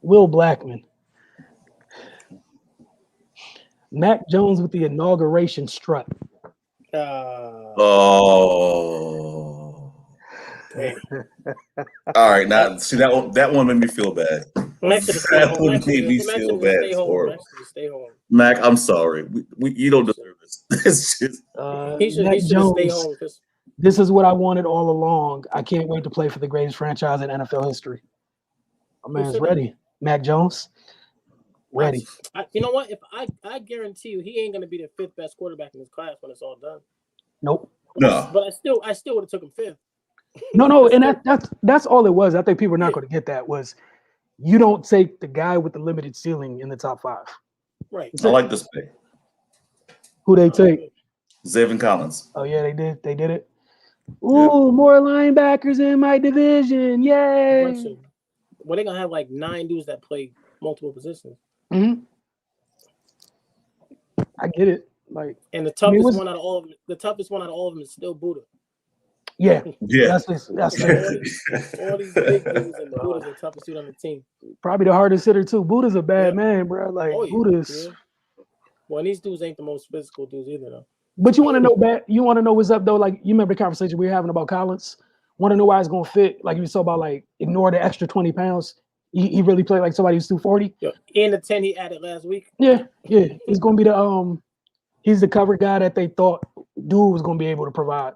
Will Blackman, Mac Jones with the inauguration strut. All right, now see that one made me feel bad. That one made me feel bad. It's horrible. Mac, I'm sorry. You don't deserve this. It's just he should stay home. This is what I wanted all along. I can't wait to play for the greatest franchise in NFL history. My man's ready. Mac Jones, ready. You know what? If I guarantee you, he ain't gonna be the 5th best quarterback in his class when it's all done. Nope. No. But I still would have took him 5th. No, and that's all it was. I think people are not going to get that. Was you don't take the guy with the limited ceiling in the top 5. Right. I like this pick. Who they take? Zayvon Collins. Oh yeah, they did. They did it. Ooh, more linebackers in my division. Yay. Well, they're gonna have like 9 dudes that play multiple positions. I get it. Like, and the toughest one out of all of them, is still Buddha. Yeah. That's all these big dudes, and Buddha's the toughest dude on the team. Probably the hardest hitter too. Buddha's a bad man, bro. Like Buddha's. Yeah. Well, and these dudes ain't the most physical dudes either, though. But you want to know You want to know what's up though? Like you remember the conversation we were having about Collins? Want to know why it's gonna fit? Like you saw about like ignore the extra 20 pounds. He really played like somebody who's 240. And the 10 he added last week. Yeah. He's gonna be the he's the cover guy that they thought dude was gonna be able to provide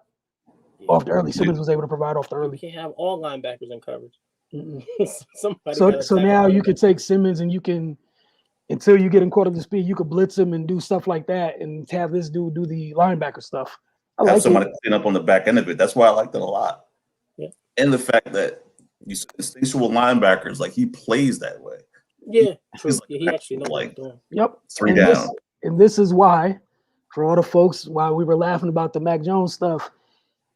off the early. Simmons was able to provide off the early. You can't have all linebackers in coverage. So now you could take Simmons and you can, until you get him caught up to speed, you could blitz him and do stuff like that and have this dude do the linebacker stuff. Have somebody clean up on the back end of it. That's why I liked it a lot. Yeah. And the fact that you instinctual linebackers, like he plays that way. Yeah, true. Like, he actually knows what he's doing. Yep. 3 down. And this is why, for all the folks, while we were laughing about the Mac Jones stuff,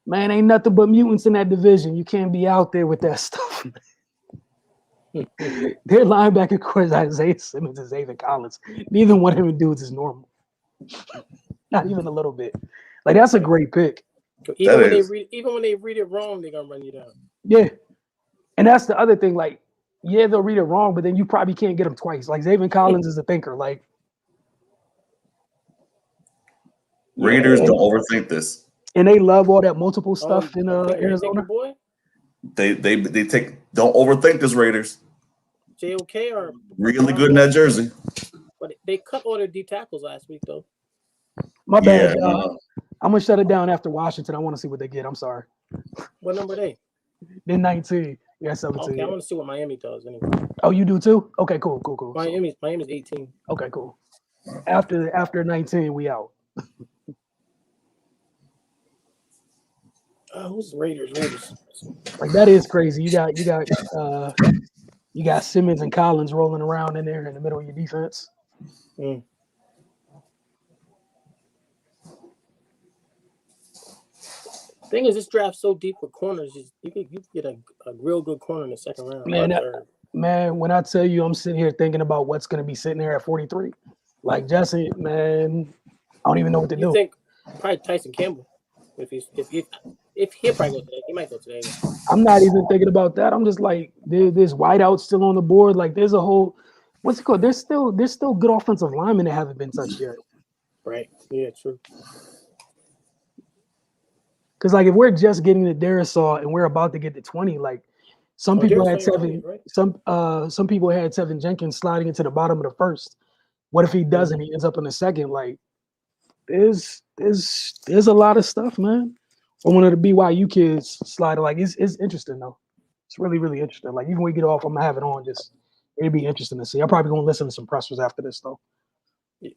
man, ain't nothing but mutants in that division. You can't be out there with that stuff. Their linebacker core is Isaiah Simmons and Zayvon Collins. Neither one of them dudes is normal. Not even a little bit. Like that's a great pick. Even when they read it wrong, they're gonna run you down. Yeah. And that's the other thing. Like Yeah, they'll read it wrong, but then you probably can't get them twice. Like Zayvon Collins is a thinker. Like Raiders, yeah, don't overthink this. and they love all that multiple stuff in Thinker Arizona. boy, They take don't overthink this Raiders. JOK or Really good in that jersey. but they cut all their D tackles last week though. My bad, Yeah, y'all. I'm gonna shut it down after Washington. I want to see what they get. I'm sorry. What number they? They're 19. Yeah, 17. Okay, I want to see what Miami does anyway. Oh, you do too? Okay, cool. So, Miami's 18. okay, cool. After 19, we out. Who's Raiders? Like that is crazy. You got Simmons and Collins rolling around in there in the middle of your defense. Mm. Thing is, this draft's so deep with corners. You can get a real good corner in the second round. Man, when I tell you I'm sitting here thinking about what's going to be sitting there at 43, like Jesse, man, I don't even know what to do. You think probably Tyson Campbell? If he'll probably go today, he might go today. I'm not even thinking about that. I'm just like, there's wideout still on the board. Like there's a whole, what's it called? There's still good offensive linemen that haven't been touched yet. Right. Yeah. True. Because like if we're just getting to Darisaw and we're about to get to 20, like some people had seven, right? Some people had Tevin Jenkins sliding into the bottom of the first. What if he doesn't? He ends up in the second. Like there's a lot of stuff, man. Or one of the BYU kids sliding. Like it's interesting though. It's really, really interesting. Like even when we get off, I'm gonna have it on. Just it'd be interesting to see. I'm probably gonna listen to some pressers after this though. Yeah.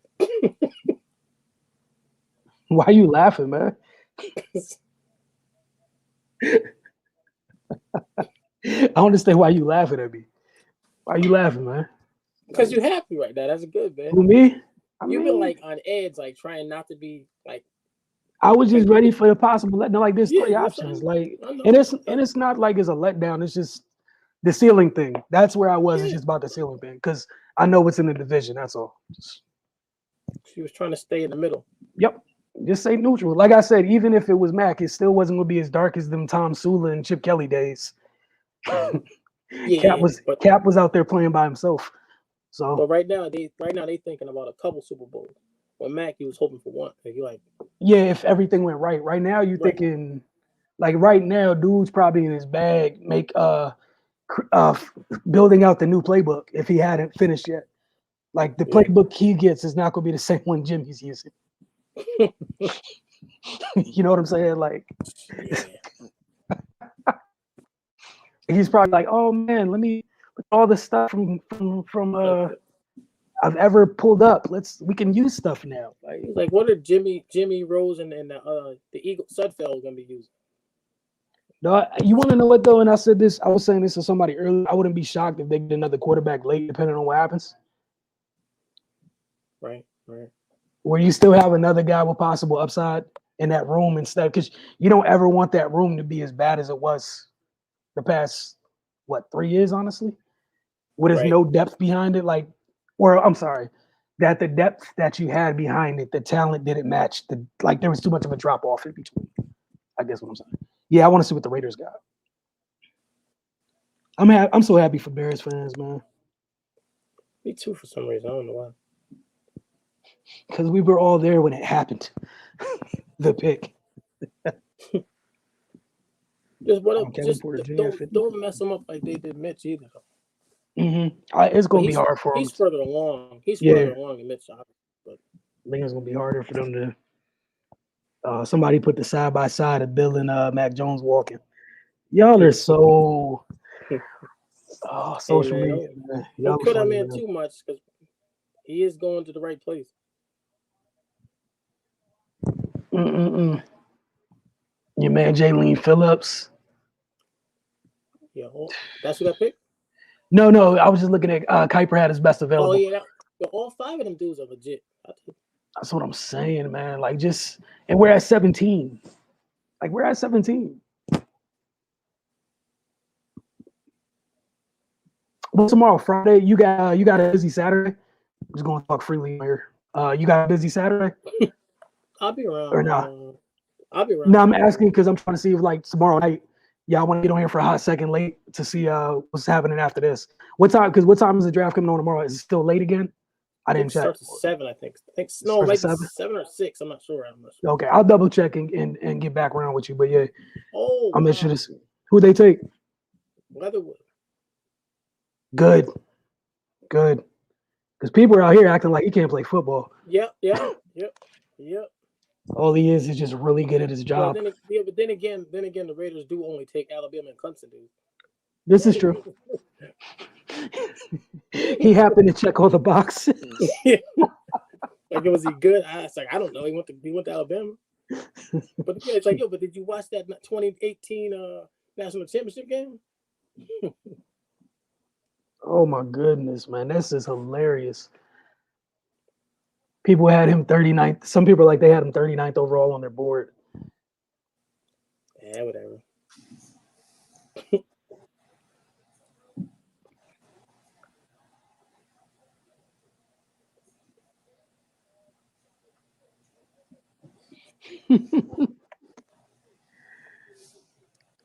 Why are you laughing, man? I don't understand why you laughing at me. Why are you laughing, man? Because you're happy right now. That's good, man. Who, me? You've been like on edge, like trying not to be like. I was just ready for the possible letdown. Like there's three options. Like and it's not like it's a letdown. It's just the ceiling thing. That's where I was. It's just about the ceiling thing because I know what's in the division. That's all. She was trying to stay in the middle. Yep. Just say neutral. Like I said, even if it was Mac, it still wasn't going to be as dark as them Tom Sula and Chip Kelly days. Cap was out there playing by himself. So, but right now they thinking about a couple Super Bowls. When Mac, he was hoping for one. Yeah, if everything went right. Right now, you thinking like right now, dude's probably in his bag, building out the new playbook if he hadn't finished yet. Like the playbook he gets is not going to be the same one Jimmy's using. You know what I'm saying? Like, he's probably like, "Oh man, let me put all the stuff from I've ever pulled up. We can use stuff now." Like what are Jimmy Rose and the Eagle Sudfeld gonna be using? No, you want to know what though? And I was saying this to somebody earlier. I wouldn't be shocked if they get another quarterback late, depending on what happens. Right. Where you still have another guy with possible upside in that room instead, because you don't ever want that room to be as bad as it was the past 3 years, honestly, where there's no depth behind it. Like, or I'm sorry, that the depth that you had behind it, the talent didn't match. There was too much of a drop off in between. I guess what I'm saying. Yeah, I want to see what the Raiders got. I'm so happy for Bears fans, man. Me too, for some reason. I don't know why. Because we were all there when it happened. The pick. Don't mess them up like they did Mitch either. Mm-hmm. It's going to be hard for him. He's further along. Further along than Mitch. But I think it's going to be harder for them to. Somebody put the side by side of Bill and Mac Jones walking. Y'all are so. Social media. Don't put that man too much because he is going to the right place. Your man Jalen Phillips. Yeah, that's who got picked? No. I was just looking at Kuiper had his best available. Oh yeah, all five of them dudes are legit. That's what I'm saying, man. Like and we're at 17. Like we're at 17. Well, tomorrow, Friday, you got a busy Saturday. I'm just going to talk freely here. You got a busy Saturday? I'll be around. Or not? I'll be around. No, I'm asking because I'm trying to see if tomorrow night Yeah, I want to get on here for a hot second late to see what's happening after this. What time? Because what time is the draft coming on tomorrow? Is it still late again? I I think didn't it check. starts at 7. I think. No, it Starts might at be 7? 7 or 6. I'm not sure. Okay, I'll double check and get back around with you. But yeah, Oh, I'll wow. make sure this. Who they take? Leatherwood. Good. Because people are out here acting like he can't play football. Yep. All he is just really good at his job. But then again, the Raiders do only take Alabama and Clemson, dude. This is true. He happened to check all the boxes. Like, was he good? I was like, I don't know. He went to Alabama. But yeah, it's like, but did you watch that 2018 national championship game? Oh my goodness, man. This is hilarious. People had him 39th. Some people are like they had him 39th overall on their board. Yeah, whatever.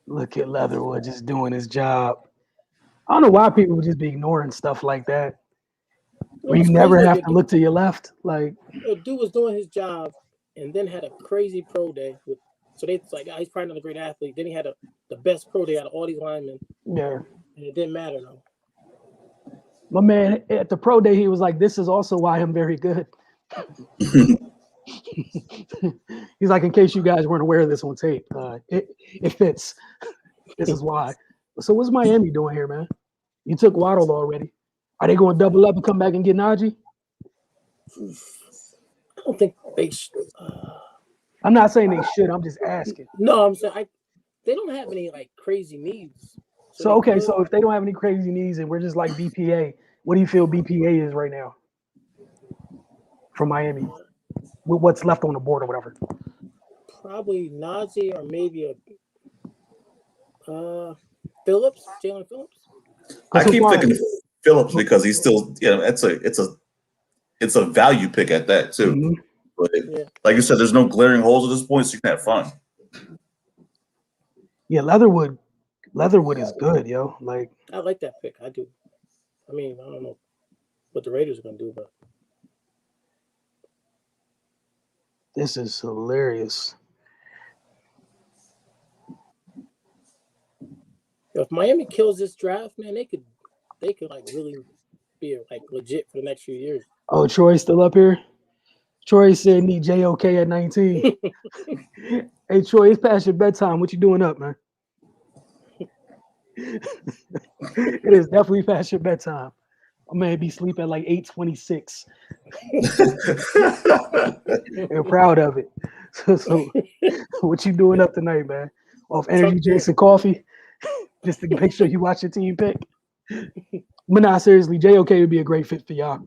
Look at Leatherwood just doing his job. I don't know why people would just be ignoring stuff like that. Where you never have to look to your left. Like, dude was doing his job and then had a crazy pro day. So they like, oh, he's probably not a great athlete. Then he had the best pro day out of all these linemen. Yeah. And it didn't matter though. My man at the pro day, he was like, "This is also why I'm very good." He's like, in case you guys weren't aware of this on tape, it fits. This is why. So what's Miami doing here, man? You took Waddle already. Are they going to double up and come back and get Najee? I don't think they should. I'm not saying they should. I'm just asking. No, I'm saying they don't have any like crazy needs. So okay, so if they don't have any crazy needs and we're just like BPA, what do you feel BPA is right now for Miami? With what's left on the board or whatever? Probably Najee or maybe Phillips, Jalen Phillips. I keep thinking Phillips because he's still, it's a value pick at that too. Mm-hmm. But like you said, there's no glaring holes at this point, so you can have fun. Yeah, Leatherwood is good, yo. Like, I like that pick. I do. I mean, I don't know what the Raiders are gonna do, but this is hilarious. If Miami kills this draft, man, they could like really be like legit for the next few years. Oh, Troy's still up here. Troy said need JOK at 19. Hey, Troy, it's past your bedtime. What you doing up, man? It is definitely past your bedtime. I may be sleeping at like 8:26. You're proud of it. So what you doing up tonight, man? Off energy drinks and coffee? Just to make sure you watch your team pick. But nah, seriously, JOK would be a great fit for y'all.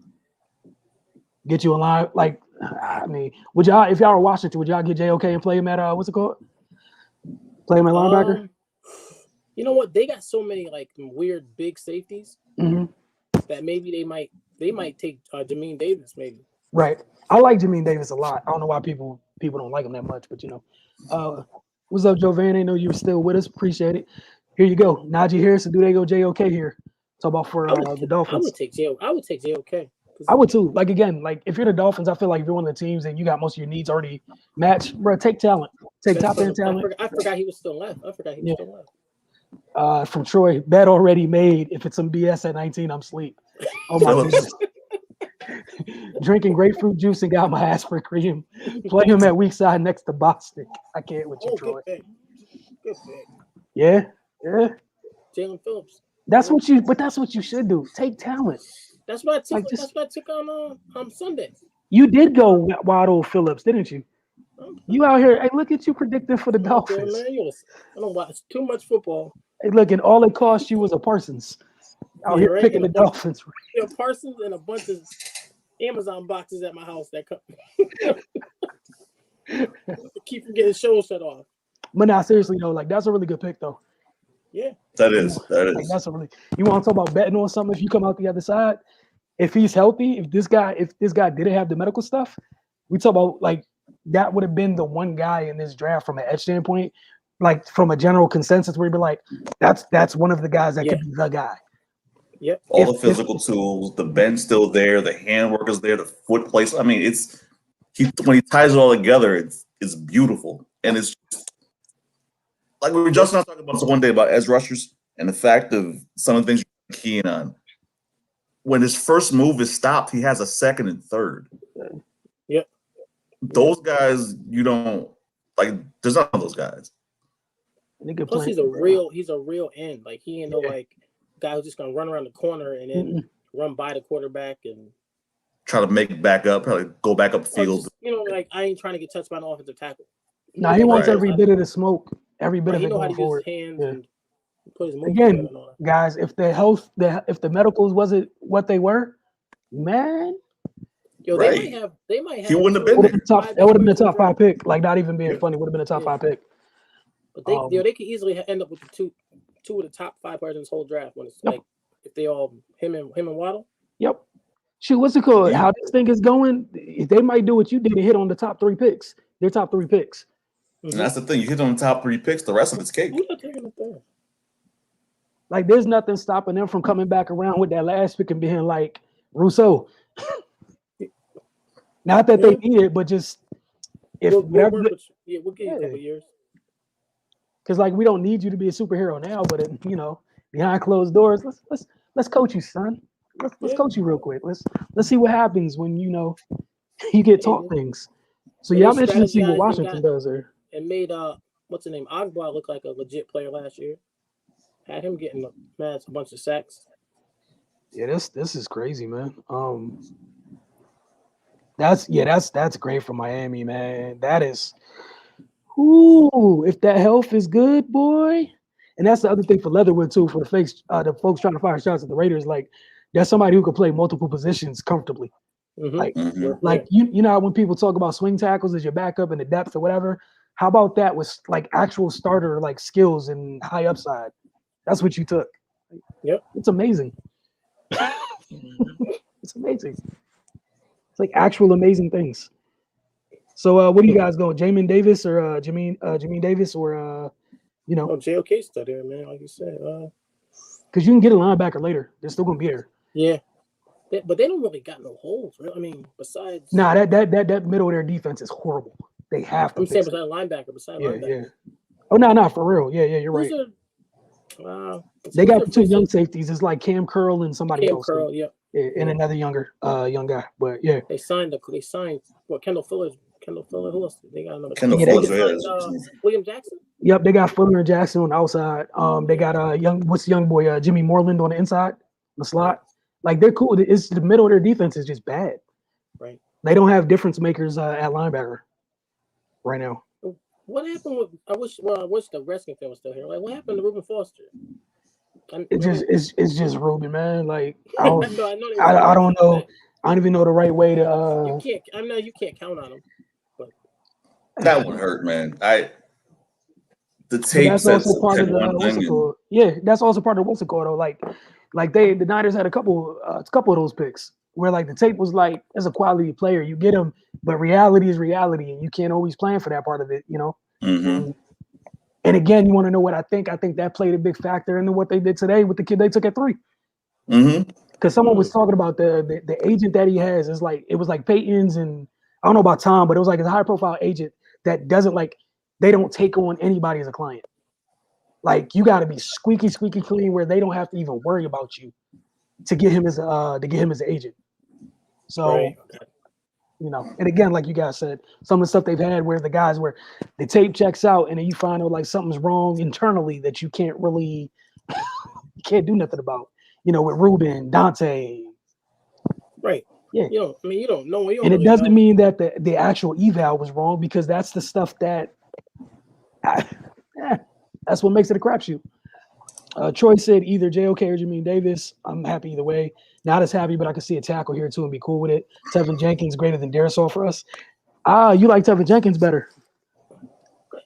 Get you a line. Like, I mean, would y'all, if y'all were Washington, would y'all get JOK and play him at what's it called? Play him at linebacker? You know what? They got so many like weird big safeties that maybe they might take Jamin Davis, maybe. Right. I like Jamin Davis a lot. I don't know why people don't like him that much, but you know. What's up, Jovan? I know you were still with us. Appreciate it. Here you go. Najee Harrison, do they go JOK here? Talk about for the Dolphins. I would take JOK. I would too. Like, again, like if you're the Dolphins, I feel like if you're one of the teams and you got most of your needs already matched, bro, take talent. Take top end talent. I forgot he was still left. Still left. From Troy, bet already made. If it's some BS at 19, I'm asleep. Oh my goodness. Drinking grapefruit juice and got my aspirin cream. Play him at weak side next to Bostic. I can't with you, Troy. Good pick. Yeah. Jalen Phillips. That's what you should do. Take talent. That's what I took. That's what I took on Sunday. You did go Waddle Phillips, didn't you? You out here. Hey, look at you predicting for the Dolphins. Man, I don't watch too much football. Hey, look, and all it cost you was a Parsons. Out here picking the Dolphins. Parsons and a bunch of Amazon boxes at my house that come. Keep from getting shows shut off. But now, seriously though, like that's a really good pick though. Yeah, that is. Like, that's a really. You want to talk about betting on something? If you come out the other side, if he's healthy, if this guy didn't have the medical stuff, we talk about like that would have been the one guy in this draft from an edge standpoint like from a general consensus where you'd be like, that's one of the guys that could be the guy. Yep. All the physical tools, the bend still there, the handwork is there, the foot place. I mean, when he ties it all together, it's beautiful. And it's just, like we were just not talking about this one day about edge rushers and the fact of some of the things you're keying on. When his first move is stopped, he has a second and third. Yep. Those guys, you don't like. There's none of those guys. Plus, he's a real end. Like he ain't no like guy who's just gonna run around the corner and then run by the quarterback and try to make it back up, probably go back up field. Just, like I ain't trying to get touched by an offensive tackle. No, he wants every bit of the smoke, every bit of it going forward. He know how to use his hands and put his again, guys. If the medicals wasn't what they were, man. Yo, they might have. He wouldn't have been there. That would have been a top 5 pick. Like not even being funny, would have been a top 5 pick. But they could easily end up with the two of the top 5 players in this whole draft when it's like if they all him and Waddle. Yep. Shoot, what's it called? How this thing is going, they might do what you did and hit on the top 3 picks. Their top 3 picks. And that's the thing. You hit on the top 3 picks, the rest of it's cake. Like there's nothing stopping them from coming back around with that last pick and being like Rousseau. Not that they need it, but just if we'll give you a couple years. Because like we don't need you to be a superhero now, but behind closed doors, let's coach you, son. Let's coach you real quick. Let's see what happens when you get taught things. So I'm interested to see what Washington does there. And made what's the name? Ogba look like a legit player last year. Had him getting a bunch of sacks. Yeah, this is crazy, man. That's great for Miami, man. That is, if that health is good, boy. And that's the other thing for Leatherwood too. For the folks trying to fire shots at the Raiders, like that's somebody who could play multiple positions comfortably. Like you know when people talk about swing tackles as your backup and the depth or whatever. How about that with like actual starter like skills and high upside? That's what you took. Yep, it's amazing. It's amazing. It's like actual amazing things. So what do you guys go? Jamin Davis or Jamin Davis or JOK still there, man. Like you said, because you can get a linebacker later. They're still gonna be there. Yeah, but they don't really got no holes. I mean, besides that middle of their defense is horrible. They have to. I'm saying beside linebacker. Yeah. Oh no, for real. Yeah, you're right. They got 2 young safeties. It's like Cam Curl and somebody else. Curl, and another young guy. But yeah, they signed Kendall Fuller. Who else? They got another. Kendall Fuller. William Jackson. Yep, they got Fuller and Jackson on the outside. They got young boy Jimmy Moreland on the inside, the slot. Like they're cool. It's the middle of their defense is just bad. Right. They don't have difference makers at linebacker right now. What happened with? I wish the Redskins fan was still here. Like, what happened to Reuben Foster? It's just Reuben, man. Like I don't, I don't know. I don't even know the right way to. You can't count on him. But that would hurt, man. The tape that's also part of the what's it called? Yeah, that's also part of what's it called though. Like the Niners had a couple of those picks where like the tape was like, as a quality player, you get him, but reality is reality, and you can't always plan for that part of it, And again, you want to know what I think? I think that played a big factor in what they did today with the kid they took at 3. Because someone was talking about the agent that he has is like it was like Peyton's, and I don't know about Tom, but it was like a high profile agent that doesn't they don't take on anybody as a client. Like you got to be squeaky clean where they don't have to even worry about you to get him as an agent. So, right. And again, like you guys said, some of the stuff they've had where the guys where the tape checks out and then you find out like something's wrong internally that you can't do nothing about. With Ruben, Dante. Right. Yeah. You don't know. And it doesn't mean that the actual eval was wrong because that's the stuff that that's what makes it a crapshoot. Troy said either JOK or Jamin Davis. I'm happy either way. Not as happy, but I can see a tackle here too and be cool with it. Tevin Jenkins greater than Darisaw for us. You like Tevin Jenkins better?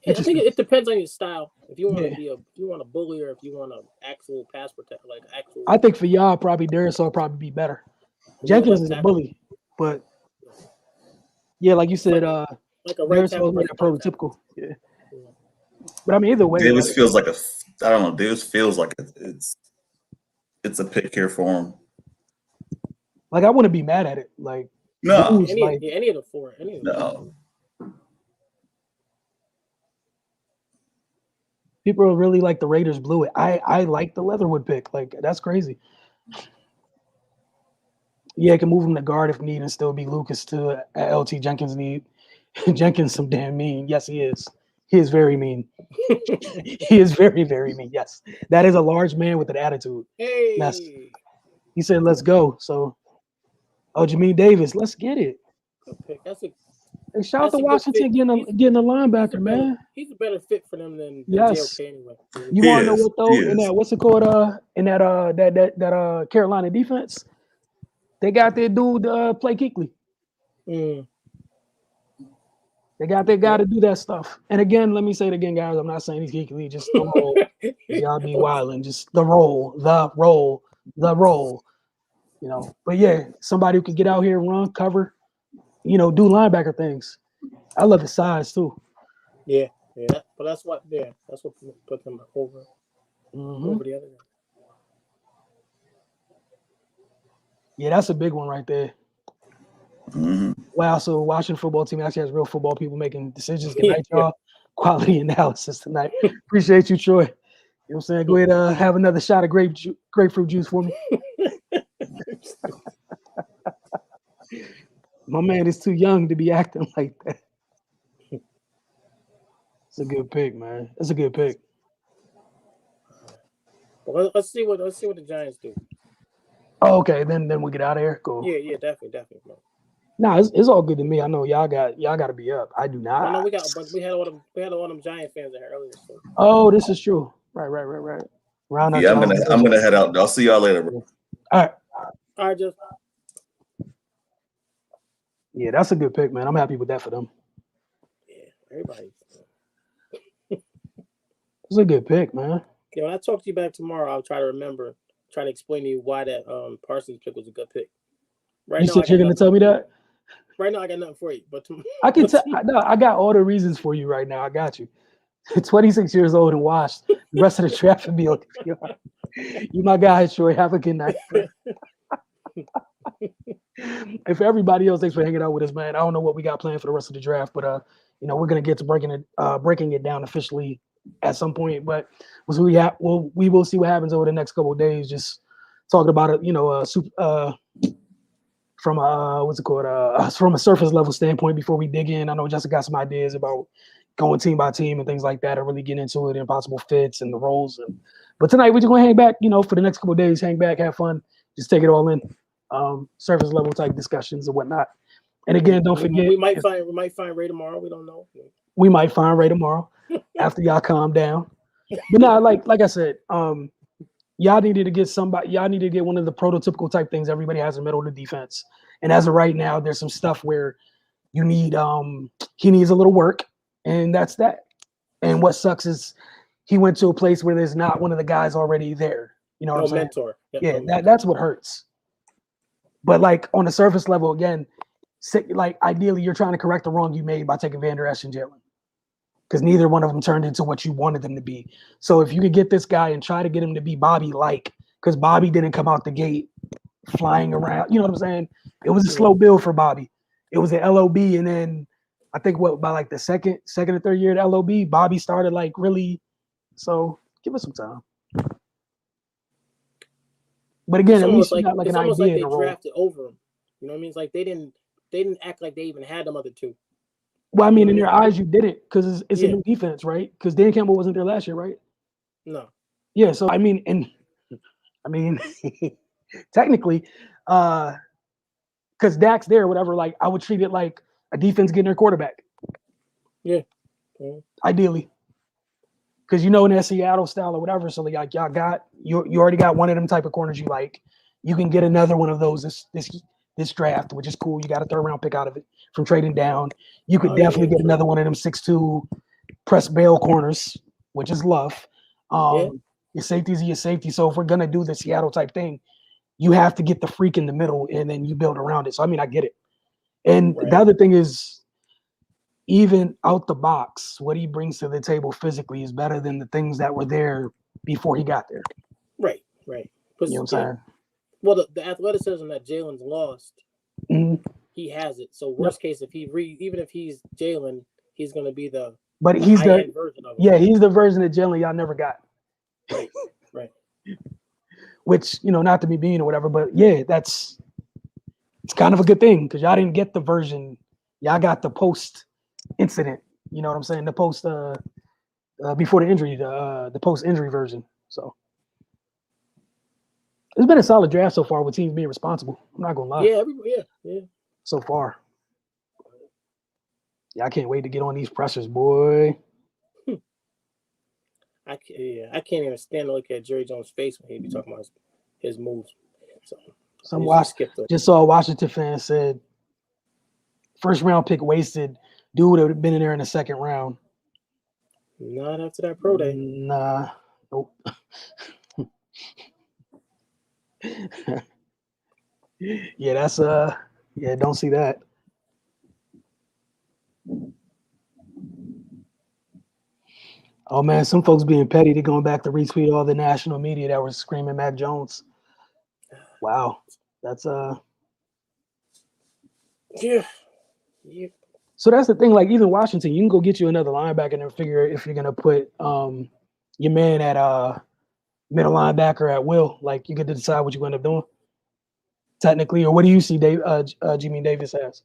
I think it depends on your style. If you want to if you want to bully or if you want to actual pass protect, like actual. I think for y'all, probably Darisaw probably be better. Jenkins is a bully, but yeah, like you said, like a right Darisaw is like a prototypical. Yeah. But I mean, either way, Davis like, feels like I don't know. Davis feels like it's a pick here for him. I wouldn't be mad at it. Like, No, dudes, like, Any of the four. Any of the four. no. people really like the Raiders blew it. I like the Leatherwood pick. Like, that's crazy. Yeah, I can move him to guard if need and still be Lucas to LT Jenkins need. Jenkins some damn mean. Yes, he is. He is very mean. He is very, very mean. Yes. That is a large man with an attitude. Hey. Yes. He said, let's go. So, Jameer Davis, let's get it. Good pick. That's a Hey, shout out That's to a good Washington fit. getting a linebacker, man. He's a better fit for them than Yes. JOK anyway. You He want to know is. what though? He In is. that what's it called? In that Carolina defense, they got their dude play Kuechly. Mm. They got their guy to do that stuff. And again, let me say it again, guys. I'm not saying he's Kuechly, just the role. Y'all be wilding, just the role. You know, but yeah, somebody who could get out here, run, cover, you know, do linebacker things. I love his size too. Yeah. But that's what put them over Mm-hmm. the other guy. Yeah, that's a big one right there. Mm-hmm. Wow, so Washington football team actually has real football people making decisions. Good night, y'all. Quality analysis tonight. Appreciate you, Troy. You know what I'm saying? Go ahead, have another shot of grapefruit juice for me. My man is too young to be acting like that. It's a good pick, man. It's a good pick. Well, let's see what the Giants do. Oh, okay, then we get out of here. Cool. Yeah, definitely. Nah, it's all good to me. I know y'all got to be up. I do not. I know we had all them Giant fans in here earlier. So. Oh, this is true. Right. Round up. Yeah, I'm gonna head out. I'll see y'all later, bro. All right, just. Yeah, that's a good pick, man. I'm happy with that for them. Yeah, everybody. It's a good pick, man. Yeah, when I talk to you back tomorrow, I'll try to explain to you why that Parsons pick was a good pick. Right You now, said you're gonna tell me that? Right now, I got nothing for you. But I can tell. No, I got all the reasons for you right now. I got you. 26 years old and washed. The rest of the draft would be okay. You my guy, Troy. Have a good night. And for everybody else, thanks for hanging out with us, man. I don't know what we got planned for the rest of the draft, but you know, we're gonna get to breaking it down officially at some point. But we will see what happens over the next couple of days. Just talking about it, you know, from from a surface level standpoint before we dig in. I know Jessica got some ideas about going team by team and things like that, and really get into it and possible fits and the roles. But tonight we're just gonna hang back, you know, for the next couple of days, hang back, have fun, just take it all in. Surface level type discussions and whatnot. And again, don't forget we might find Ray tomorrow. We don't know. We might find Ray tomorrow after y'all calm down. But no, like I said, y'all needed to get somebody. Y'all need to get one of the prototypical type things everybody has in the middle of the defense. And as of right now, there's some stuff where you need. He needs a little work, and that's that. And what sucks is he went to a place where there's not one of the guys already there. You know what I'm saying? Mentor. Yep, yeah, that's what hurts. But like on the surface level, again, like ideally you're trying to correct the wrong you made by taking Van Der Esch and Jalen, because neither one of them turned into what you wanted them to be. So if you could get this guy and try to get him to be Bobby-like, because Bobby didn't come out the gate flying around, you know what I'm saying? It was a slow build for Bobby. It was an LOB, and then I think by like the second or third year at LOB, Bobby started like really. So give us some time. But again, at least you got like an idea. It's almost like they drafted over him. You know what I mean? It's like they didn't act like they even had them other two. Well, I mean, in their eyes, you didn't, because it's a new defense, right? Because Dan Campbell wasn't there last year, right? No. Yeah, so I mean, technically, because Dak's there, or whatever. Like, I would treat it like a defense getting their quarterback. Yeah. Ideally. Because you know in that Seattle style or whatever, so like you already got one of them type of corners you like. You can get another one of those this draft, which is cool. You got a 3rd round pick out of it from trading down. You could definitely get another one of them 6'2" press bail corners, which is love. Your safeties are your safety. So if we're gonna do the Seattle type thing, you have to get the freak in the middle and then you build around it. So I mean, I get it. And the other thing is, even out the box, what he brings to the table physically is better than the things that were there before he got there. Right. You know what I'm saying? Well, the athleticism that Jalen's lost, he has it. So worst case, if even if he's Jalen, he's going to be the high-end version of him. Yeah, he's the version of Jalen y'all never got. Right. Which, not to be mean or whatever, but yeah, it's kind of a good thing because y'all didn't get the version. Y'all got the post incident. You know what I'm saying? The post before the injury, the post injury version. So it's been a solid draft so far with teams being responsible. I'm not gonna lie. Yeah. So far. Yeah, I can't wait to get on these pressers, boy. I can't even stand to look at Jerry Jones' face when he be talking about his moves. So just saw a Washington fan said, first round pick wasted. Dude would have been in there in the second round. Not after that pro day. Nah. Nope. Yeah, that's don't see that. Oh man, some folks being petty. They're going back to retweet all the national media that was screaming Mac Jones. Wow. That's Yeah. So that's the thing, like even Washington, you can go get you another linebacker and figure if you're gonna put your man at middle linebacker at will. Like you get to decide what you end up doing. Technically, or what do you see Jimmy Davis as?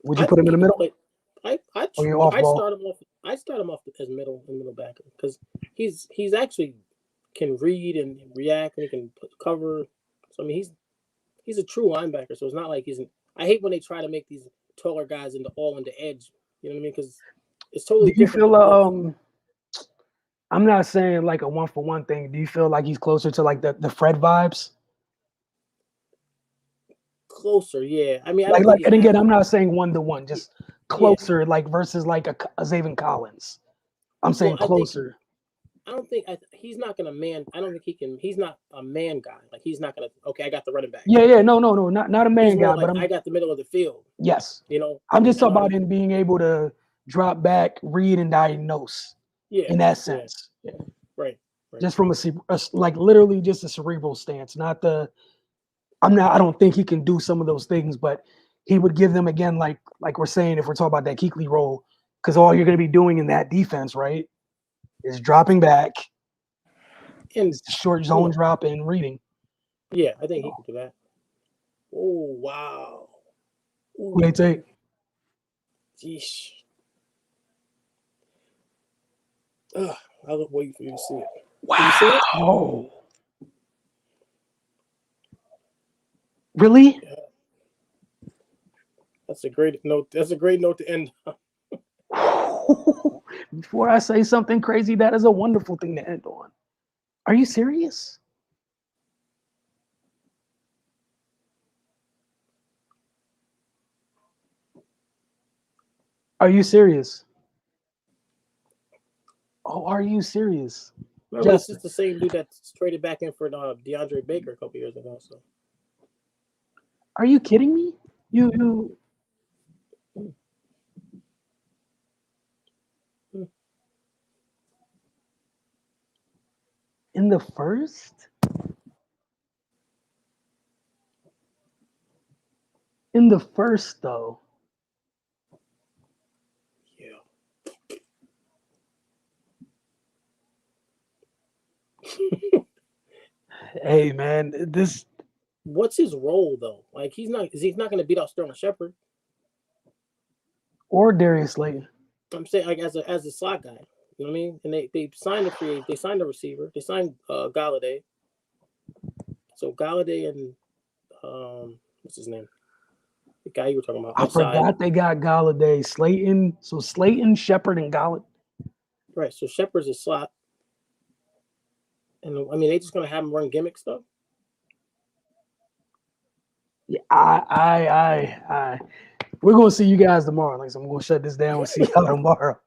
Would you put him in the middle? I'd start him off as middle backer because he's actually can read and react and he can cover. So I mean he's a true linebacker. So it's not like I hate when they try to make these taller guys into edge. You know what I mean? Because it's totally different. I'm not saying like a 1-for-1 thing. Do you feel like he's closer to like the Fred vibes? Closer, yeah. I mean, and again, I'm not saying 1-to-1, just closer, like versus like a Zaven Collins. I'm saying closer. He's not gonna man. I don't think he can. He's not a man guy. Like he's not gonna. Okay, I got the running back. Yeah, no, not a man guy, but I got the middle of the field. Yes, I'm just talking about him being able to drop back, read, and diagnose. Yeah, in that sense. Yeah. Right. Just from like literally just a cerebral stance, not the. I don't think he can do some of those things, but he would give them again, like we're saying, if we're talking about that Kuechly role, because all you're going to be doing in that defense, right, is dropping back and short zone drop and reading. Yeah, I think he can do that. Oh wow! Who they take? Jeez. I was waiting for you to see it. Wow! You see it? Oh. Really? Yeah. That's a great note. That's a great note to end on. Before I say something crazy, that is a wonderful thing to end on. Are you serious? Are you serious? Oh, are you serious? Remember, this is the same dude that's traded back in for DeAndre Baker a couple years ago. So, are you kidding me? You. In the first? In the first, though. Yeah. Hey, man, this. What's his role though? Like he's not going to beat out Sterling Shepard or Darius Slayton. I'm saying like as a slot guy. You know what I mean? And they signed a free agent. They signed a receiver. They signed Galladay. So Galladay and what's his name? The guy you were talking about. I forgot they got Galladay, Slayton. So Slayton, Shepard, and Galladay. Right. So Shepard's a slot. And I mean, they just gonna have him run gimmick stuff. Yeah, I we're gonna see you guys tomorrow. Like, so I'm gonna shut this down and see y'all tomorrow.